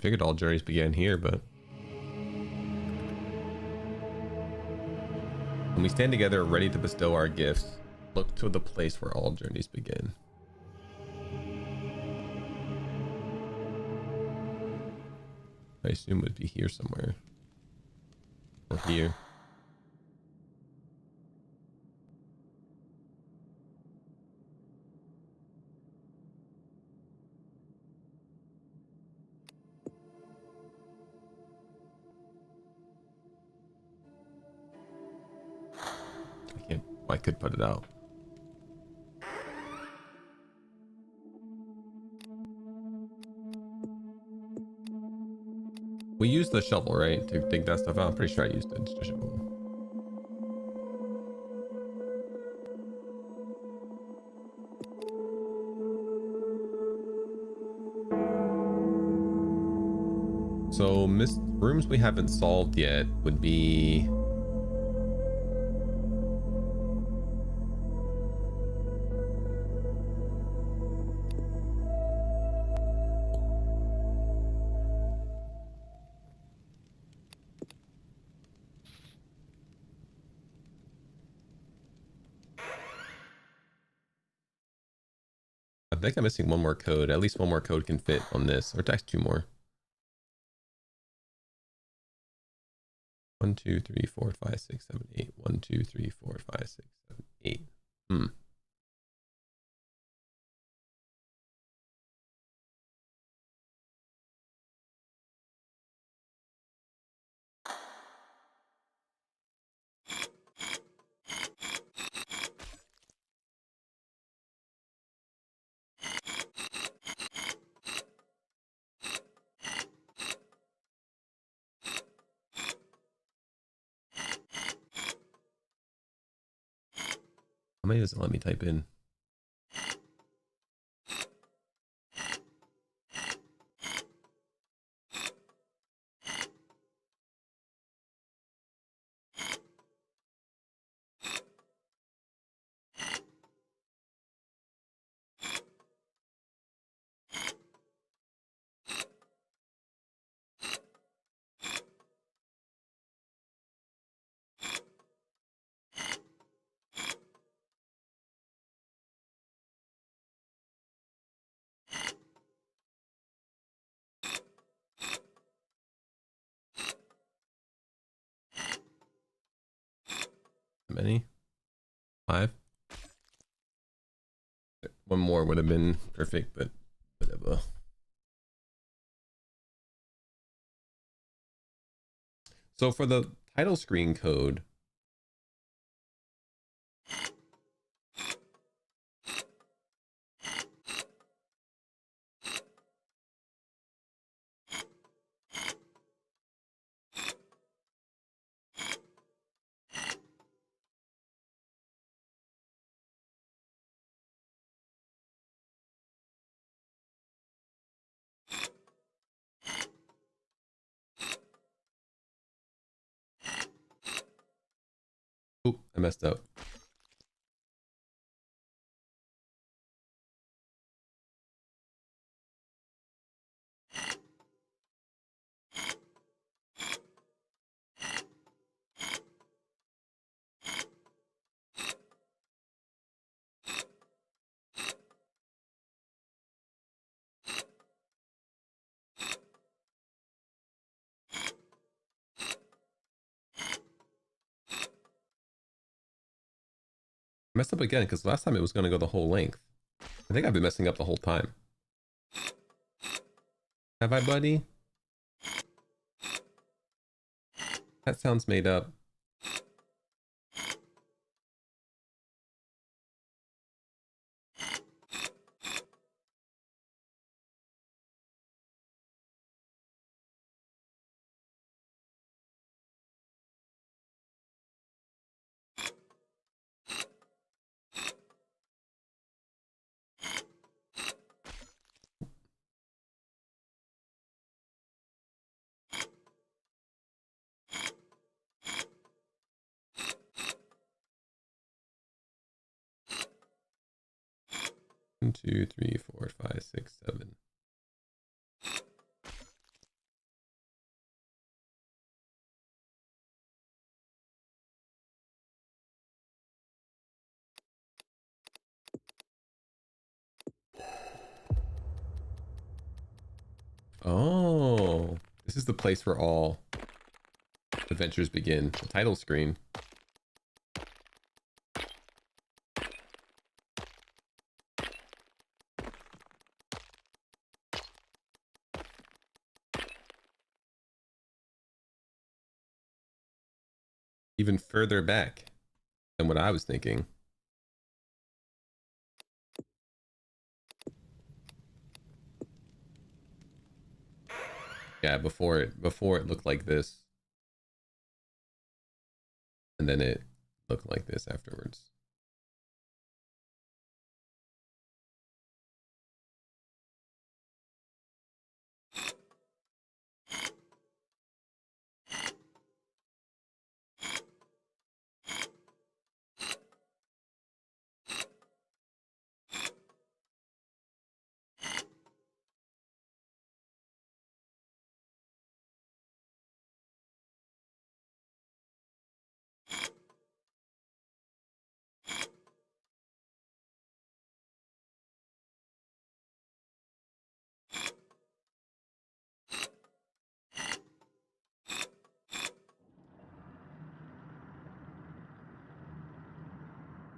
figured all journeys began here, but when we stand together ready to bestow our gifts, look to the place where all journeys begin. I assume it would be here somewhere. Or here. I could put it out. We used the shovel, right? To dig that stuff out. I'm pretty sure I used it. Just a shovel. So missed rooms we haven't solved yet would be I think I'm missing one more code. At least one more code can fit on this, or text two more. 1, 2, 3, 4, 5, 6, 7, 8. 1, 2, 3, 4, 5, 6, 7, 8. How many does it let me type in? How many? 5? One more would have been perfect, but whatever. So for the title screen code, oop, I messed up. Messed up again because last time it was going to go the whole length. I think I've been messing up the whole time. Have I, buddy? That sounds made up. One, 2, 3, 4, 5, 6, 7. Oh, this is the place where all adventures begin. The title screen. Even further back than what I was thinking. Yeah, before it looked like this. And then it looked like this afterwards.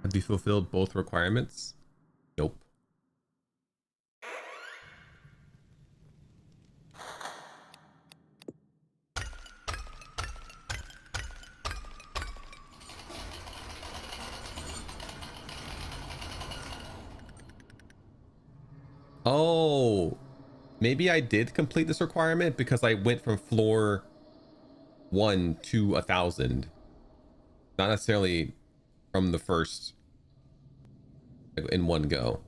Have you fulfilled both requirements? Nope. Oh, maybe I did complete this requirement because I went from floor 1 to 1,000. Not necessarily from the first in one go.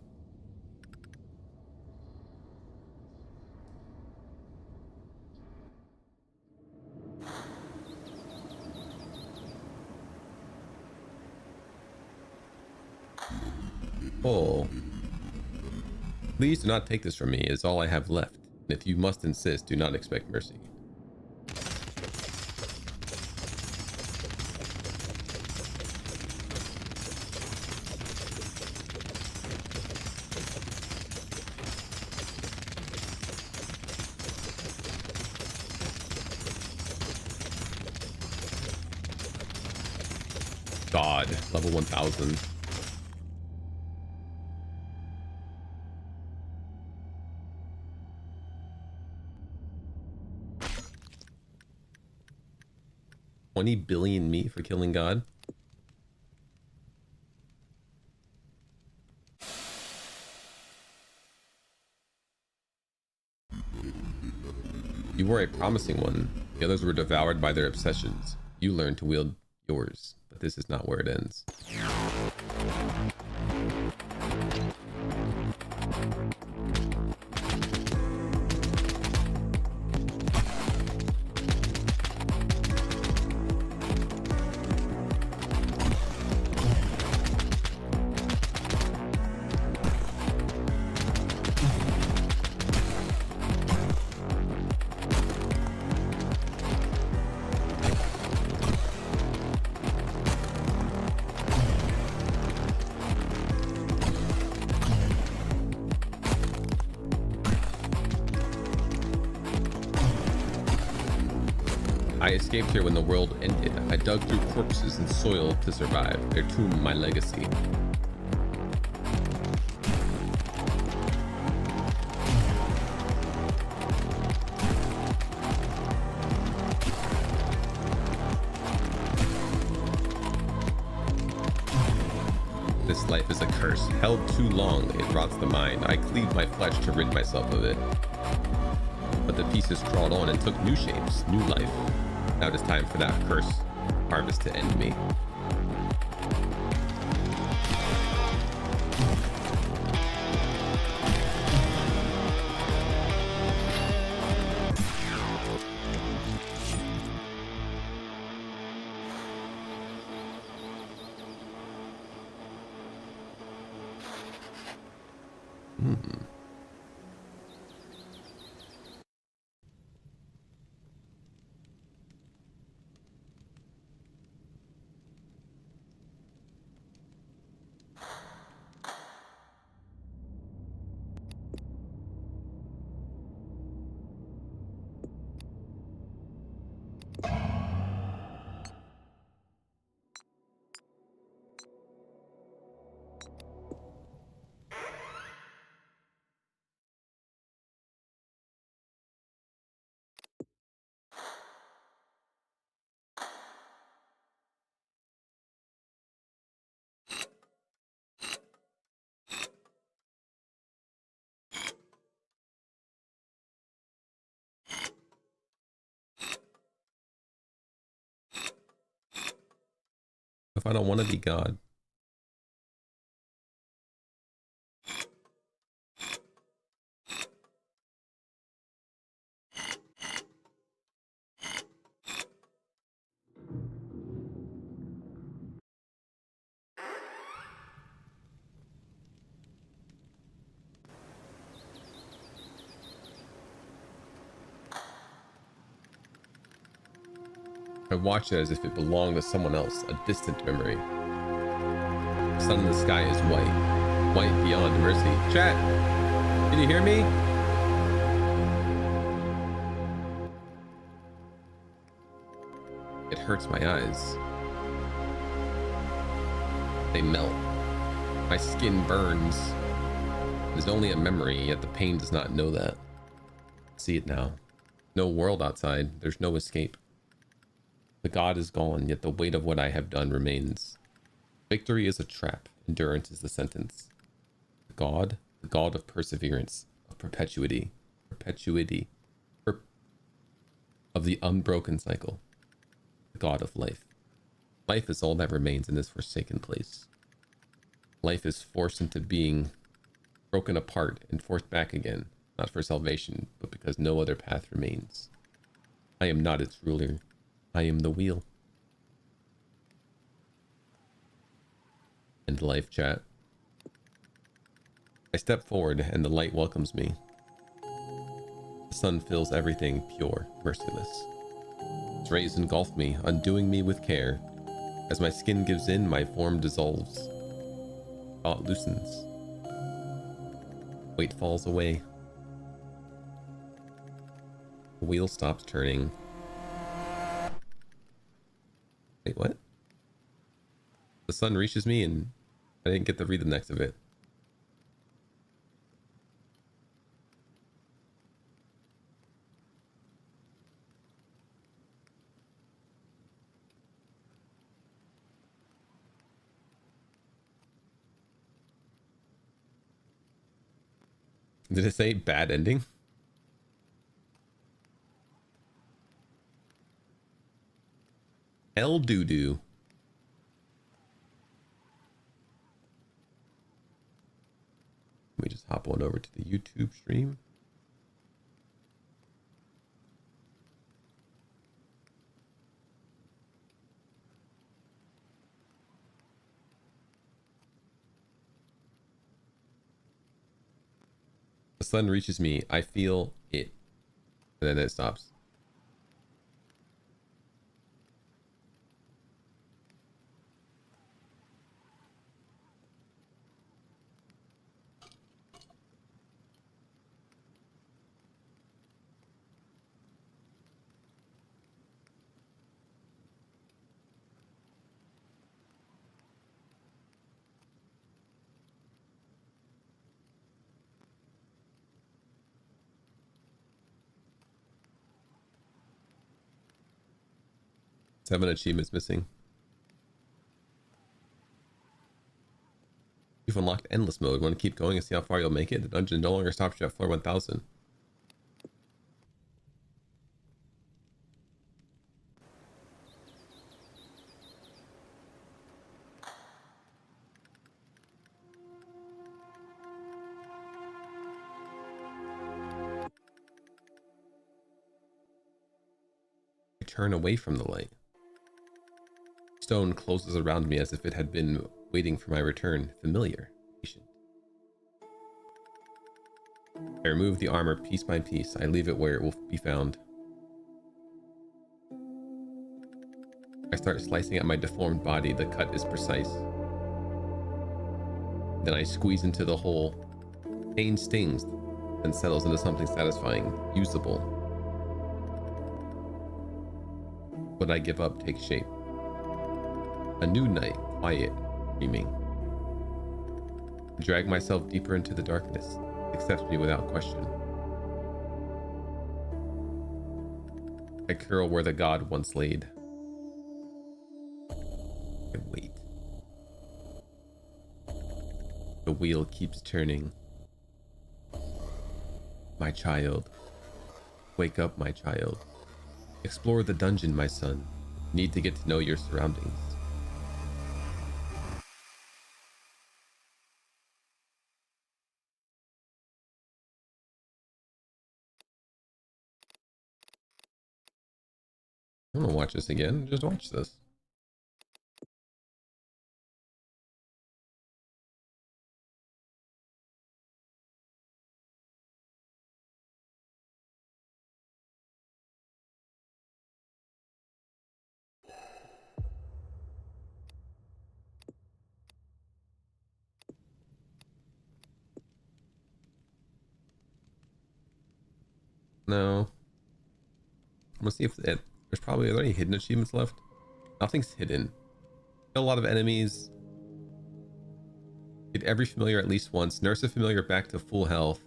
Oh. Please do not take this from me. It is all I have left. And if you must insist, do not expect mercy. God, level 1000. $20 billion meat for killing God. You were a promising one. The others were devoured by their obsessions. You learned to wield yours, but this is not where it ends. I escaped here when the world ended. I dug through corpses and soil to survive. Their tomb, my legacy. This life is a curse. Held too long, it rots the mind. I cleaved my flesh to rid myself of it. But the pieces crawled on and took new shapes, new life. Now it is time for that curse harvest to end me. If I don't want to be God. I watch it as if it belonged to someone else, a distant memory. The sun in the sky is white, white beyond mercy. Chat, can you hear me? It hurts my eyes. They melt. My skin burns. It is only a memory, yet the pain does not know that. See it now. No world outside. There's no escape. The God is gone, yet the weight of what I have done remains. Victory is a trap. Endurance is the sentence. The God of perseverance, of perpetuity, of the unbroken cycle. The God of life. Life is all that remains in this forsaken place. Life is forced into being, broken apart and forced back again, not for salvation, but because no other path remains. I am not its ruler. I am the wheel. End life, chat. I step forward and the light welcomes me. The sun fills everything pure, merciless. Its rays engulf me, undoing me with care. As my skin gives in, my form dissolves. Thought loosens. Weight falls away. The wheel stops turning. Wait, what? The sun reaches me and I didn't get to read the next of it. Did it say bad ending? El doo-doo. Let me just hop on over to the YouTube stream. The sun reaches me. I feel it. And then it stops. Seven achievements missing. You've unlocked endless mode. Want to keep going and see how far you'll make it? The dungeon no longer stops you at floor 1000. I turn away from the light. Stone closes around me as if it had been waiting for my return, familiar, patient. I remove the armor piece by piece. I leave it where it will be found. I start slicing at my deformed body. The cut is precise. Then I squeeze into the hole. Pain stings, then settles into something satisfying, usable. What I give up takes shape. A new night, quiet, dreaming. I drag myself deeper into the darkness. It accepts me without question. I curl where the God once laid. I wait. The wheel keeps turning. My child. Wake up, my child. Explore the dungeon, my son. You need to get to know your surroundings. I'm gonna watch this again. Just watch this. No. I'm gonna see if there's probably, are there any hidden achievements left? Nothing's hidden. Kill a lot of enemies. Get every familiar at least once. Nurse a familiar back to full health.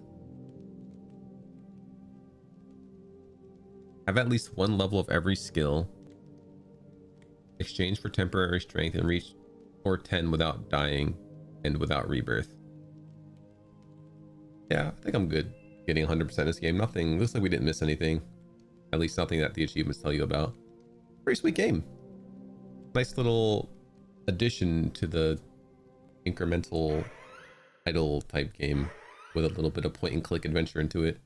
Have at least one level of every skill. Exchange for temporary strength and reach or 10 without dying and without rebirth. Yeah, I think I'm good getting 100% this game. Nothing, looks like we didn't miss anything. At least nothing that the achievements tell you about. Pretty sweet game. Nice little addition to the incremental idle type game with a little bit of point and click adventure into it.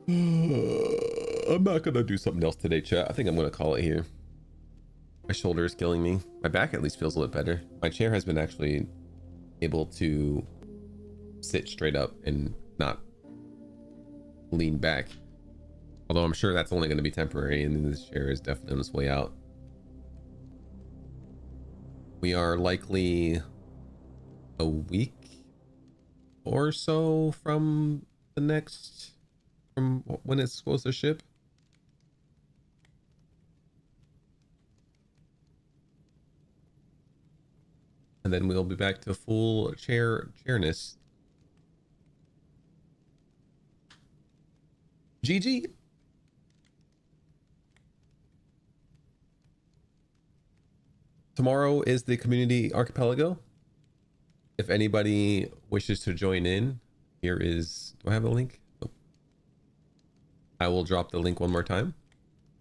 I'm not gonna do something else today, chat. I think I'm gonna call it here. My shoulder is killing me. My back at least feels a little better. My chair has been actually able to sit straight up and not lean back. Although I'm sure that's only going to be temporary, and this chair is definitely on its way out. We are likely a week or so from the next, from when it's supposed to ship. And then we'll be back to full chairness. GG. Tomorrow is the community archipelago. If anybody wishes to join in, here is, do I have a link? Nope. I will drop the link one more time.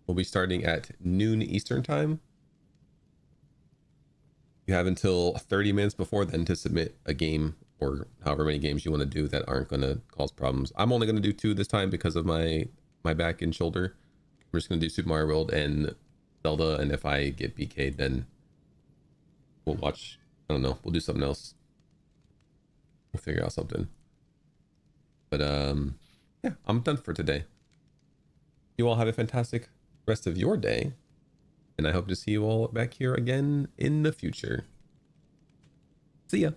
We'll be starting at noon Eastern time. You have until 30 minutes before then to submit a game or however many games you want to do that aren't going to cause problems. I'm only going to do 2 this time because of my back and shoulder. I'm just going to do Super Mario World and Zelda, and if I get BK'd, then we'll watch, I don't know, we'll do something else. We'll figure out something. But yeah, I'm done for today. You all have a fantastic rest of your day, and I hope to see you all back here again in the future. See ya.